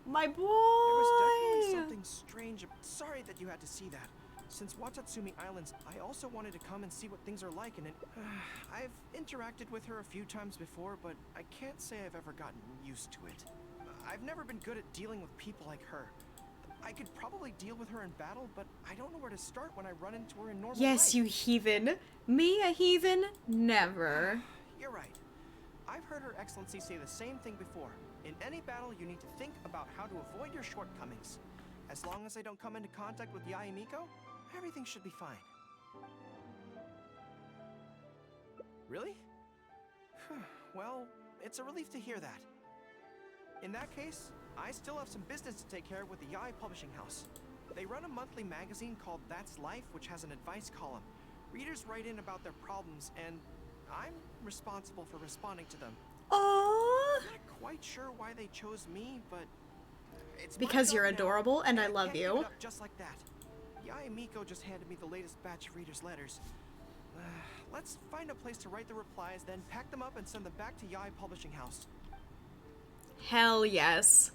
My boy! There was definitely something strange. Sorry that you had to see that. Since Watatsumi Islands, I also wanted to come and see what things are like in it. I've interacted with her a few times before, but I can't say I've ever gotten used to it. I've never been good at dealing with people like her. I could probably deal with her in battle, but I don't know where to start when I run into her in normal Yes, life. you heathen. Me, a heathen? Never. You're right. I've heard Her Excellency say the same thing before. In any battle, you need to think about how to avoid your shortcomings. As long as I don't come into contact with Yae Miko, everything should be fine. Really? Well, it's a relief to hear that. In that case, I still have some business to take care of with the Yae Publishing House. They run a monthly magazine called That's Life, which has an advice column. Readers write in about their problems, and I'm responsible for responding to them. Aww. I'm not quite sure why they chose me, but it's my Because job you're now, adorable and I can't love give it you. up just like that. Yae Miko just handed me the latest batch of readers' letters. Let's find a place to write the replies, then pack them up and send them back to Yae Publishing House. Hell yes.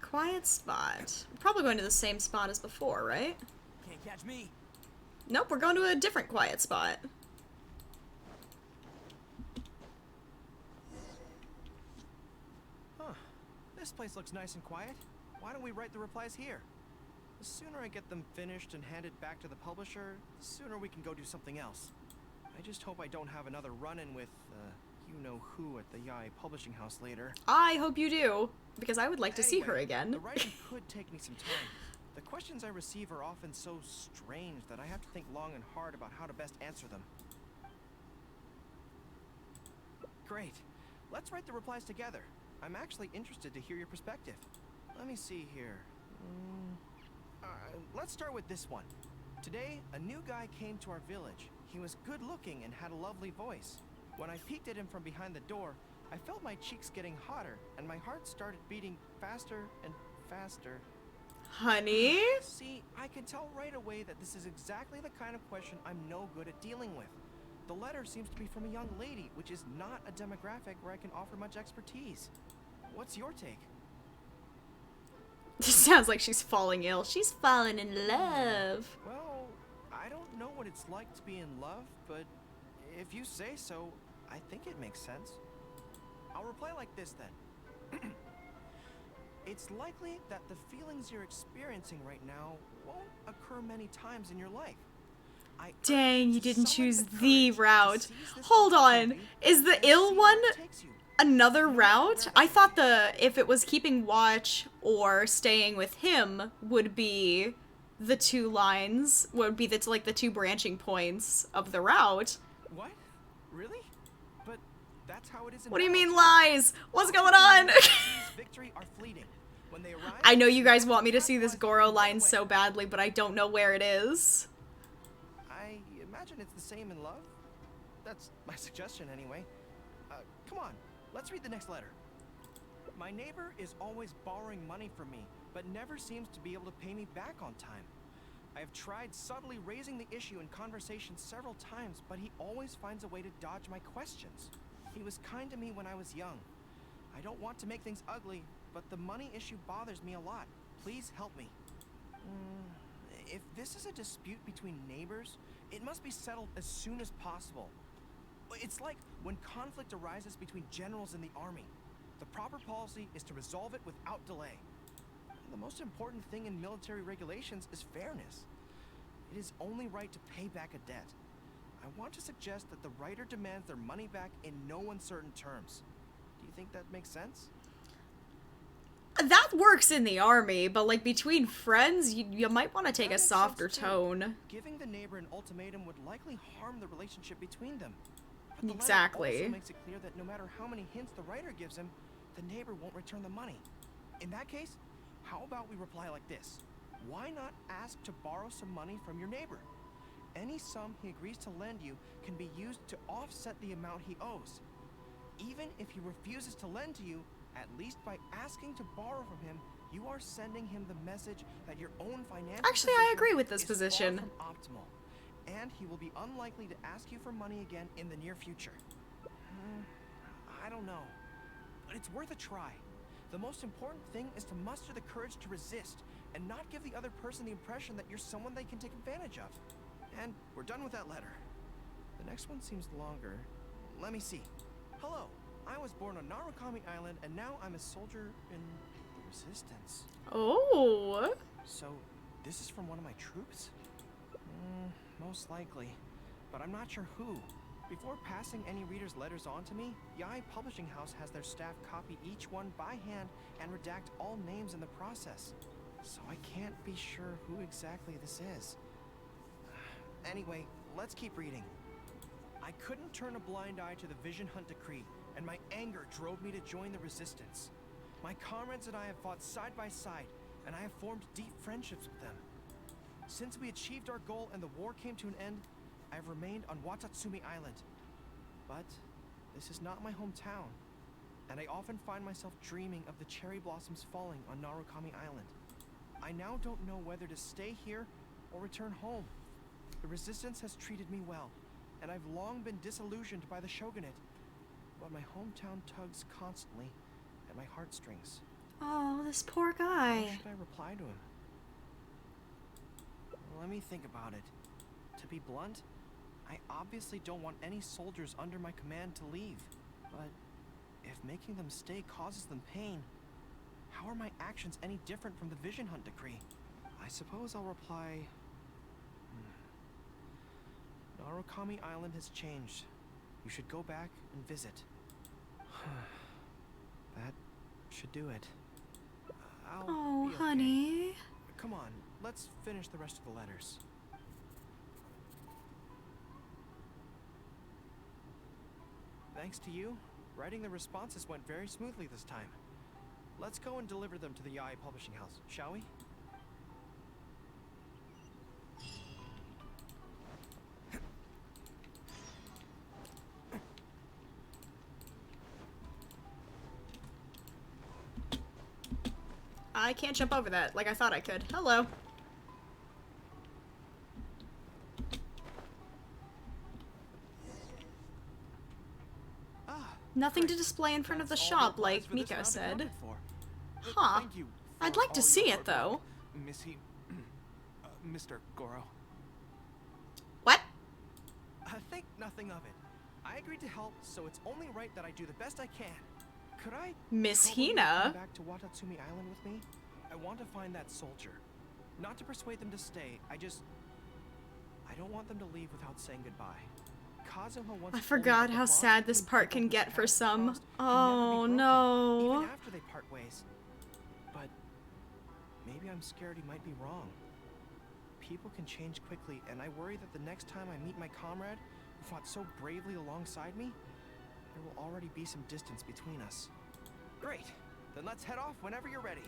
Quiet spot. We're probably going to the same spot as before, right? Can't catch me. Nope, we're going to a different quiet spot. Huh. This place looks nice and quiet. Why don't we write the replies here? The sooner I get them finished and handed back to the publisher, the sooner we can go do something else. I just hope I don't have another run-in with, you-know-who at the Yai publishing house later. I hope you do, because I would like to see her Anyway, again. The writing could take me some time. The questions I receive are often so strange that I have to think long and hard about how to best answer them. Great. Let's write the replies together. I'm actually interested to hear your perspective. Let me see here. Let's start with this one. Today, a new guy came to our village. He was good looking and had a lovely voice. When I peeked at him from behind the door, I felt my cheeks getting hotter and my heart started beating faster and faster. Honey? See, I can tell right away that this is exactly the kind of question I'm no good at dealing with. The letter seems to be from a young lady, which is not a demographic where I can offer much expertise. What's your take? This sounds like she's falling ill. She's falling in love. Well, I don't know what it's like to be in love, but if you say so, I think it makes sense. I'll reply like this then. It's likely that the feelings you're experiencing right now won't occur many times in your life. Dang, you didn't choose the route. Hold on. Is the ill one another route? I thought if it was keeping watch or staying with him would be the two lines, would be the two branching points of the route. What? Really? But that's how it is in What do you mean life. lies? What's going on? Victory are fleeting. When they arrive, I know you guys want me to see this Goro line so badly, but I don't know where it is. I imagine it's the same in love. That's my suggestion anyway. Come on, let's read the next letter. My neighbor is always borrowing money from me, but never seems to be able to pay me back on time. I have tried subtly raising the issue in conversation several times, but he always finds a way to dodge my questions. He was kind to me when I was young. I don't want to make things ugly, but the money issue bothers me a lot. Please help me. If this is a dispute between neighbors, it must be settled as soon as possible. It's like when conflict arises between generals in the army. The proper policy is to resolve it without delay. The most important thing in military regulations is fairness. It is only right to pay back a debt. I want to suggest that the writer demands their money back in no uncertain terms. Do you think that makes sense? That works in the army, but like between friends, you might want to take a softer tone. Giving the neighbor an ultimatum would likely harm the relationship between them. But the Exactly. letter also makes it clear that no matter how many hints the writer gives him, the neighbor won't return the money. In that case, how about we reply like this? Why not ask to borrow some money from your neighbor? Any sum he agrees to lend you can be used to offset the amount he owes. Even if he refuses to lend to you, at least by asking to borrow from him, you are sending him the message that your own financial Actually, I agree with this is position. far from optimal, and he will be unlikely to ask you for money again in the near future. I don't know, but it's worth a try. The most important thing is to muster the courage to resist and not give the other person the impression that you're someone they can take advantage of. And we're done with that letter. The next one seems longer. Let me see. Hello. I was born on Narukami Island, and now I'm a soldier in the Resistance. Oh. So, this is from one of my troops? Most likely. But I'm not sure who. Before passing any reader's letters on to me, Yai Publishing House has their staff copy each one by hand and redact all names in the process. So I can't be sure who exactly this is. Anyway, let's keep reading. I couldn't turn a blind eye to the Vision Hunt Decree, and my anger drove me to join the Resistance. My comrades and I have fought side by side, and I have formed deep friendships with them. Since we achieved our goal and the war came to an end, I have remained on Watatsumi Island. But this is not my hometown, and I often find myself dreaming of the cherry blossoms falling on Narukami Island. I now don't know whether to stay here or return home. The Resistance has treated me well, and I've long been disillusioned by the shogunate. But my hometown tugs constantly at my heartstrings. Oh, this poor How guy. should I reply to him? Let me think about it. To be blunt, I obviously don't want any soldiers under my command to leave. But if making them stay causes them pain, How are my actions any different from the Vision Hunt decree? I suppose I'll reply... Narukami Island has changed. You should go back and visit. That should do it. Oh, be okay. honey. Come on, let's finish the rest of the letters. Thanks to you, writing the responses went very smoothly this time. Let's go and deliver them to the Yai Publishing House, shall we? I can't jump over that like I thought I could. Hello. Nothing to display in front of the shop, like Mika said. Huh. I'd like to see it, though. Mr. Goro. What? Think nothing of it. I agreed to help, so it's only right that I do the best I can. Could I... Miss come Hina? back to Watatsumi Island with me? I want to find that soldier. Not to persuade them to stay, I don't want them to leave without saying goodbye. Kazuha wants I forgot how sad this part can get for some. Oh no. Even after they part ways. But maybe I'm scared he might be wrong. People can change quickly, and I worry that the next time I meet my comrade, who fought so bravely alongside me, there will already be some distance between us. Great. Then let's head off whenever you're ready.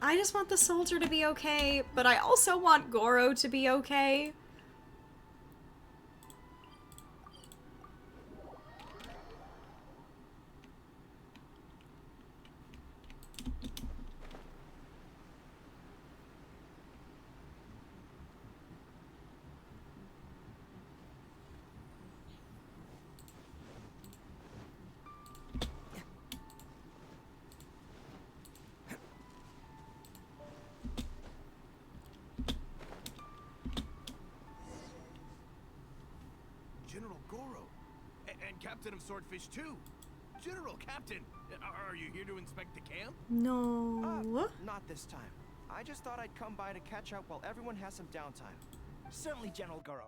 I just want the soldier to be okay, but I also want Goro to be okay. General Goro, and Captain of Swordfish too. General Captain, are you here to inspect the camp? No. Not this time. I just thought I'd come by to catch up while everyone has some downtime. Certainly, General Goro.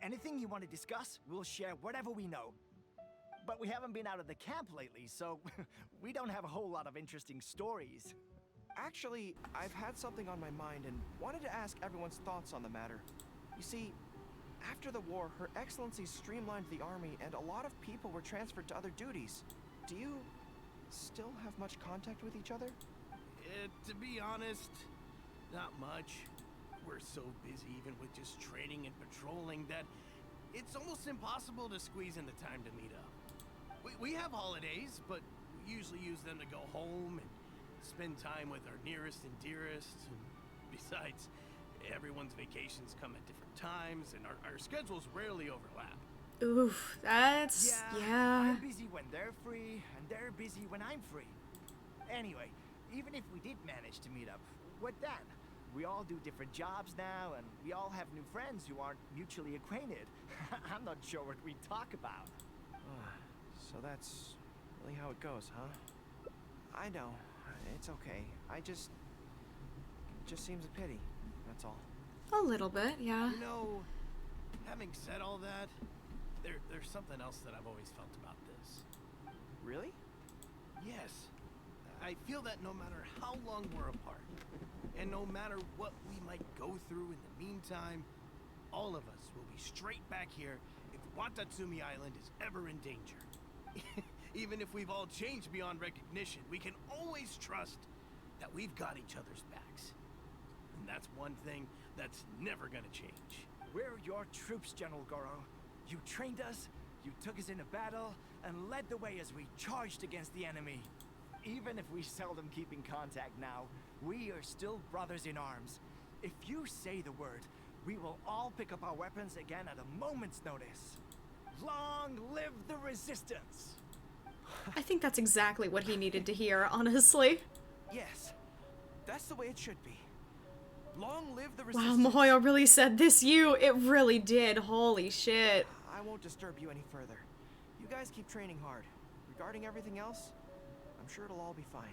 Anything you want to discuss, we'll share whatever we know. But we haven't been out of the camp lately, so we don't have a whole lot of interesting stories. Actually, I've had something on my mind and wanted to ask everyone's thoughts on the matter. You see, after the war, Her Excellency streamlined the army and a lot of people were transferred to other duties. Do you still have much contact with each other? To be honest, not much. We're so busy even with just training and patrolling that it's almost impossible to squeeze in the time to meet up. We have holidays, but we usually use them to go home and spend time with our nearest and dearest. And besides, everyone's vacations come at different times, and our schedules rarely overlap. Oof, that's... yeah. I'm busy when they're free, and they're busy when I'm free. Anyway, even if we did manage to meet up, what then? We all do different jobs now, and we all have new friends who aren't mutually acquainted. I'm not sure what we talk about. So that's really how it goes, huh? I know. It's okay. It just seems a pity, that's all. A little bit, yeah. You know, having said all that, there's something else that I've always felt about this. Really? Yes. I feel that no matter how long we're apart, and no matter what we might go through in the meantime, all of us will be straight back here if Watatsumi Island is ever in danger. Even if we've all changed beyond recognition, we can always trust that we've got each other's backs. And that's one thing that's never gonna change. We're your troops, General Goro. You trained us, you took us into battle, and led the way as we charged against the enemy. Even if we seldom keep in contact now, we are still brothers in arms. If you say the word, we will all pick up our weapons again at a moment's notice. Long live the resistance! I think that's exactly what he needed to hear, honestly. Yes, that's the way it should be. Long live the Wow, resistance. Mihoyo really said this you. It really did. Holy shit. I won't disturb you any further. You guys keep training hard. Regarding everything else, sure it'll all be fine.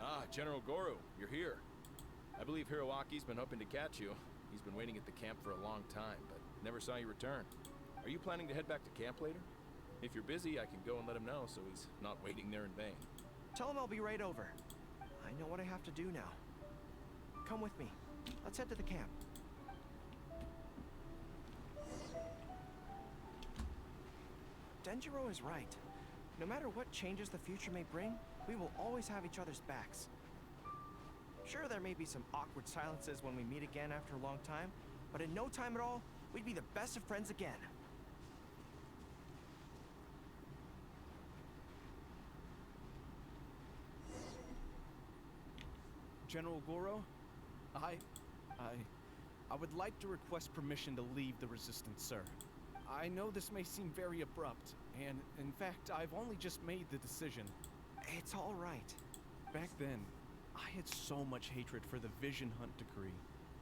Ah, General Goro, you're here. I believe Hiroaki's been hoping to catch you. He's been waiting at the camp for a long time, but never saw you return. Are you planning to head back to camp later? If you're busy, I can go and let him know so he's not waiting there in vain. Tell him I'll be right over. I know what I have to do now. Come with me. Let's head to the camp. Denjiro is right. No matter what changes the future may bring, we will always have each other's backs. Sure, there may be some awkward silences when we meet again after a long time, but in no time at all, we'd be the best of friends again. General Goro, I would like to request permission to leave the Resistance, sir. I know this may seem very abrupt, and in fact, I've only just made the decision. It's all right. Back then, I had so much hatred for the Vision Hunt decree,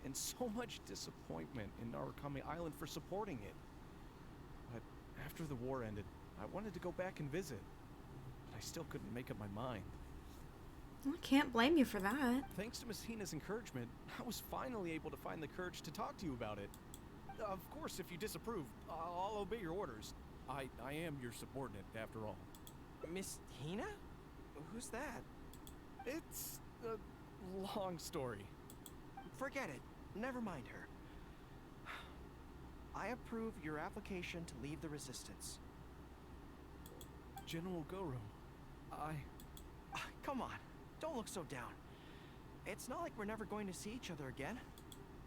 and so much disappointment in Narukami Island for supporting it. But after the war ended, I wanted to go back and visit, but I still couldn't make up my mind. I can't blame you for that. Thanks to Miss Hina's encouragement, I was finally able to find the courage to talk to you about it. Of course, if you disapprove, I'll obey your orders. I am your subordinate, after all. Miss Hina? Who's that? It's a long story. Forget it. Never mind her. I approve your application to leave the Resistance. General Goro, Come on. Don't look so down. It's not like we're never going to see each other again.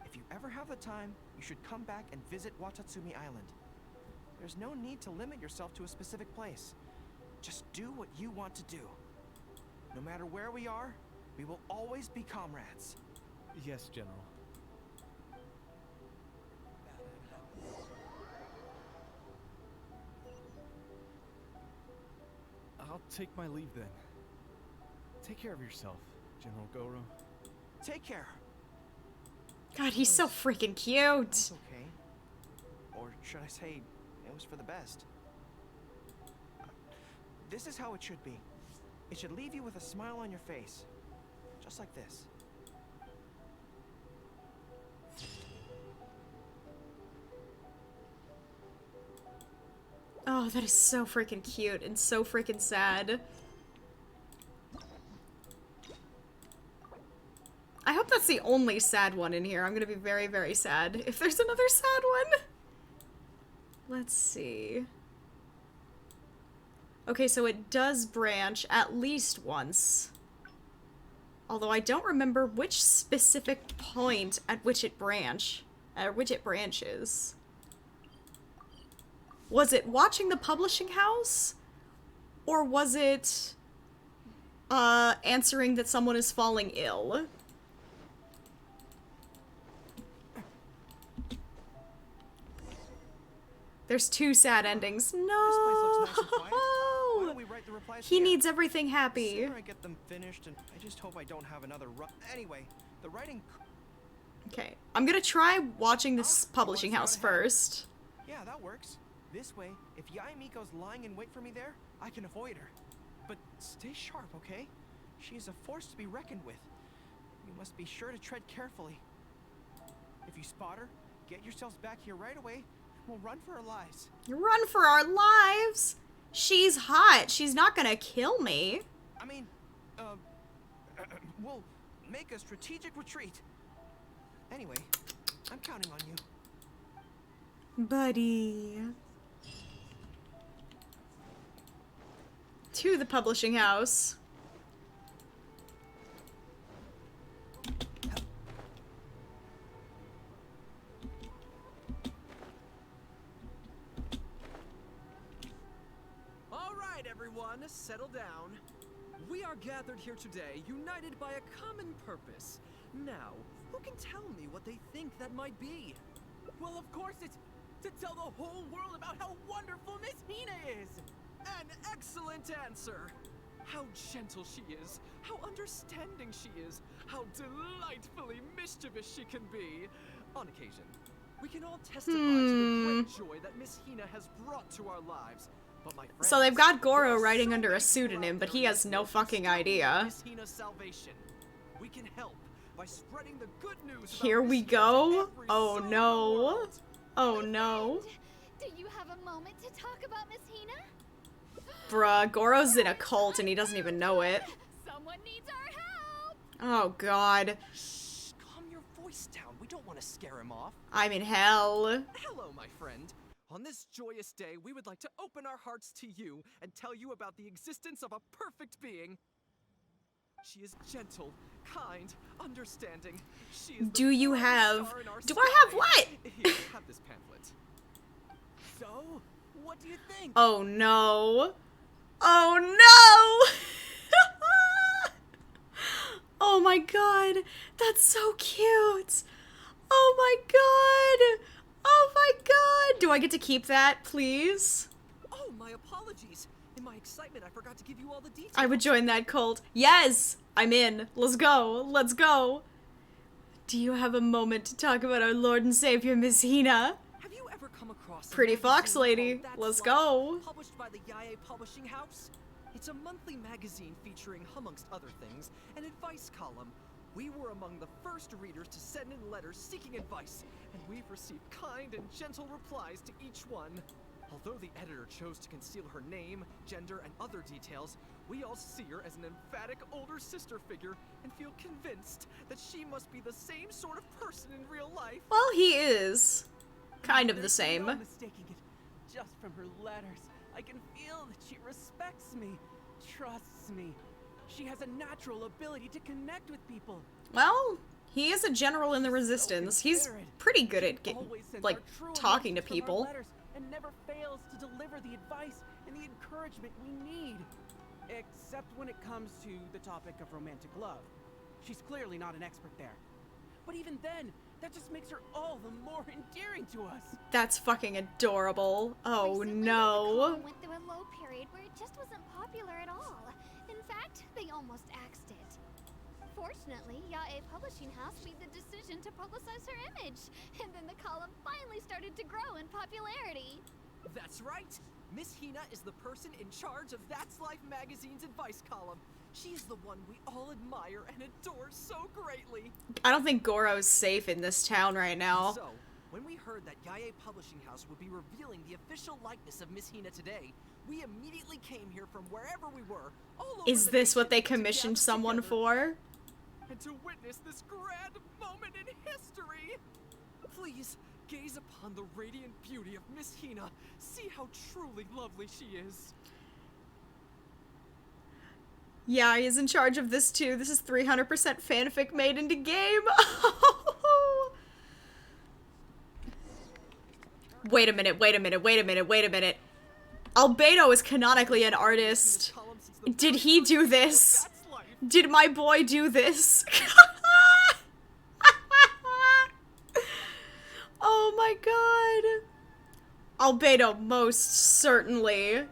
If you ever have the time, you should come back and visit Watatsumi Island. There's no need to limit yourself to a specific place. Just do what you want to do. No matter where we are, we will always be comrades. Yes, General. I'll take my leave then. Take care of yourself, General Goro. Take care. God, he's so freaking cute. It's okay. Or should I say, it was for the best. This is how it should be. It should leave you with a smile on your face. Just like this. Oh, that is so freaking cute and so freaking sad. I hope that's the only sad one in here. I'm gonna be very, very sad if there's another sad one. Let's see. Okay, so it does branch at least once. Although I don't remember which specific point at which it branches. Was it watching the publishing house? Or was it answering that someone is falling ill? There's two sad endings. No. This place looks nice and quiet. Why don't we write the replies He here? needs everything happy. The sooner I get them finished, and I just hope I don't have another Anyway, the writing. Okay, I'm gonna try watching this publishing house first. Yeah, that works. This way, if Yae Miko's lying in wait for me there, I can avoid her. But stay sharp, okay? She is a force to be reckoned with. We must be sure to tread carefully. If you spot her, get yourselves back here right away. We'll run for our lives. Run for our lives? She's hot. She's not gonna kill me. I mean, we'll make a strategic retreat. Anyway, I'm counting on you. Buddy. To the publishing house. Everyone, settle down. We are gathered here today, united by a common purpose. Now, who can tell me what they think that might be? Well, of course it's to tell the whole world about how wonderful Miss Hina is! An excellent answer! How gentle she is, how understanding she is, how delightfully mischievous she can be, on occasion. We can all testify to the great joy that Miss Hina has brought to our lives. But my friends, So they've got Goro there are writing so under a many people pseudonym, out but there he in has this no world who fucking still need idea. Miss Hina's salvation. We can help by spreading the good news about Here Miss we Hina to go. every Oh soul in the no. world. Oh no. Do you have a moment to talk about Miss Hina? Bruh, Goro's in a cult and he doesn't even know it. Someone needs our help! Oh god. Shh, calm your voice down. We don't want to scare him off. I'm in hell. Hello, my friend. On this joyous day, we would like to open our hearts to you and tell you about the existence of a perfect being. She is gentle, kind, understanding. She is Do the you brightest have... star in our Do I have sky. what? Here, have this pamphlet. So, what do you think? Oh no. Oh no! Oh my god. That's so cute. Oh my god. Oh my god. Do I get to keep that, please? Oh, my apologies. In my excitement, I forgot to give you all the details. I would join that cult. Yes! I'm in. Let's go. Let's go. Do you have a moment to talk about our Lord and Savior, Miss Hina? Have you ever come across a Pretty fox magazine lady. called That's Let's Life, go. published by the Yae Publishing House? It's a monthly magazine featuring, amongst other things, an advice column. We were among the first readers to send in letters seeking advice, and we've received kind and gentle replies to each one. Although the editor chose to conceal her name, gender, and other details, we all see her as an emphatic older sister figure and feel convinced that she must be the same sort of person in real life. Well, he is. Kind of the There's same. No mistaking it. Just from her letters, I can feel that she respects me, trusts me. She has a natural ability to connect with people. Well, he is a general in the Resistance. He's pretty good at like talking to people. And never fails to deliver the advice and the encouragement we need. Except when it comes to the topic of romantic love. She's clearly not an expert there. But even then, that just makes her all the more endearing to us. That's fucking adorable. Oh Recently, no. the column went through a low period where it just wasn't popular at all. In fact, they almost axed it. Fortunately, Yae Publishing House made the decision to publicize her image, and then the column finally started to grow in popularity. That's right! Miss Hina is the person in charge of That's Life magazine's advice column. She's the one we all admire and adore so greatly. I don't think Goro's safe in this town right now. So, when we heard that Yae Publishing House would be revealing the official likeness of Miss Hina today, we immediately came here from wherever we were, all over Is the this what nation they to commissioned gather someone together for? and to witness this grand moment in history. Please, gaze upon the radiant beauty of Miss Hina. See how truly lovely she is. Yeah, he's in charge of this too. This is 300% fanfic made into game. Wait a minute, wait a minute, wait a minute, wait a minute. Albedo is canonically an artist. Did he do this? Did my boy do this? Oh my god. Albedo, most certainly.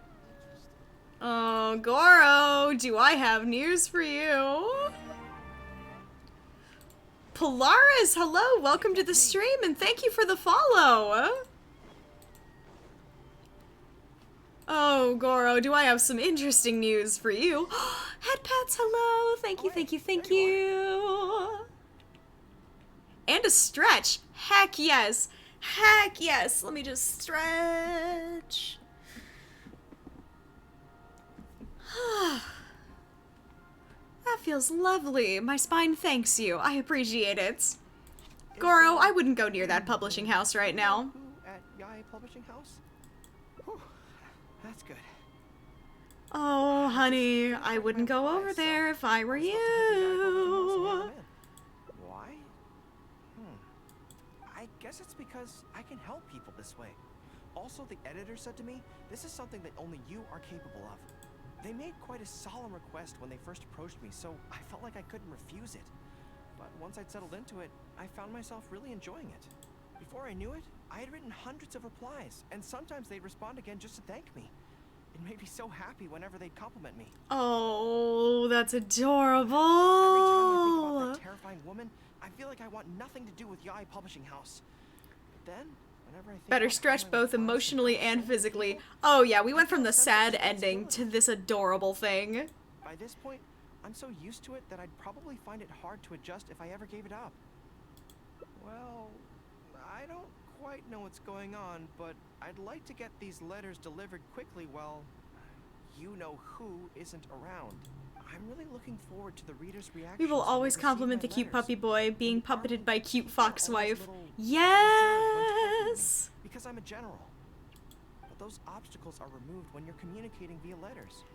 Oh, Goro, do I have news for you? Polaris, hello, welcome to the stream, and thank you for the follow. Oh, Goro, do I have some interesting news for you? Headpats, hello, thank you, thank you, thank you. And a stretch, heck yes, heck yes. Let me just stretch. That feels lovely. My spine thanks you. I appreciate it. Goro, I wouldn't go near that publishing house right now. Who at Yae Publishing House? Whew, that's good. Oh, honey, I wouldn't go over there if I were you. Why? I guess it's because I can help people this way. Also, the editor said to me, this is something that only you are capable of. They made quite a solemn request when they first approached me, so I felt like I couldn't refuse it. But once I'd settled into it, I found myself really enjoying it. Before I knew it, I had written hundreds of replies, and sometimes they'd respond again just to thank me. It made me so happy whenever they'd compliment me. Oh, that's adorable. Every time I think about that terrifying woman, I feel like I want nothing to do with Yae Publishing House. then, whenever I think Better about stretch how I both would emotionally honestly and help so many physically. people, Oh yeah, we went I from feel the a sense of sad ending to responsibility. this adorable thing. By this point, I'm so used to it that I'd probably find it hard to adjust if I ever gave it up. Well, I don't quite know what's going on, but I'd like to get these letters delivered quickly while you-know-who isn't around. I'm really looking forward to the reader's reaction. We will always compliment the cute puppy boy being puppeted by cute fox wife. Yes! Because I'm a general. But those obstacles are removed when you're communicating via letters.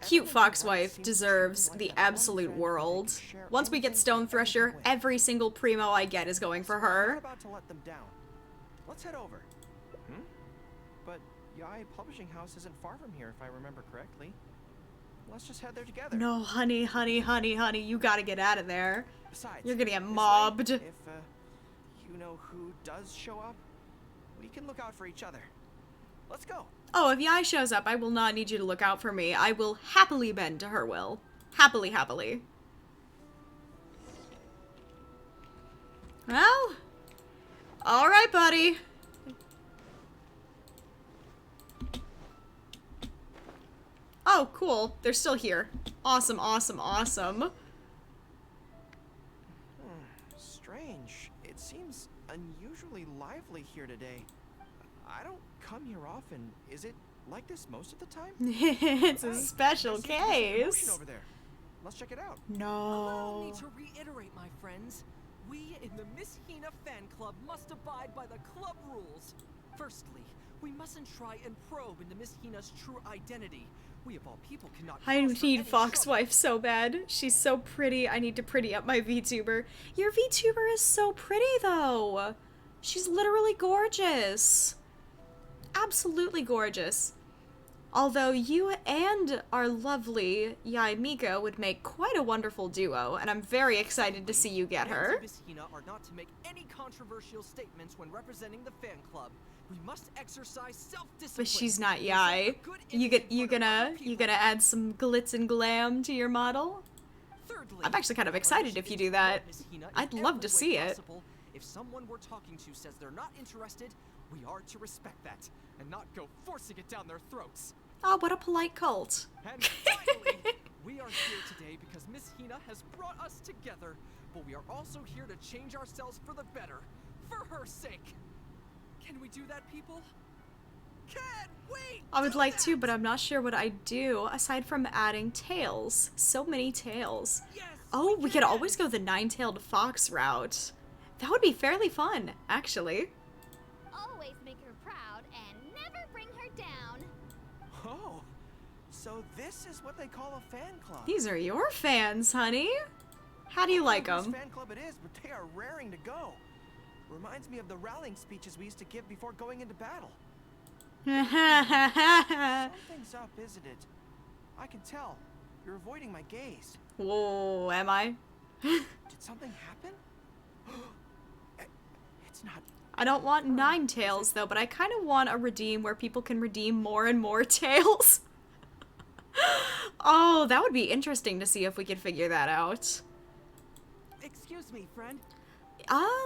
Cute fox wife deserves the absolute world. Once we get Stone Thresher, every single primo I get is going for I'm her. not about to let them down. Let's head over. But Yai Publishing House isn't far from here, if I remember correctly. Let's just head there together. No, honey, honey, honey, honey, you gotta get out of there. Besides, You're gonna get this way, mobbed. If you-know-who does show up, we can look out for each other. Let's go. Oh, if Yai shows up, I will not need you to look out for me. I will happily bend to her will. Happily, happily. Well, alright, buddy. Oh, cool. They're still here. Awesome, awesome, awesome. Strange. It seems unusually lively here today. I don't come here often. Is it like this most of the time? It's a special I see there's a promotion case. over there. Let's check it out. Allow me No. to reiterate, my friends. We in the Miss Hina fan club must abide by the club rules. Firstly, we mustn't try and probe into Miss Hina's true identity. We of all people cannot. I cause her need any Fox trouble. Wife so bad. She's so pretty. I need to pretty up my VTuber. Your VTuber is so pretty, though. She's literally gorgeous. Absolutely gorgeous. Although you and our lovely Yai Miko would make quite a wonderful duo, and I'm very excited to see you get Fans her. of Miss Hina are not to make any controversial statements when representing the fan club. We must exercise self-discipline. But she's not and Yai. present a good You image in you front of other gonna people. add some glitz and glam to your model? Thirdly, I'm actually kind of our excited if you do initiative that. to Miss Hina in I'd love to every way see it. possible. If someone we're talking to says they're not interested, we are to respect that and not go forcing it down their throats. Oh, what a polite cult. And finally, we are here today because Miss Hina has brought us together, but we are also here to change ourselves for the better, for her sake. Can we do that, people? Can't wait! I would like to, but I'm not sure what I'd do aside from adding tails. So many tails. Yes, Oh, we could always go the nine-tailed fox route. That would be fairly fun, actually. Always make her proud and never bring her down. Oh, so this is what they call a fan club. These are your fans, honey. How do you like Whose them? fan club it is, but they are raring to go. Reminds me of the rallying speeches we used to give before going into battle. Something's up, isn't it? I can tell. You're avoiding my gaze. Whoa, am I? Did something happen? It's not. I don't want 9 tails, though, but I kind of want a redeem where people can redeem more and more tails. Oh, that would be interesting to see if we could figure that out. Excuse me, friend.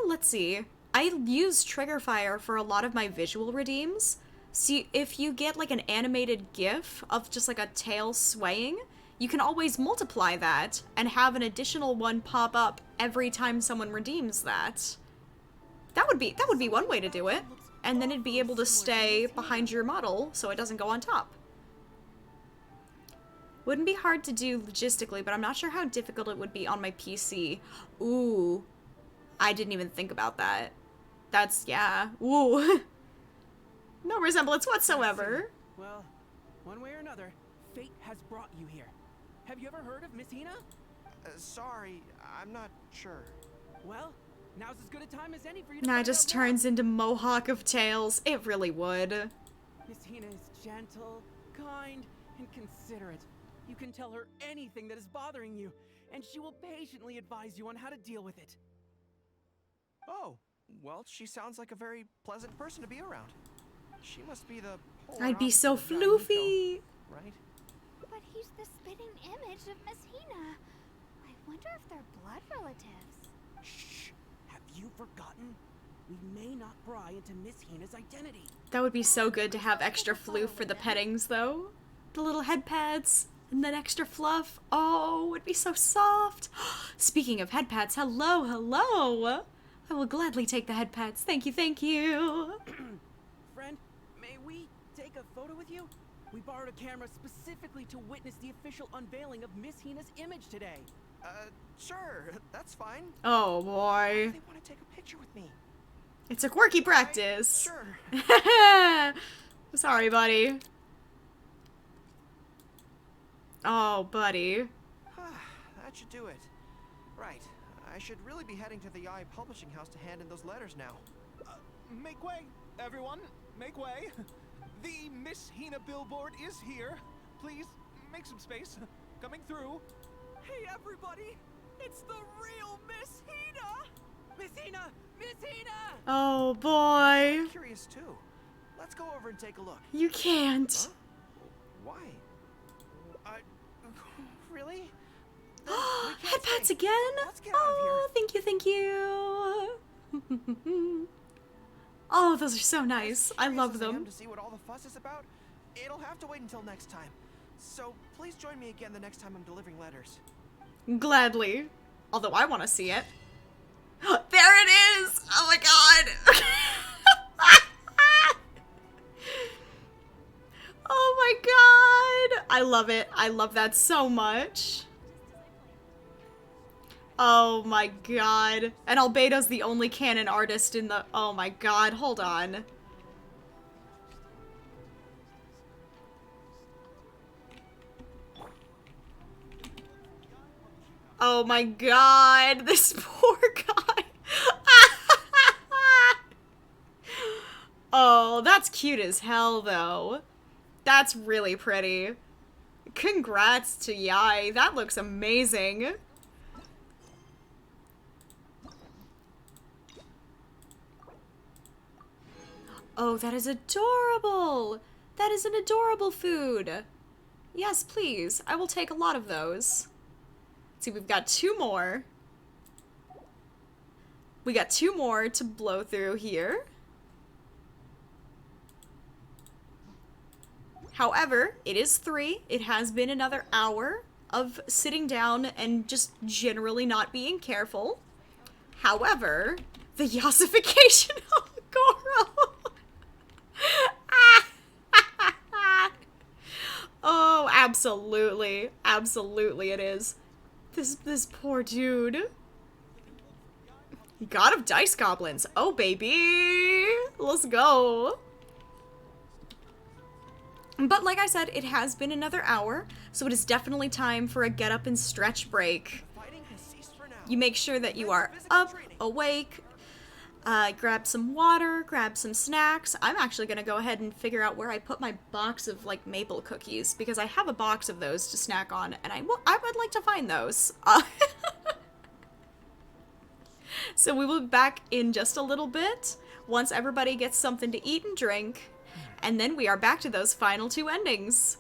Let's see. I use Trigger Fire for a lot of my visual redeems. See, if you get like an animated GIF of just like a tail swaying, you can always multiply that and have an additional one pop up every time someone redeems that. That would be one way to do it. And then it'd be able to stay behind your model so it doesn't go on top. Wouldn't be hard to do logistically, but I'm not sure how difficult it would be on my PC. Ooh. I didn't even think about that. That's, yeah. Ooh. No resemblance whatsoever. Well, one way or another, fate has brought you here. Have you ever heard of Miss Hina? Sorry, I'm not sure. Well, now's as good a time as any for you to Nah, it find just out more. turns into Mohawk of Tails. It really would. Miss Hina is gentle, kind, and considerate. You can tell her anything that is bothering you, and she will patiently advise you on how to deal with it. Oh, well, she sounds like a very pleasant person to be around. She must be the polar I'd be so opposite of Yai Miko, floofy. right? But he's the spitting image of Miss Hina. I wonder if they're blood relatives. Shh! Have you forgotten? we may not pry into Miss Hina's identity. That would be so good to have extra floof for the pettings, though. The little head pads and that extra fluff. Oh, it would be so soft. Speaking of head pads, hello, hello. I will gladly take the head pads. Thank you, thank you. Friend, may we take a photo with you? We borrowed a camera specifically to witness the official unveiling of Miss Hina's image today. Sure, that's fine. Oh boy. They want to take a picture with me. It's a quirky practice. Sure. Sorry, buddy. Oh, buddy. That should do it. Right. I should really be heading to the Eye Publishing House to hand in those letters now. Make way, everyone. Make way. The Miss Hina billboard is here. Please, make some space. Coming through. Hey, everybody. It's the real Miss Hina. Miss Hina! Miss Hina! Oh, boy. I'm curious, too. Let's go over and take a look. You can't. Huh? Why? Really? Head pats again? Let's get out of here. Oh, thank you, thank you. Oh, those are so nice. I love them. To see what all the fuss is about, it'll have to wait until next time. So please join me again the next time I'm delivering letters. Gladly. Although I want to see it. There it is! Oh my god! Oh my god! I love it. I love that so much. Oh my god. And Albedo's the only canon artist in the... Oh my god, hold on. Oh my god, this poor guy. Oh, that's cute as hell, though. That's really pretty. Congrats to Yai. That looks amazing. Oh, that is adorable. That is an adorable food. Yes, please. I will take a lot of those. Let's see, we've got two more. We got two more to blow through here. However, it is 3. It has been another hour of sitting down and just generally not being careful. However, the yassification of Goro. Oh, absolutely. Absolutely it is. This poor dude. God of Dice Goblins. Oh, baby. Let's go. But like I said, it has been another hour, so it is definitely time for a get up and stretch break. You make sure that you are up, awake, grab some water, grab some snacks. I'm actually going to go ahead and figure out where I put my box of, like, maple cookies, because I have a box of those to snack on, and I would like to find those. So we will be back in just a little bit, once everybody gets something to eat and drink, and then we are back to those final 2 endings.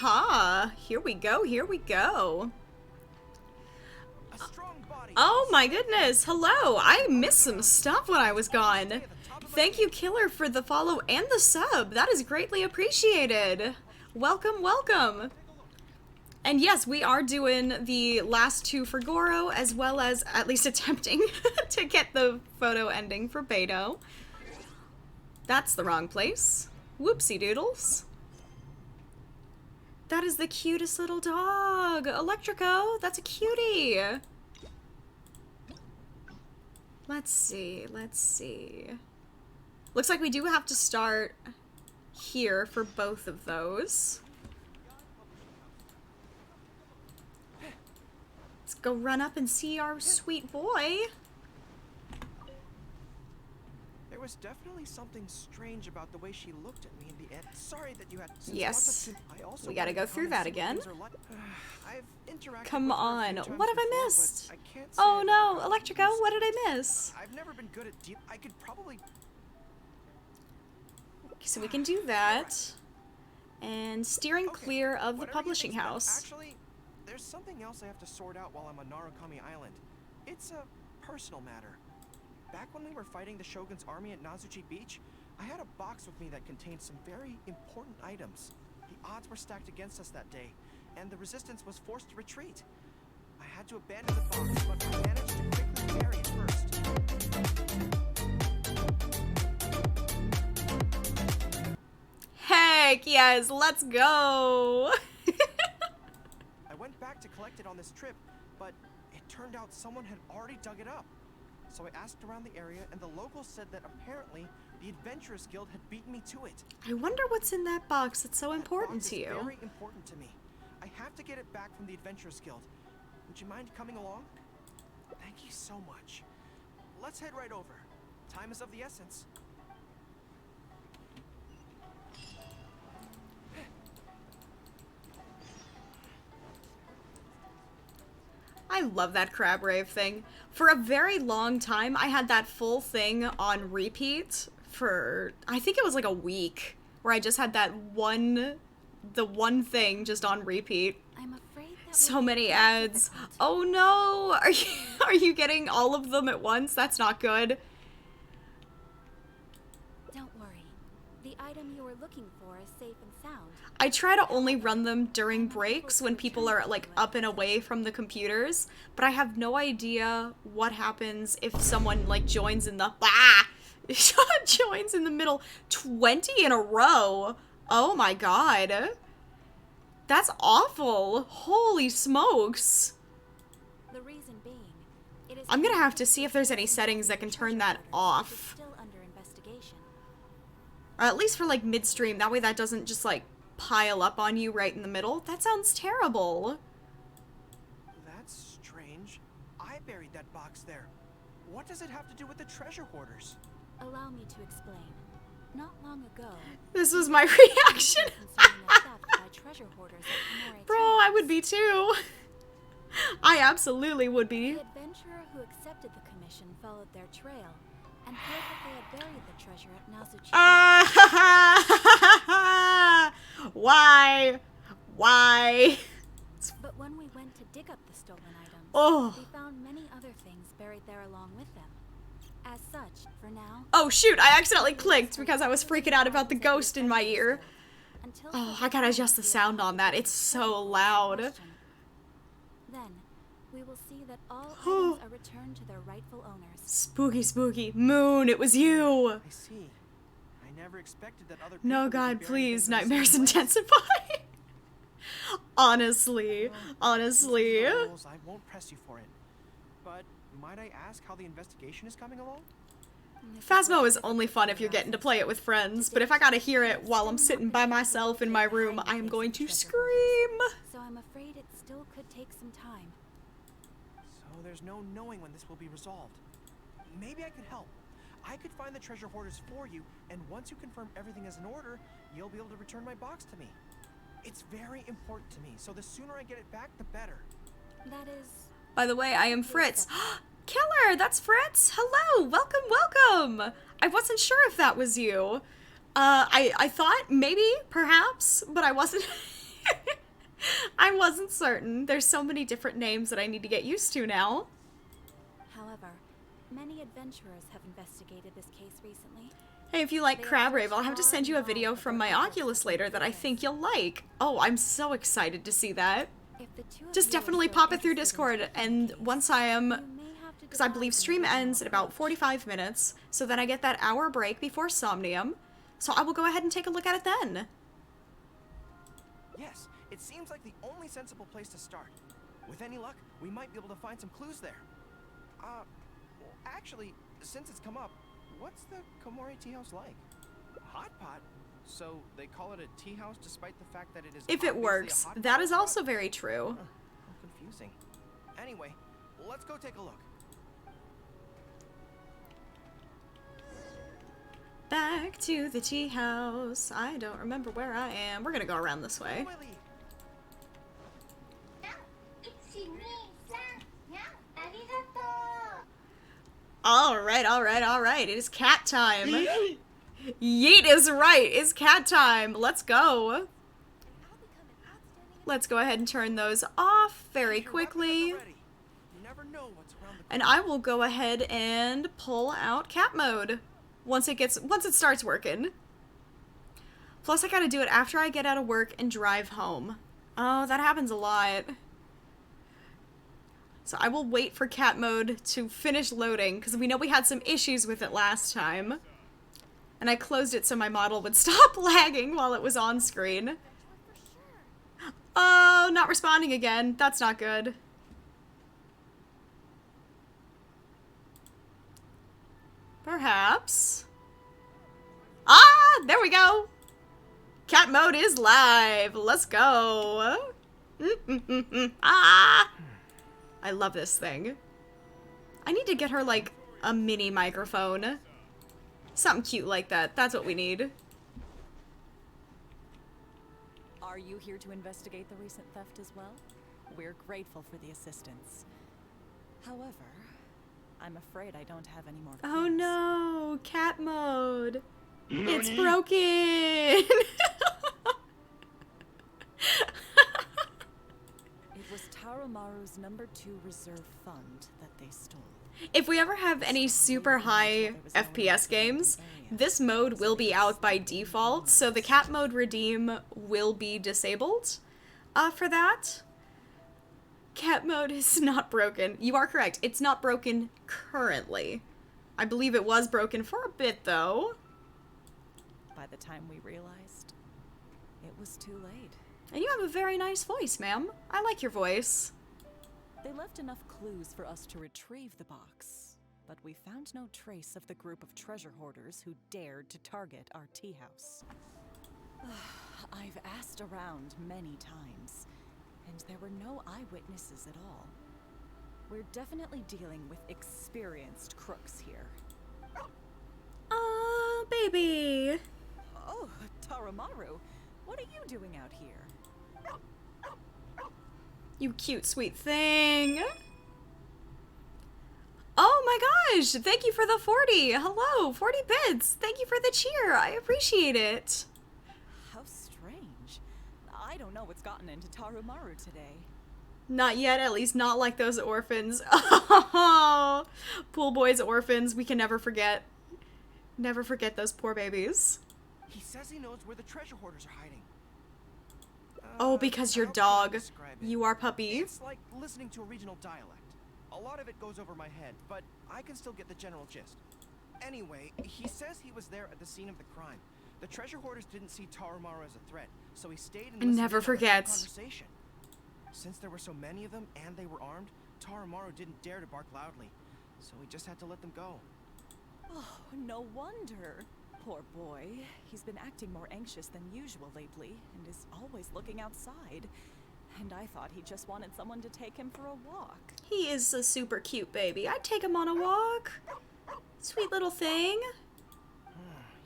Aha! Here we go, here we go. Oh my goodness, hello! I missed some stuff when I was gone. Thank you, Killer, for the follow and the sub. That is greatly appreciated. Welcome, welcome. And yes, we are doing the last two for Goro, as well as at least attempting to get the photo ending for Beto. That's the wrong place. Whoopsie doodles. That is the cutest little dog. Electrico, that's a cutie. Let's see, let's see. Looks like we do have to start here for both of those. Let's go run up and see our sweet boy. There was definitely something strange about the way she looked at me in the end. Sorry that you had. Yes. I also We gotta go through that again. I've interacted Come with her a on. few times What have I before, missed? but I can't say Oh I've no, ever gotten Electrico, used what to did it. I miss? I've never been good at deep. I could probably. So we can do that. And steering clear of the Whatever you publishing think's house. best. Actually, there's something else I have to sort out while I'm on Narukami Island. It's a personal matter. Back when we were fighting the Shogun's army at Nazuchi Beach, I had a box with me that contained some very important items. The odds were stacked against us that day, and the resistance was forced to retreat. I had to abandon the box, but I managed to quickly bury it first. Heck yes, let's go! I went back to collect it on this trip, but it turned out someone had already dug it up. So I asked around the area, and the locals said that apparently the Adventurers Guild had beaten me to it. I wonder what's in that box that's so important Box to is you. very important to me. I have to get it back from the Adventurers Guild. Would you mind coming along? Thank you so much. Let's head right over. Time is of the essence. I love that crab rave thing. For a very long time, I had that full thing on repeat for, I think it was like a week, where I just had that the one thing just on repeat. I'm afraid that So many ads. Oh no! Are you getting all of them at once? That's not good. Don't worry. The item you were looking for is safe and sound. I try to only run them during breaks when people are like up and away from the computers, but I have no idea what happens if someone like joins in the joins in the middle. 20 in a row. Oh my god. That's awful. Holy smokes. The reason being, it is I'm gonna have to see if there's any settings that can turn that off. still under investigation. Or at least for like midstream, that way that doesn't just like pile up on you right in the middle. That sounds terrible. That's strange. I buried that box there. What does it have to do with the treasure hoarders? Allow me to explain. Not long ago, This was my reaction. concerning the theft by treasure hoarders at Kamore Bro, I would be too. I absolutely would be. The adventurer who accepted the commission followed their trail and heard that they had buried the treasure at Nazuchi. Why? Why? But when we went to dig up the stolen items, Oh. we found many other things buried there along with them. As such, for now, Oh shoot, I accidentally clicked because I was freaking out about the ghost in my ear. Oh, I gotta adjust the sound on that. It's so loud. then we will see that all items are returned to their rightful owners. Spooky, spooky. Moon, it was you. I see. I never expected that other people No, would be God, burying please. things in the Nightmares same place. intensify. Honestly. Honestly. Rules, I won't press you for it. But might I ask how the investigation is coming along? Phasmo is only fun if you're getting to play it with friends, but if I gotta hear it while I'm sitting by myself in my room, I am going to scream. So I'm afraid it still could take some time. So there's no knowing when this will be resolved. Maybe I could help. I could find the treasure hoarders for you, and once you confirm everything is in order, you'll be able to return my box to me. It's very important to me, so the sooner I get it back, the better. That is... By the way, I am Fritz. Killer, that's Fritz. Hello, welcome, welcome. I wasn't sure if that was you. I thought maybe, perhaps, but I wasn't. I wasn't certain. There's so many different names that I need to get used to now. However, many adventurers have investigated this case recently. Hey, if you like Crab Rave, I'll have to send you a video from my Oculus later that I think you'll like. Oh, I'm so excited to see that. Just definitely pop it through Discord, and once I am... Because I believe stream ends in about 45 minutes, so then I get that hour break before Somnium. So I will go ahead and take a look at it then. Yes, it seems like the only sensible place to start. With any luck, we might be able to find some clues there. Well, actually, since it's come up, what's the Komori tea house like? Hot pot? So they call it a tea house despite the fact that it is If it works, that is also very true. How confusing. Anyway, let's go take a look. Back to the tea house. I don't remember where I am. We're gonna go around this way. Alright. It is cat time. Yeet is right. It's cat time. Let's go. Let's go ahead and turn those off very quickly. And I will go ahead and pull out cat mode once it starts working. Plus I gotta do it after I get out of work and drive home. Oh, that happens a lot. So I will wait for cat mode to finish loading, because we know we had some issues with it last time. And I closed it so my model would stop lagging while it was on screen. Oh, not responding again. That's not good. Perhaps. Ah, there we go. Cat mode is live. Let's go. Ah. I love this thing. I need to get her, like, a mini microphone. Something cute like that. That's what we need. Are you here to investigate the recent theft as well? We're grateful for the assistance. However, I'm afraid I don't have any more clues. Oh no, cat mode. It's broken. It was Tarumaru's number 2 reserve fund that they stole. If we ever have any super high FPS games, this mode will be out by default, so the cat mode redeem will be disabled for that. Cat mode is not broken. You are correct. It's not broken currently. I believe it was broken for a bit, though. By the time we realized, it was too late. And you have a very nice voice, ma'am. I like your voice. They left enough clues for us to retrieve the box, but we found no trace of the group of treasure hoarders who dared to target our tea house. I've asked around many times, and there were no eyewitnesses at all. We're definitely dealing with experienced crooks here. Ah, baby. Oh, Tarumaru, what are you doing out here? You cute, sweet thing. Oh my gosh, thank you for the 40. Hello, 40 bits. Thank you for the cheer. I appreciate it. How strange. I don't know what's gotten into Tarumaru today. Not yet, at least not like those orphans. Oh, Pool Boy's orphans. We can never forget. Never forget those poor babies. He says he knows where the treasure hoarders are hiding. Oh, because your dog. You are puppy. It's like listening to a regional dialect. A lot of it goes over my head, but I can still get the general gist. Anyway, he says he was there at the scene of the crime. The treasure hoarders didn't see Tarumaru as a threat, so he stayed and never forgets. Conversation. Since there were so many of them and they were armed, Tarumaru didn't dare to bark loudly, so we just had to let them go. Oh, no wonder. Poor boy. He's been acting more anxious than usual lately, and is always looking outside. And I thought he just wanted someone to take him for a walk. He is a super cute baby. I'd take him on a walk. Sweet little thing.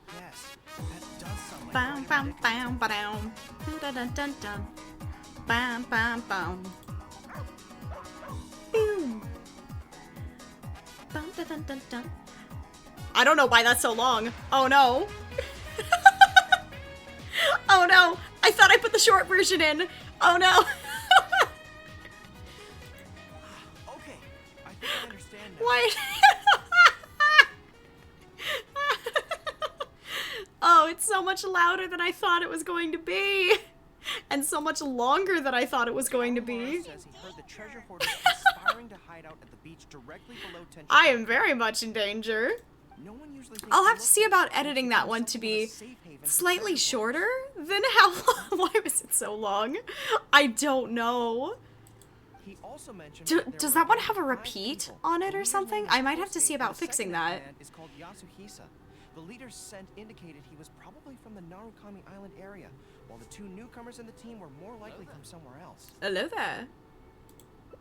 Yes, that does sound like bam, bam, bam, ba-down. Dun dun dun dun. Bam, bam, bam. Boom. Bam, dun dun dun dun. I don't know why that's so long. Oh no. Oh no. I thought I put the short version in. Oh no! Okay, I think I understand now. Why? Oh, it's so much louder than I thought it was going to be. And so much longer than I thought it was going to be. Says he heard the treasure hoarders conspiring to hide out at the beach directly below Tension. I am very much in danger. No one usually thinks I'll to have to look see for about it, editing that one to something of a be safe haven for slightly treasure shorter than how long. Why was it so long? I don't know. He also mentioned that there Does were that one about have a 5 repeat people. on The it or leader something? named I might have to Kosei, see and about the fixing second that. command is called Yasuhisa. The leader's scent indicated he was probably from the Narukami Island area, while the 2 newcomers in the team were more likely from somewhere else. Hello there.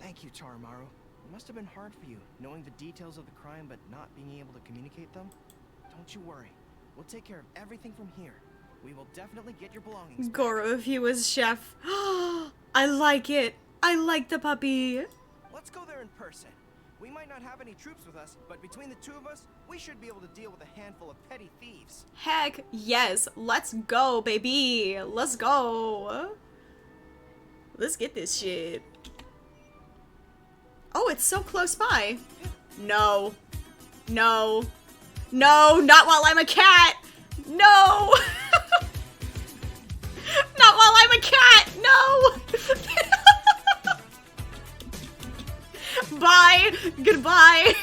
Thank you, Toromaru. It must have been hard for you, knowing the details of the crime but not being able to communicate them. Don't you worry. We'll take care of everything from here. We will definitely get your belongings back. Goro, if he was chef. I like it. I like the puppy. Let's go there in person. We might not have any troops with us, but between the 2 of us, we should be able to deal with a handful of petty thieves. Heck yes. Let's go, baby. Let's go. Let's get this shit. Oh, it's so close by. No. No. No, not while I'm a cat. No. Not while I'm a cat. No. Bye. Goodbye.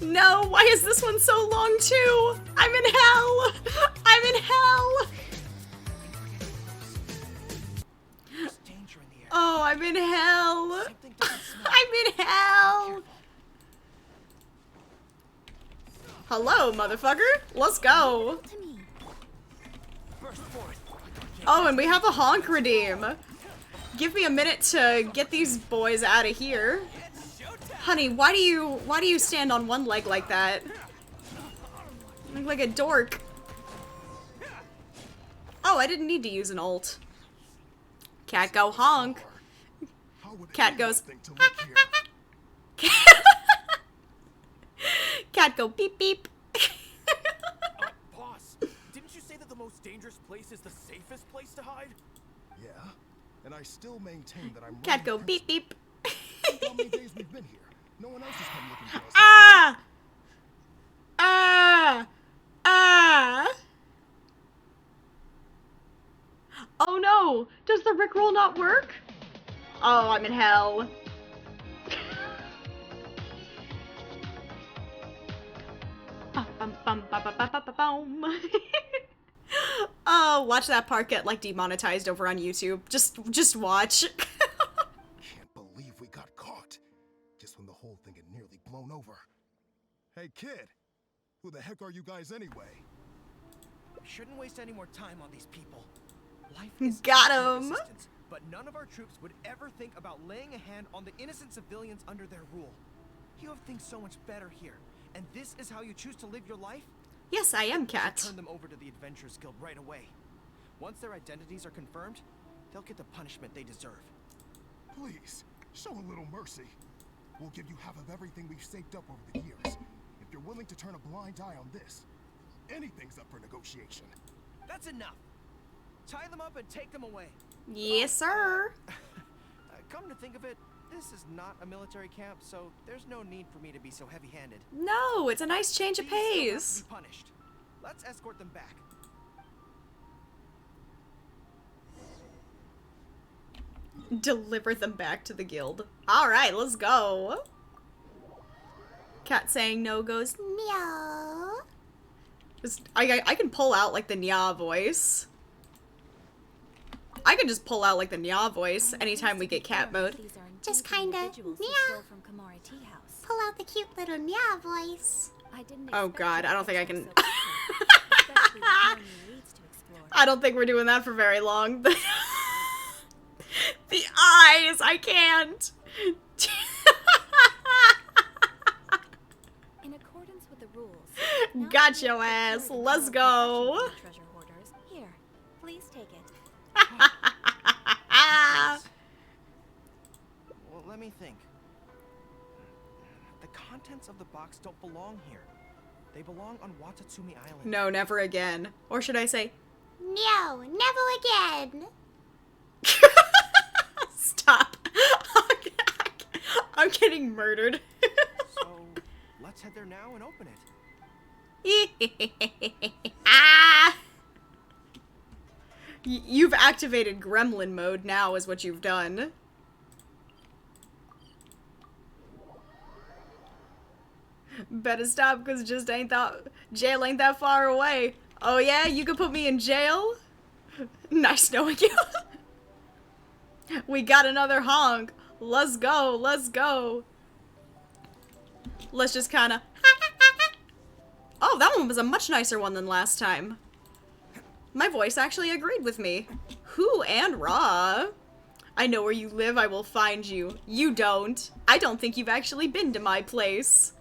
No, why is this one so long too? I'm in hell. I'm in hell. Oh, I'm in hell. I'm in hell. Hello, motherfucker. Let's go. Oh, and we have a honk redeem. Give me a minute to get these boys out of here. Honey, why do you stand on one leg like that? You look like a dork. Oh, I didn't need to use an ult. Cat go honk. Cat goes. Cat go beep beep. Boss, didn't you say that the most dangerous place is the safest place to hide? Yeah, and I still maintain that I'm Cat go beep beep. How many days we've been here? No one else has come looking for us. Ah! Ah! Ah! Oh no! Does the Rickroll not work? Oh, I'm in hell. Oh, watch that part get like demonetized over on YouTube. Just watch. Can't believe we got caught. Just when the whole thing had nearly blown over. Hey kid, who the heck are you guys anyway? We shouldn't waste any more time on these people. Life is Got constant him. resistance, but none of our troops would ever think about laying a hand on the innocent civilians under their rule. You have things so much better here, and this is how you choose to live your life? Yes, I am You should Cat. turn them over to the Adventurers Guild right away. Once their identities are confirmed, they'll get the punishment they deserve. Please, show a little mercy. We'll give you half of everything we've saved up over the years. If you're willing to turn a blind eye on this, anything's up for negotiation. That's enough. Tie them up and take them away. Yes, sir. Come to think of it, this is not a military camp, so there's no need for me to be so heavy-handed. No, it's a nice change of These still have pace. to be punished. Let's escort them back. Deliver them back to the guild. Alright, let's go. Cat saying no goes meow. I can pull out like the nya voice. I can just pull out like the nya voice anytime we get cat mode. Just kinda meow. Pull out the cute little nya voice. Oh god, I don't think I can. I don't think we're doing that for very long. The eyes, I can't. In accordance with the rules. Got your ass. Let's go. Treasure hoarders. Here, please take it. Well, let me think. The contents of the box don't belong here. They belong on Watatsumi Island. No, never again. Or should I say, No, never again. stop. I'm getting murdered. So, let's head there now and open it. Ah! You've activated gremlin mode now is what you've done. Better stop, because just jail ain't that far away. Oh yeah, you could put me in jail? Nice knowing you. We got another honk. Let's go, let's go. Let's just kinda... Oh, that one was a much nicer one than last time. My voice actually agreed with me. Who and Raw? I know where you live, I will find you. You don't. I don't think you've actually been to my place.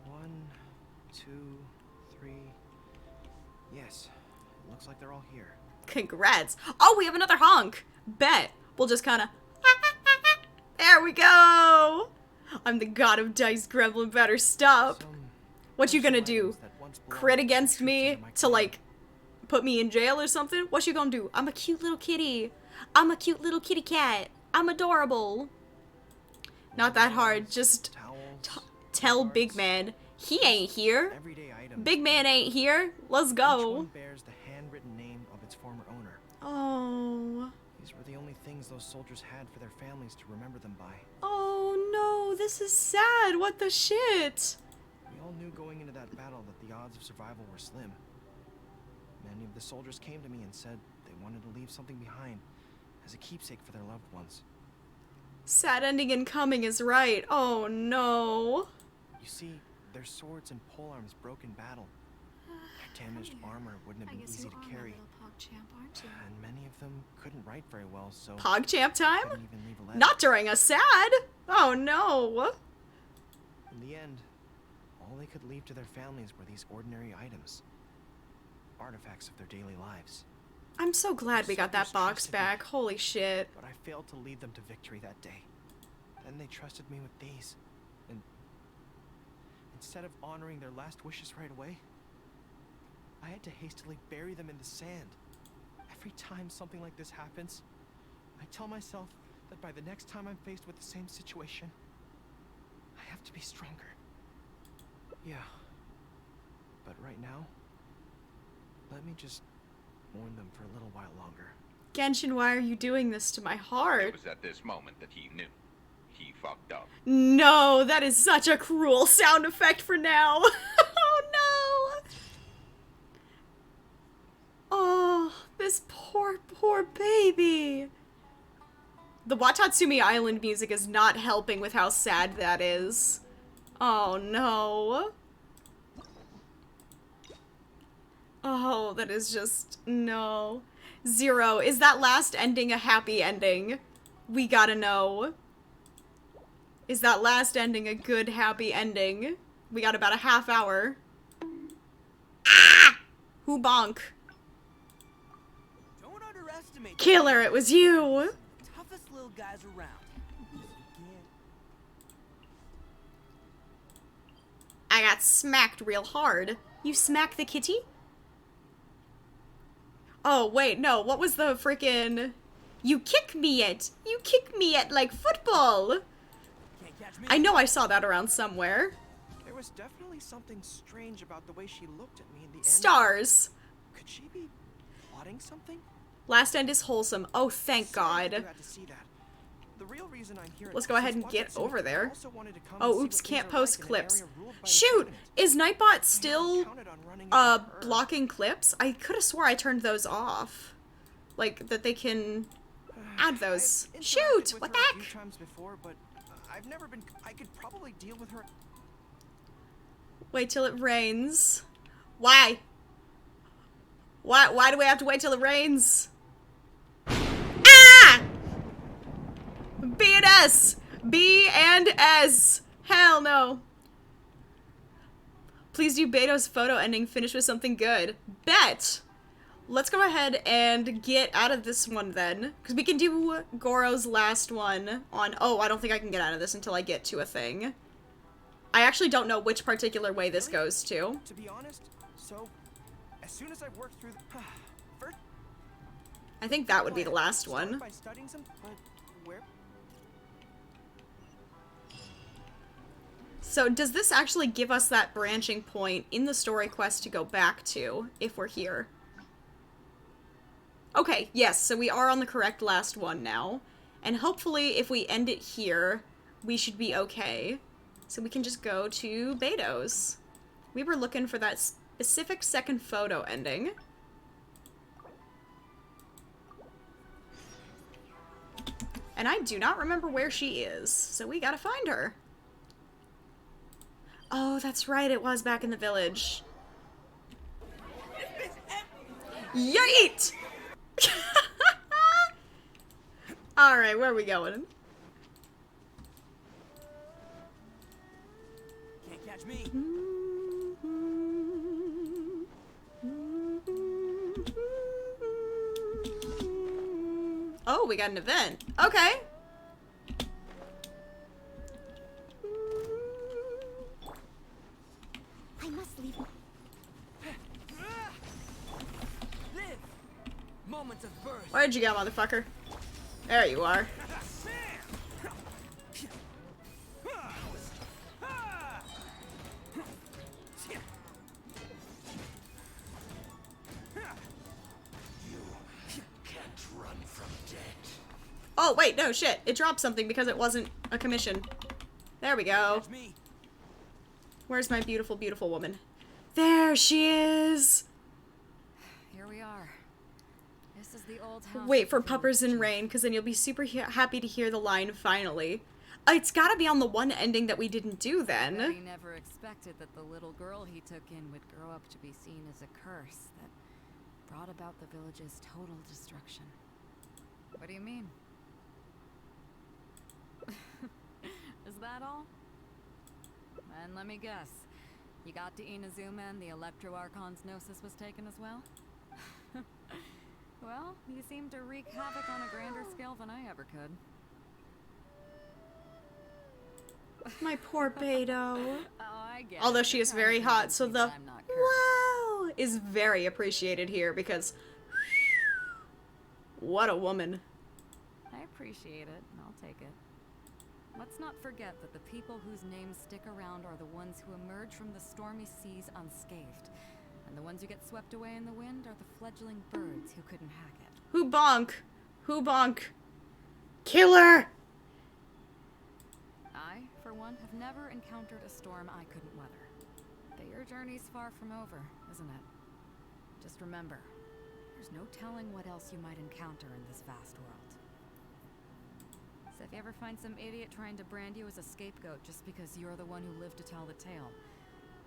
1, 2, 3. Yes, it looks like they're all here. Congrats. Oh, we have another honk. Bet. We'll just kinda... There we go. I'm the god of dice, gremlin. Better stop. What you gonna do? Crit against me to, like, put me in jail or something? What you gonna do? I'm a cute little kitty. I'm a cute little kitty cat. I'm adorable. Not that hard. Just tell Big Man. He ain't here. Big Man ain't here. Let's go. Each one bears the handwritten name of its former owner. Oh. These were the only things those soldiers had for their families to remember them by. Oh no, this is sad. What the shit? We all knew going into that battle that the odds of survival were slim. Many of the soldiers came to me and said they wanted to leave something behind as a keepsake for their loved ones. Sad ending incoming is right. Oh no. You see, their swords and polearms broke in battle. Their damaged armor wouldn't have been easy to carry. And many of them couldn't write very well, so... PogChamp time? couldn't even leave a letter. Not during a sad. Oh no. In the end, all they could leave to their families were these ordinary items. Artifacts of their daily lives. I'm so glad we got that box back. Holy shit. But I failed to lead them to victory that day. Then they trusted me with these. And instead of honoring their last wishes right away, I had to hastily bury them in the sand. Every time something like this happens, I tell myself that by the next time I'm faced with the same situation, I have to be stronger. Yeah. But right now, let me just mourn them for a little while longer. Genshin, why are you doing this to my heart? It was at this moment that he knew. He fucked up. No, that is such a cruel sound effect for now. Oh no. Oh, this poor, poor baby. The Watatsumi Island music is not helping with how sad that is. Oh no. Oh, that is just... no. Zero, is that last ending a happy ending? We gotta know. Is that last ending a good, happy ending? We got about a half hour. Ah! Who bonk? Don't underestimate Killer, it was you! toughest little guys around. I got smacked real hard. You smack the kitty? Oh, wait, no, what was the freaking... You kick me at like football! I know I saw that around somewhere. There was definitely something strange about the way she looked at me in the end. Stars. Could she be plotting something? Last end is wholesome. Oh, thank God. The real reason I'm here Let's go ahead and get over there. also wanted to come and Oh, see oops, what can't things are post like in an clips. area ruled by the Shoot! Covenant. Is Nightbot still, blocking clips? I could have swore I turned those off. Like, that they can add those. I've Shoot! interacted What with the her a heck? few times before, but I've never been... I could probably deal with her... Wait till it rains. Why? Why do we have to wait till it rains? Ah! B and S! B and S! Hell no. Please do Beto's photo ending finish with something good. Bet! Let's go ahead and get out of this one then. Because we can do Goro's last one on... Oh, I don't think I can get out of this until I get to a thing. I actually don't know which particular way this goes to. To be honest, so as soon as I worked through the first, I think that would be the last start one. by studying some, but where? So does this actually give us that branching point in the story quest to go back to if we're here? Okay, yes, so we are on the correct last one now. And hopefully if we end it here, we should be okay. So we can just go to Beto's. We were looking for that specific second photo ending. And I do not remember where she is, so we gotta find her. Oh, that's right, it was back in the village. Yeet! Alright, where are we going? Can't catch me. Oh, we got an event. Okay. I must leave. Live. Moments of birth. Where'd you go, motherfucker? There you are. Oh, wait, no, shit. It dropped something because it wasn't a commission. There we go. Where's my beautiful, beautiful woman? There she is! Here we are. This is the old house. Wait for Puppers in Rain, because then you'll be super happy to hear the line finally. It's gotta be on the one ending that we didn't do then. He never expected that the little girl he took in would grow up to be seen as a curse that brought about the village's total destruction. What do you mean? Is that all? And let me guess. You got to Inazuma and the Electro Archon's Gnosis was taken as well? Well, you seem to wreak havoc on a grander scale than I ever could. My poor Beto. Oh, I get Although it. she You're is trying to very hot, convince so me the that I'm not cursed. wow is very appreciated here because what a woman. I appreciate it, and I'll take it. Let's not forget that the people whose names stick around are the ones who emerge from the stormy seas unscathed. And the ones who get swept away in the wind are the fledgling birds who couldn't hack it. Who bonk? Who bonk? Killer! I, for one, have never encountered a storm I couldn't weather. But your journey's far from over, isn't it? Just remember, there's no telling what else you might encounter in this vast world. So if you ever find some idiot trying to brand you as a scapegoat just because you're the one who lived to tell the tale,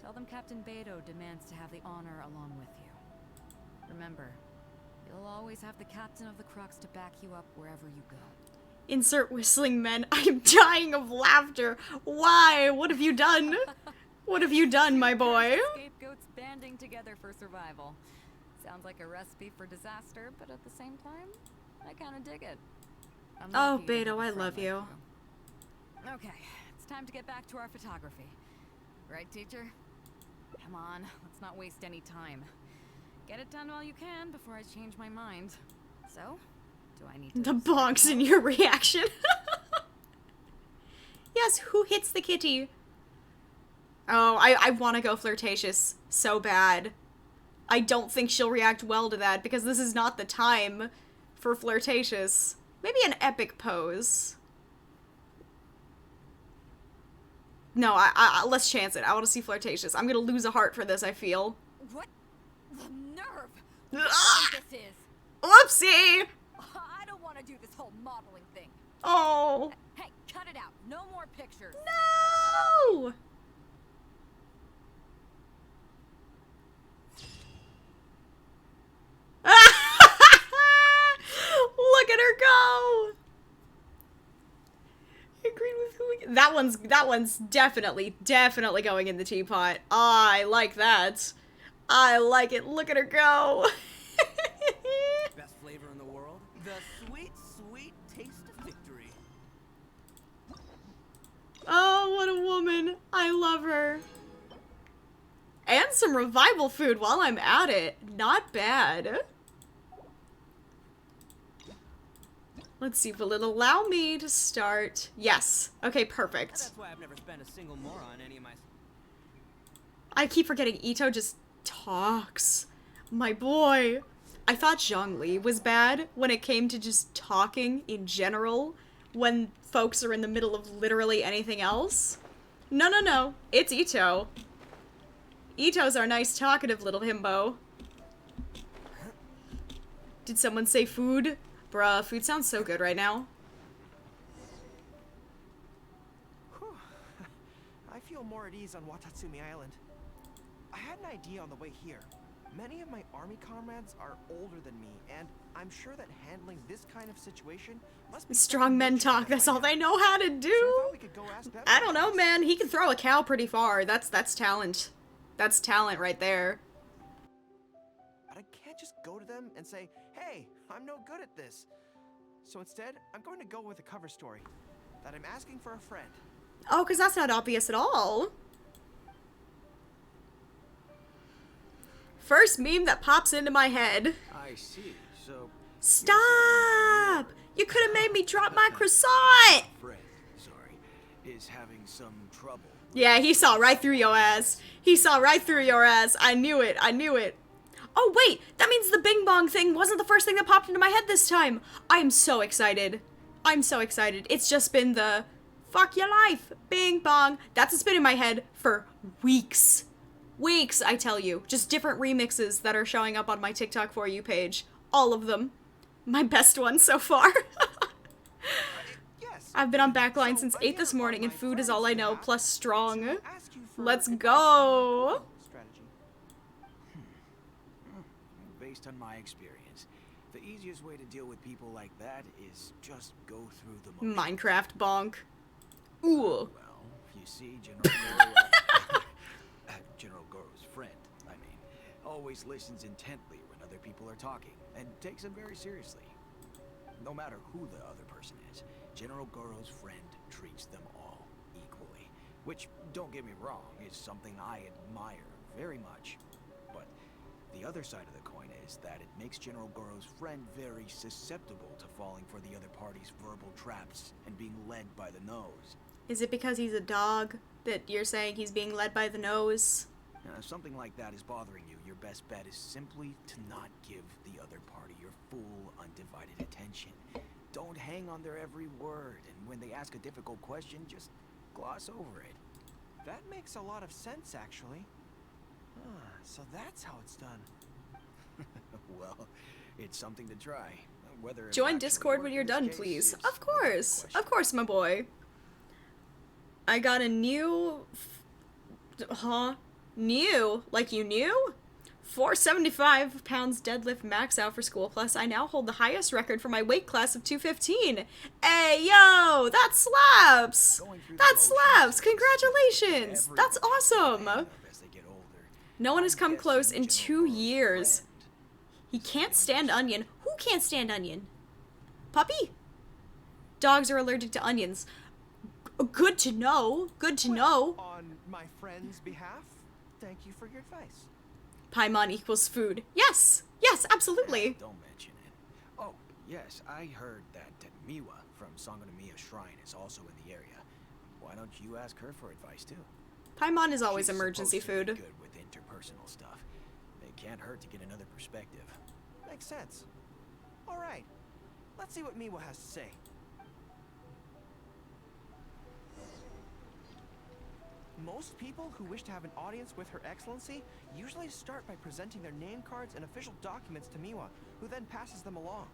tell them Captain Beto demands to have the honor along with you. Remember, you'll always have the captain of the Crux to back you up wherever you go. Insert whistling men. I'm dying of laughter. Why? What have you done? What have you done, my boy? Scapegoats banding together for survival. Sounds like a recipe for disaster, but at the same time, I kind of dig it. I'm Oh, lucky to have Beto, a I friend love like you. Okay, it's time to get back to our photography. Right, teacher? Come on, let's not waste any time. Get it done while you can before I change my mind. So, do I need to... The bonks in your reaction. Yes, who hits the kitty? Oh, I want to go flirtatious so bad. I don't think she'll react well to that because this is not the time for flirtatious. Maybe an epic pose. No, let's chance it. I want to see flirtatious. I'm gonna lose a heart for this, I feel. What the nerve? Ah! This is. Whoopsie! I don't want to do this whole modeling thing. Oh. Hey, cut it out. No more pictures. No! Look at her go! Agreed with who we... That one's definitely going in the teapot. I like that. I like it. Look at her go. Best flavor in the world. The sweet, sweet taste of victory. Oh, what a woman. I love her. And some revival food while I'm at it. Not bad. Let's see, will it allow me to start? Yes. Okay, perfect. That's why I've never spent a single more on any of my... I keep forgetting Ito just talks. My boy. I thought Zhongli was bad when it came to just talking in general when folks are in the middle of literally anything else. No, no, no. It's Ito. Ito's our nice talkative little himbo. Did someone say food? Bruh, food sounds so good right now. Whew. I feel more at ease on Watatsumi Island. I had an idea on the way here. Many of my army comrades are older than me, and I'm sure that handling this kind of situation must be Strong men talk, that's all they know how to do. I don't know, man. He can throw a cow pretty far. That's talent. That's talent right there. But I can't just go to them and say, hey, I'm no good at this. So instead, I'm going to go with a cover story that I'm asking for a friend. Oh, because that's not obvious at all. First meme that pops into my head. I see. So Stop! You could have made me drop my croissant! friend, sorry, is having some trouble. Yeah, he saw right through your ass. He saw right through your ass. I knew it. I knew it. Oh, wait! That means the Bing Bong thing wasn't the first thing that popped into my head this time. I am so excited. I'm so excited. It's just been the fuck your life, Bing Bong. That's what's been in my head for weeks. Weeks, I tell you. Just different remixes that are showing up on my TikTok For You page. All of them. My best one so far. I've been on backline since 8 this morning and food is all I know, plus strong. Let's go! Based on my experience, the easiest way to deal with people like that is just go through the motions. Minecraft bonk. Ooh. Well, you see, General Goro's friend, I mean, always listens intently when other people are talking, and takes them very seriously. No matter who the other person is, General Goro's friend treats them all equally. Which, don't get me wrong, is something I admire very much. But the other side of the coin is that it makes General Goro's friend very susceptible to falling for the other party's verbal traps and being led by the nose. Is it because he's a dog that you're saying he's being led by the nose? If something like that is bothering you, your best bet is simply to not give the other party your full, undivided attention. Don't hang on their every word, and when they ask a difficult question, just gloss over it. That makes a lot of sense, actually. So that's how it's done. Well, it's something to try. Whether Join Discord when you're done, please. Of course. Of course, my boy. I got a new... New? Like you knew? 475 pounds deadlift max out for school, plus I now hold the highest record for my weight class of 215. Hey, yo! That slaps! That slaps! Congratulations! That's awesome! No one has come close in 2 years. He can't stand onion. Who can't stand onion? Puppy? Dogs are allergic to onions. Good to know. Good to know. On my friend's behalf, thank you for your advice. Paimon equals food. Yes! Yes, absolutely. Don't mention it. Oh, yes, I heard that Miwa from Sangonomiya Shrine is also in the area. Why don't you ask her for advice, too? Paimon is always She's emergency supposed to be food. good with interpersonal stuff. It can't hurt to get another perspective. Makes sense. All right. Let's see what Miwa has to say. Most people who wish to have an audience with Her Excellency usually start by presenting their name cards and official documents to Miwa, who then passes them along.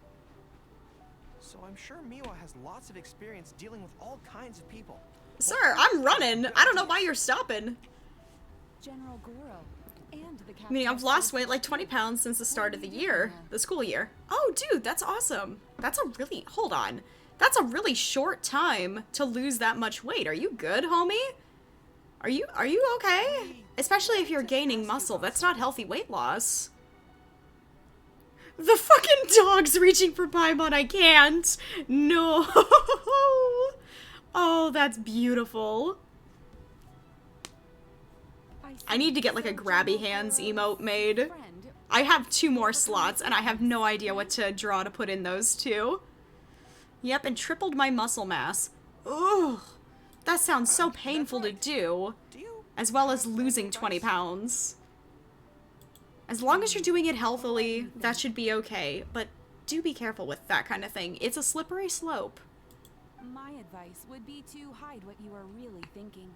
So I'm sure Miwa has lots of experience dealing with all kinds of people. Sir, I'm running. I don't know why you're stopping. General Goro and the I mean, I've lost weight like 20 pounds since the start of the year. The school year. Oh, dude, that's awesome. That's a really... Hold on. That's a really short time to lose that much weight. Are you good, homie? Are you okay? Especially if you're gaining muscle. That's not healthy weight loss. The fucking dog's reaching for Paimon. I can't. No. Oh, that's beautiful. I need to get like a grabby hands emote made. I have 2 more slots and I have no idea what to draw to put in those 2. Yep, and tripled my muscle mass. Ugh, that sounds so painful to do. As well as losing 20 pounds. As long as you're doing it healthily, that should be okay. But do be careful with that kind of thing. It's a slippery slope. My advice would be to hide what you are really thinking.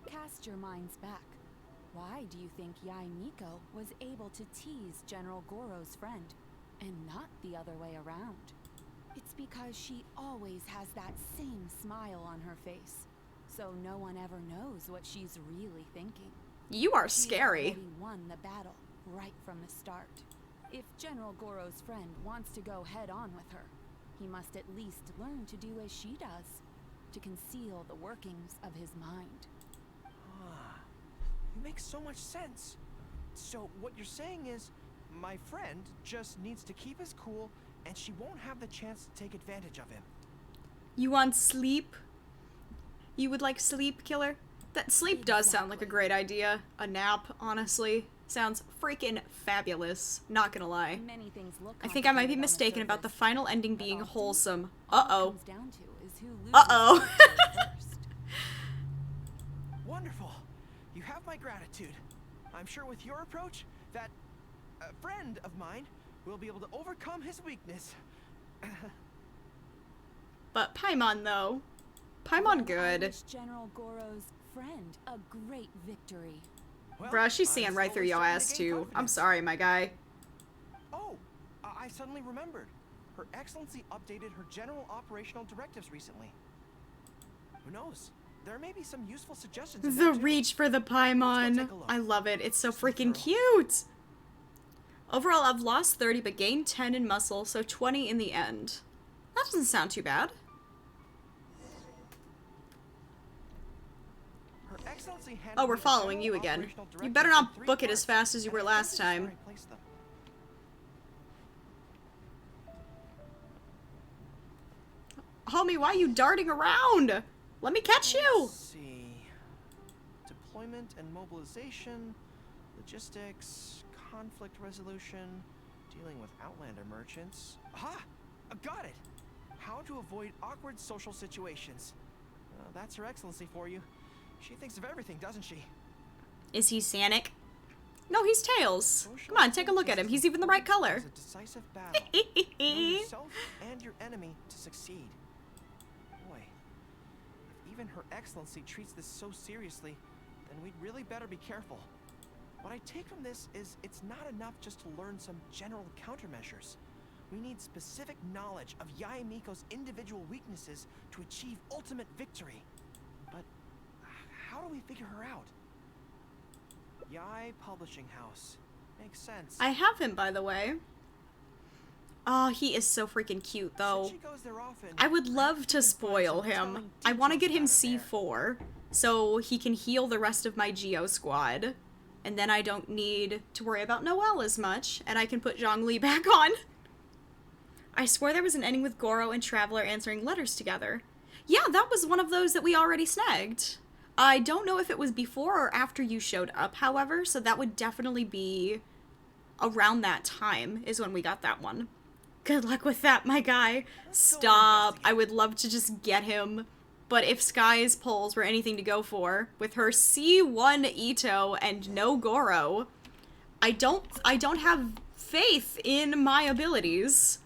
Cast your minds back. Why do you think Yae Miko was able to tease General Goro's friend, and not the other way around? It's because she always has that same smile on her face, so no one ever knows what she's really thinking. You are scary. She already won the battle right from the start. If General Goro's friend wants to go head on with her, he must at least learn to do as she does, to conceal the workings of his mind. It makes so much sense. So what you're saying is, my friend just needs to keep his cool, and she won't have the chance to take advantage of him. You want sleep? You would like sleep, killer? That sleep does sound like a great idea. A nap, honestly. Sounds freaking fabulous. Not gonna lie. Many things look I think I might be mistaken about the final ending being wholesome. Uh-oh. Uh-oh. Wonderful. You have my gratitude. I'm sure with your approach, that friend of mine will be able to overcome his weakness. But Paimon, though. Paimon good. General Goro's friend a great victory. Well, Bruh, she's seeing right through your ass, too. I'm sorry, my guy. Oh, I suddenly remembered. Her Excellency updated her general operational directives recently. Who knows? There may be some useful suggestions. The reach for the Paimon. I love it. It's so freaking cute. Overall, I've lost 30 but gained 10 in muscle, so 20 in the end. That doesn't sound too bad. Oh, we're following you again. You better not book it as fast as you were last time. Homie, why are you darting around? Let me catch you! Let's see. Deployment and mobilization, logistics, conflict resolution, dealing with Outlander merchants. Aha! Got it! How to avoid awkward social situations. That's Her Excellency for you. She thinks of everything, doesn't she? Is he Sanic? No, he's Tails. Come on, take a look at him. He's even the right color. It's a decisive battle. Know yourself and your enemy to succeed. Boy, if even Her Excellency treats this so seriously, then we'd really better be careful. What I take from this is it's not enough just to learn some general countermeasures. We need specific knowledge of Yae Miko's individual weaknesses to achieve ultimate victory. But how do we figure her out? Yae Publishing House. Makes sense. I have him, by the way. Oh, he is so freaking cute, though. I would love to spoil him. I want to get him C4, so he can heal the rest of my Geo squad. And then I don't need to worry about Noelle as much, and I can put Zhongli back on. I swear there was an ending with Goro and Traveler answering letters together. Yeah, that was one of those that we already snagged. I don't know if it was before or after you showed up, however, so that would definitely be around that time is when we got that one. Good luck with that, my guy. Stop. I would love to just get him. But if Sky's polls were anything to go for, with her C1 Ito and no Goro, I don't have faith in my abilities.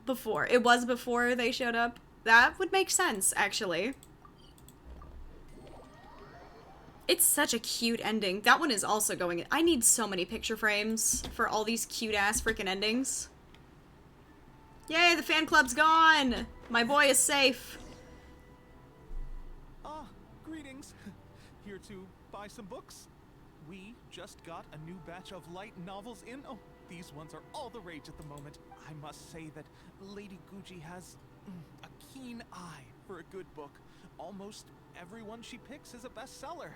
It was before they showed up. That would make sense, actually. It's such a cute ending. That one is also going... I need so many picture frames for all these cute-ass freaking endings. Yay, the fan club's gone! My boy is safe. Greetings. Here to buy some books? We just got a new batch of light novels in. Oh, these ones are all the rage at the moment. I must say that Lady Gucci has a keen eye for a good book. Almost everyone she picks is a bestseller.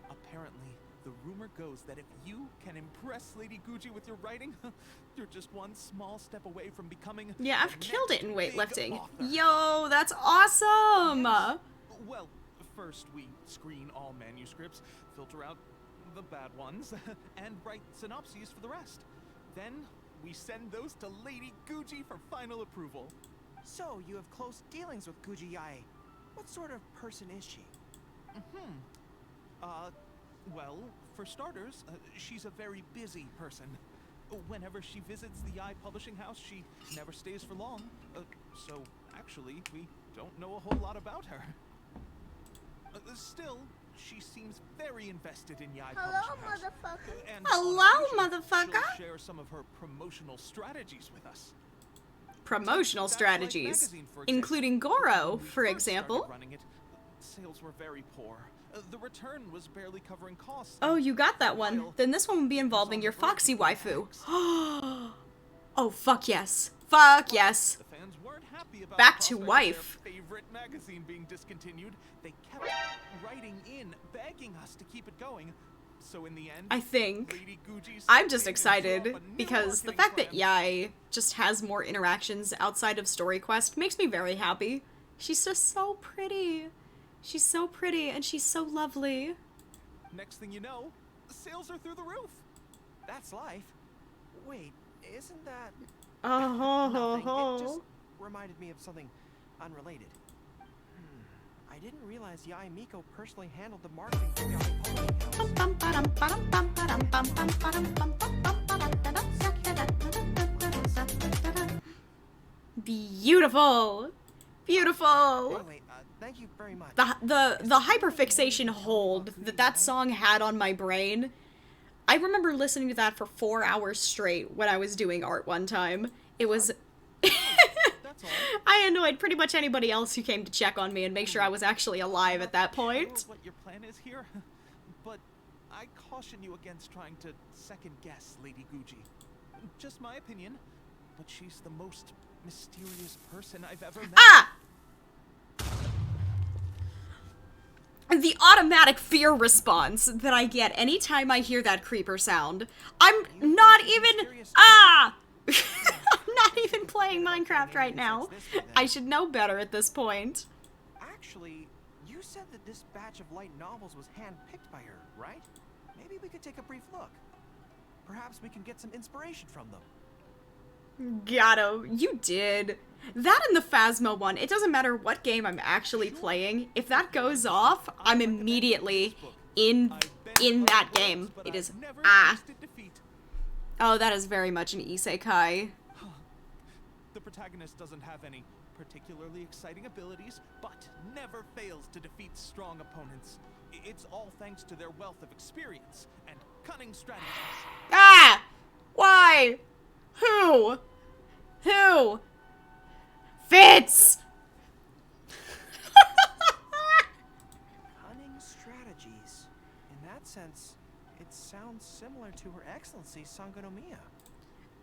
Apparently, the rumor goes that if you can impress Lady Gucci with your writing, you're just one small step away from becoming... Yeah, I've killed it in weightlifting. Yo, that's awesome! Well, first we screen all manuscripts, filter out the bad ones, and write synopses for the rest. Then we send those to Lady Guji for final approval. So, you have close dealings with Guji Yae. What sort of person is she? Well, for starters, she's a very busy person. Whenever she visits the Yae publishing house, she never stays for long. So, actually, we don't know a whole lot about her. Still, she seems very invested in Yae Publishing House. And Hello, on occasion, motherfucker. she'll share some of her promotional strategies with us. Promotional strategies, including Goro, for example. Running it, sales were very poor. The return was barely covering costs. Oh, you got that one. Then this one will be involving your Foxy waifu. Oh, fuck yes. Fuck yes. The fans weren't happy about Back the to prospect wife. of their favorite magazine being discontinued. They kept writing in, begging us to keep it going. So in the end, I think. Lady Guji I'm just stepped in and drew excited up a new because the marketing fact that plan. Yae just has more interactions outside of Story Quest makes me very happy. She's just so pretty. She's so pretty and she's so lovely. Next thing you know, sales are through the roof. That's life. Wait, isn't that... Oh, It just reminded me of something unrelated. I didn't realize Yae Miko personally handled the marketing for Yae Publishing Beautiful. Beautiful. Anyway, thank you very much. The hyperfixation hold that song had on my brain. I remember listening to that for 4 hours straight when I was doing art one time. It was I annoyed pretty much anybody else who came to check on me and make sure I was actually alive at that point. What your plan is here, but I caution you against trying to second guess Lady Guji. Just my opinion, but she's the most mysterious person I've ever met. Ah! The automatic fear response that I get anytime I hear that creeper sound. I'm not even... Ah! I'm not even playing Minecraft right now. I should know better at this point. Actually, you said that this batch of light novels was handpicked by her, right? Maybe we could take a brief look. Perhaps we can get some inspiration from them. Gato, you did. That and the Phasmo one, it doesn't matter what game I'm actually playing. If that goes off, I'm immediately in that game. It is Oh, that is very much an isekai. The protagonist doesn't have any particularly exciting abilities, but never fails to defeat strong opponents. It's all thanks to their wealth of experience and cunning strategies. Ah! Why? Who? Who? Fitz! Cunning strategies. In that sense, it sounds similar to Her Excellency Sangonomiya.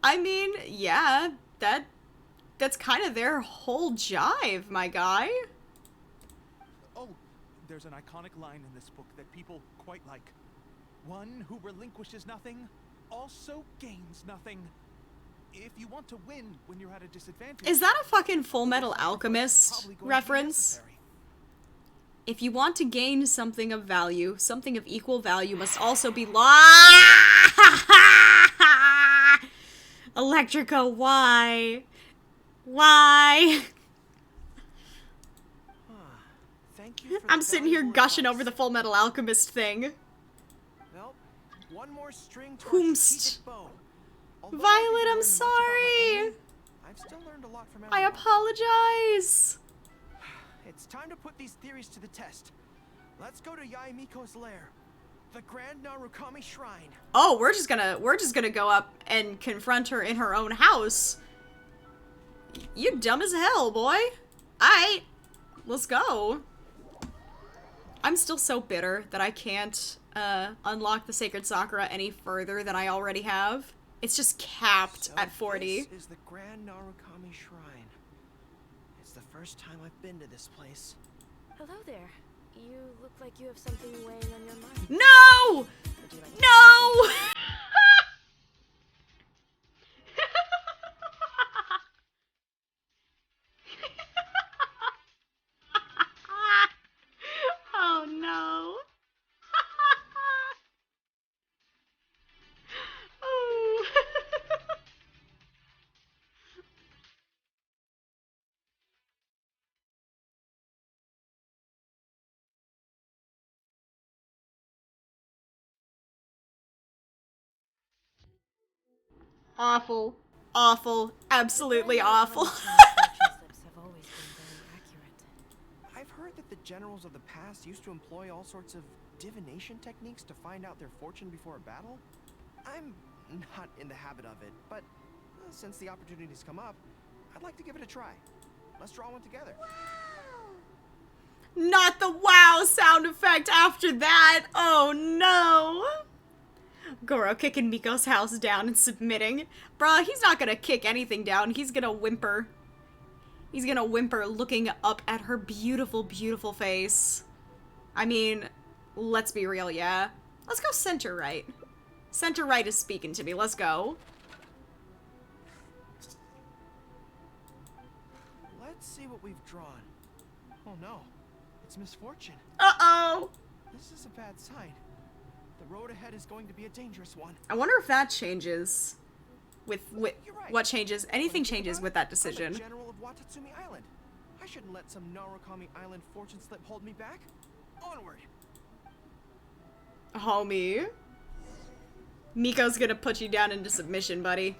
I mean, yeah, that's kind of their whole jive, my guy. Oh, there's an iconic line in this book that people quite like. One who relinquishes nothing also gains nothing. If you want to win when you're at a disadvantage... Is that a fucking Full Metal Alchemist reference? If you want to gain something of value, something of equal value must also be Electrica, why? Why? Thank you for I'm the sitting here valuable gushing advice. over the Full Metal Alchemist thing. Well, one more string to our Whomst. strategic bow. Although I Violet, didn't I'm learn much about my sorry. enemy, I've still learned a lot from I everyone. apologize. It's time to put these theories to the test. Let's go to Yae Miko's lair, the Grand Narukami Shrine. Oh, we're just gonna go up and confront her in her own house. You dumb as hell, boy. Alright, let's go. I'm still so bitter that I can't unlock the Sacred Sakura any further than I already have. It's just capped at 40. This is the Grand Narukami Shrine. It's the first time I've been to this place. Hello there. You look like you have something weighing on your mind. No! Would you like to No! Awful. Awful. Absolutely awful. I've heard that the generals of the past used to employ all sorts of divination techniques to find out their fortune before a battle. I'm not in the habit of it, but since the opportunity's come up, I'd like to give it a try. Let's draw one together. Not the wow sound effect after that. Oh no. Goro kicking Miko's house down and submitting. Bruh, he's not gonna kick anything down. He's gonna whimper. He's gonna whimper looking up at her beautiful, beautiful face. I mean, let's be real, yeah? Let's go center right. Center right is speaking to me. Let's go. Let's see what we've drawn. Oh no, it's misfortune. Uh-oh! This is a bad sign. The road ahead is going to be a dangerous one. I wonder if that changes. With what changes? Anything changes with that decision. I'm the general of Watatsumi Island. I shouldn't let some Narukami Island fortune slip hold me back. Onward. Homie. Miko's gonna put you down into submission, buddy.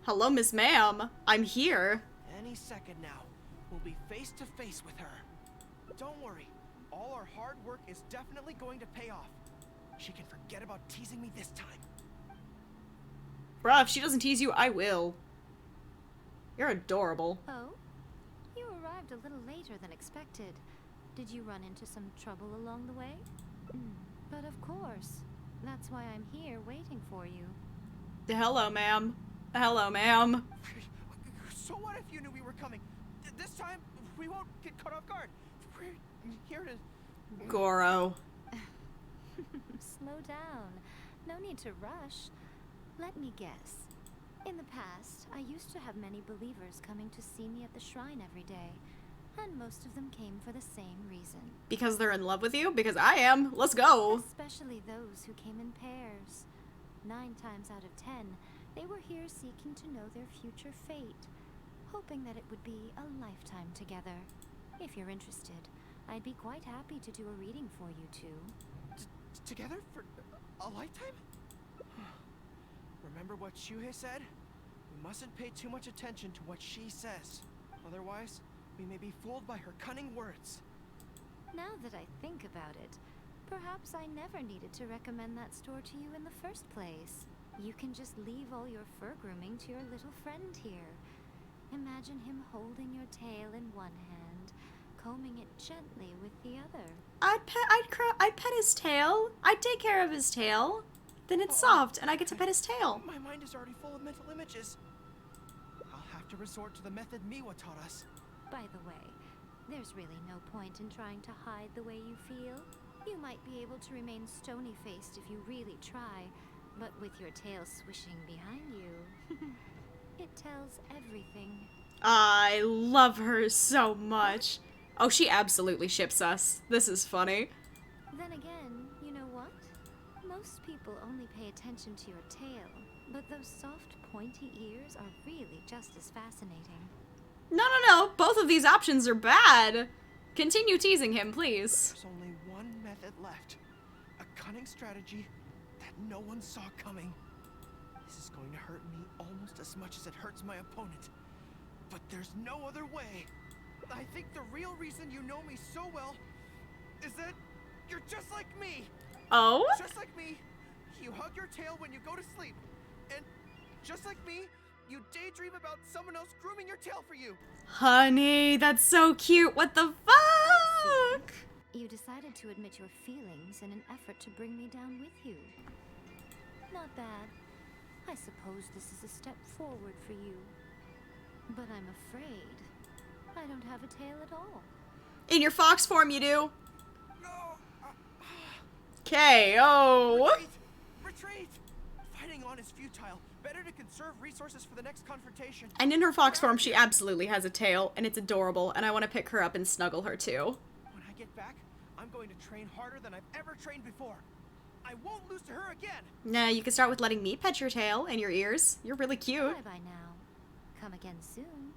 Hello, Miss Ma'am. I'm here. Any second now, we'll be face to face with her. Don't worry. All our hard work is definitely going to pay off. She can forget about teasing me this time. Bruh, if she doesn't tease you, I will. You're adorable. Oh? You arrived a little later than expected. Did you run into some trouble along the way? But of course. That's why I'm here waiting for you. Hello, ma'am. Hello, ma'am. So what if you knew we were coming? This time, we won't get caught off guard. We're here to... Goro. Slow down. No need to rush. Let me guess. In the past, I used to have many believers coming to see me at the shrine every day. And most of them came for the same reason. Because they're in love with you? Because I am. Let's go. Especially those who came in pairs. 9 times out of 10, they were here seeking to know their future fate, hoping that it would be a lifetime together. If you're interested, I'd be quite happy to do a reading for you two. Together for a lifetime? Remember what Shuhei said? We mustn't pay too much attention to what she says. Otherwise, we may be fooled by her cunning words. Now that I think about it, perhaps I never needed to recommend that store to you in the first place. You can just leave all your fur grooming to your little friend here. Imagine him holding your tail in one hand, combing it gently with the other. I'd pet his tail. I'd take care of his tail. Then it's soft, and I get to pet his tail. My mind is already full of mental images. I'll have to resort to the method Miwa taught us. By the way, there's really no point in trying to hide the way you feel. You might be able to remain stony-faced if you really try, but with your tail swishing behind you, it tells everything. I love her so much. Oh, she absolutely ships us. This is funny. Then again, you know what? Most people only pay attention to your tail, but those soft, pointy ears are really just as fascinating. No. Both of these options are bad. Continue teasing him, please. There's only one method left. A cunning strategy that no one saw coming. This is going to hurt me almost as much as it hurts my opponent. But there's no other way. I think the real reason you know me so well is that you're just like me. Oh? Just like me, you hug your tail when you go to sleep. And just like me, you daydream about someone else grooming your tail for you. Honey, that's so cute. What the fuck? You decided to admit your feelings in an effort to bring me down with you. Not bad. I suppose this is a step forward for you. But I'm afraid I don't have a tail at all. In your fox form, you do. KO. Retreat! Fighting on is futile. Better to conserve resources for the next confrontation. And in her fox form, she absolutely has a tail, and it's adorable, and I want to pick her up and snuggle her too. When I get back, I'm going to train harder than I've ever trained before. I won't lose to her again. Nah, you can start with letting me pet your tail and your ears. You're really cute. Bye-bye now. Come again soon.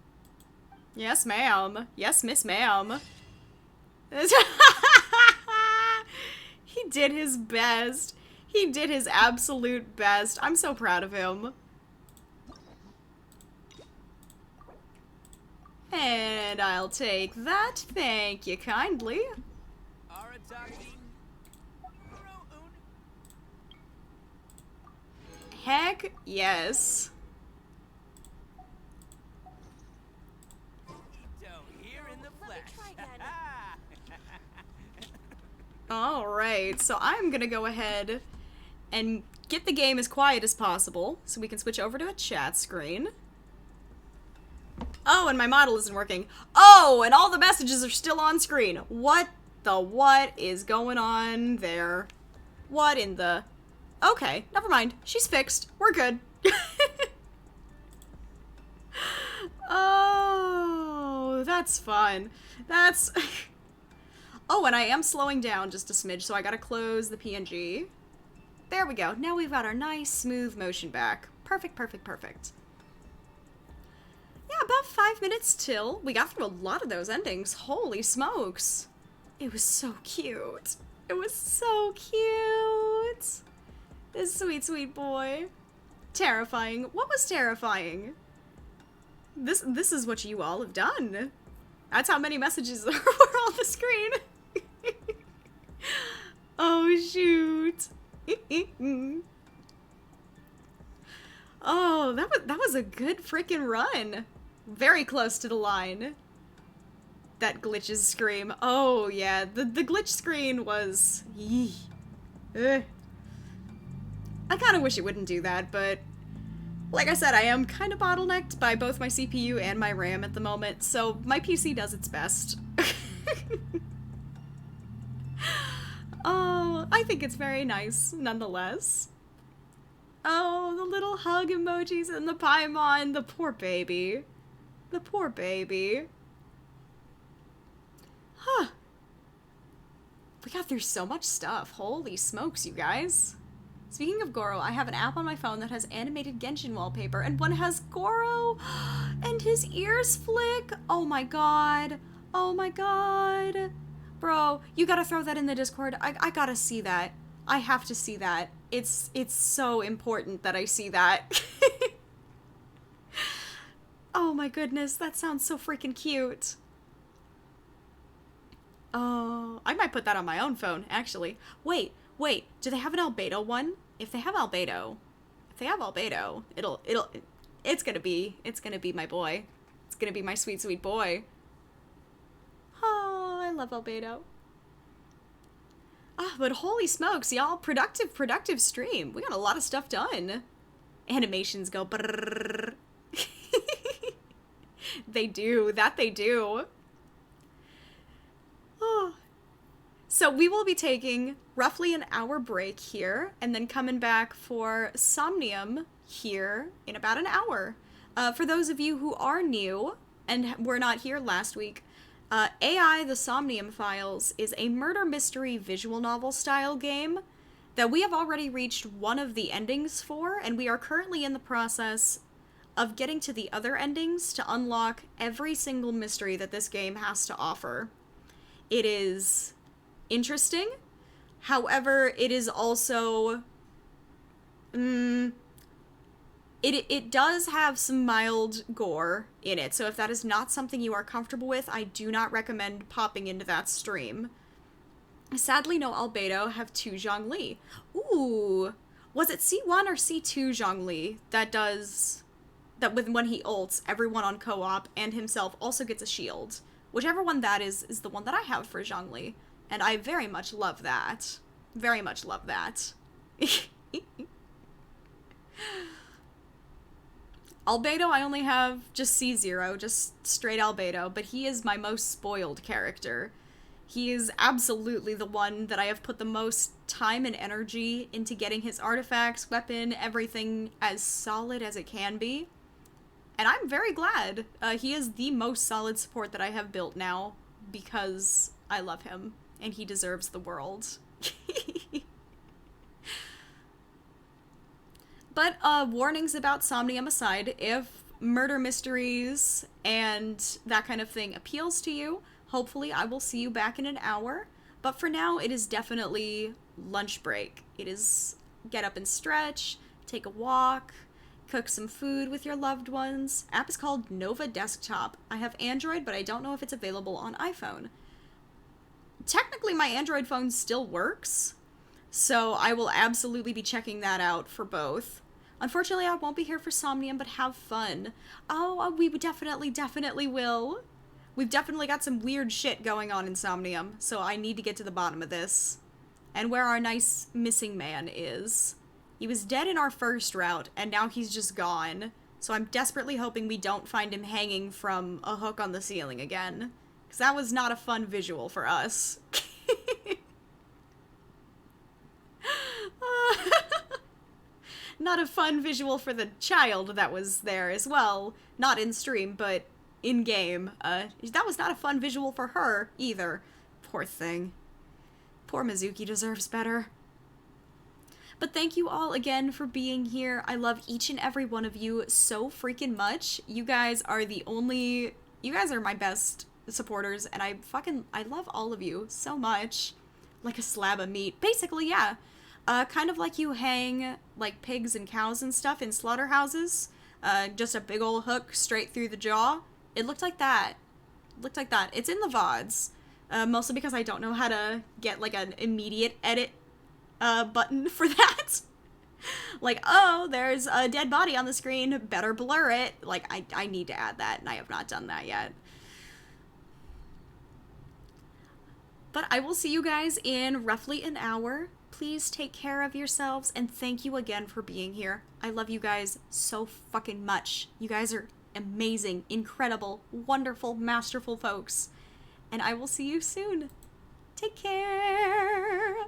Yes, ma'am. Yes, Miss Ma'am. He did his best. He did his absolute best. I'm so proud of him. And I'll take that. Thank you kindly. Heck yes. Alright, so I'm gonna go ahead and get the game as quiet as possible so we can switch over to a chat screen. Oh, and my model isn't working. Oh, and all the messages are still on screen. What is going on there? What in the... Okay, never mind. She's fixed. We're good. Oh, that's fun. That's... Oh, and I am slowing down just a smidge, so I gotta close the PNG. There we go. Now we've got our nice, smooth motion back. Perfect, perfect, perfect. Yeah, about 5 minutes till. We got through a lot of those endings. Holy smokes. It was so cute. It was so cute. This sweet, sweet boy. Terrifying. What was terrifying? This is what you all have done. That's how many messages there were on the screen. Oh, shoot. Oh, that was a good freaking run. Very close to the line. That glitches scream. Oh, yeah. The glitch screen was... I kind of wish it wouldn't do that, but... Like I said, I am kind of bottlenecked by both my CPU and my RAM at the moment, so my PC does its best. Oh, I think it's very nice, nonetheless. Oh, the little hug emojis and the Paimon. The poor baby. The poor baby. Huh. We got through so much stuff. Holy smokes, you guys. Speaking of Goro, I have an app on my phone that has animated Genshin wallpaper, and one has Goro, and his ears flick. Oh my god. Oh my god. Bro, you gotta throw that in the Discord. I gotta see that. I have to see that. It's so important that I see that. Oh my goodness, that sounds so freaking cute. Oh, I might put that on my own phone, actually. Wait, do they have an albedo one? If they have albedo, it's gonna be my boy. It's gonna be my sweet, sweet boy. Oh, I love albedo. Ah, but holy smokes, y'all, productive stream. We got a lot of stuff done. Animations go brrrr. They do, they do. Oh. So we will be taking roughly an hour break here, and then coming back for Somnium here in about an hour. For those of you who are new and were not here last week, AI The Somnium Files is a murder mystery visual novel style game that we have already reached one of the endings for, and we are currently in the process of getting to the other endings to unlock every single mystery that this game has to offer. It is interesting. However, it is also... It does have some mild gore in it, so if that is not something you are comfortable with, I do not recommend popping into that stream. Sadly, no albedo have 2 Zhongli. Ooh! Was it C1 or C2 Zhongli that does... that when he ults, everyone on co-op and himself also gets a shield? Whichever one that is the one that I have for Zhongli. And I very much love that. Very much love that. Albedo, I only have just C0, just straight albedo, but he is my most spoiled character. He is absolutely the one that I have put the most time and energy into getting his artifacts, weapon, everything as solid as it can be. And I'm very glad. He is the most solid support that I have built now, because I love him, and he deserves the world. But, warnings about Somnium aside, if murder mysteries and that kind of thing appeals to you, hopefully I will see you back in an hour. But for now, it is definitely lunch break. It is get up and stretch, take a walk, cook some food with your loved ones. App is called Nova Desktop. I have Android, but I don't know if it's available on iPhone. Technically, my Android phone still works, so I will absolutely be checking that out for both. Unfortunately, I won't be here for Somnium, but have fun. Oh, we definitely will. We've definitely got some weird shit going on in Somnium, so I need to get to the bottom of this. And where our nice missing man is. He was dead in our first route, and now he's just gone. So I'm desperately hoping we don't find him hanging from a hook on the ceiling again. Because that was not a fun visual for us. Not a fun visual for the child that was there as well. Not in stream, but in game. That was not a fun visual for her either. Poor thing. Poor Mizuki deserves better. But thank you all again for being here. I love each and every one of you so freaking much. You guys are you guys are my best supporters, and I love all of you so much. Like a slab of meat. Basically, yeah. Kind of like you hang, like, pigs and cows and stuff in slaughterhouses. Just a big old hook straight through the jaw. It looked like that. It's in the VODs. Mostly because I don't know how to get, like, an immediate edit, button for that. Like, oh, there's a dead body on the screen, better blur it. Like, I need to add that, and I have not done that yet. But I will see you guys in roughly an hour. Please take care of yourselves, and thank you again for being here. I love you guys so fucking much. You guys are amazing, incredible, wonderful, masterful folks. And I will see you soon. Take care.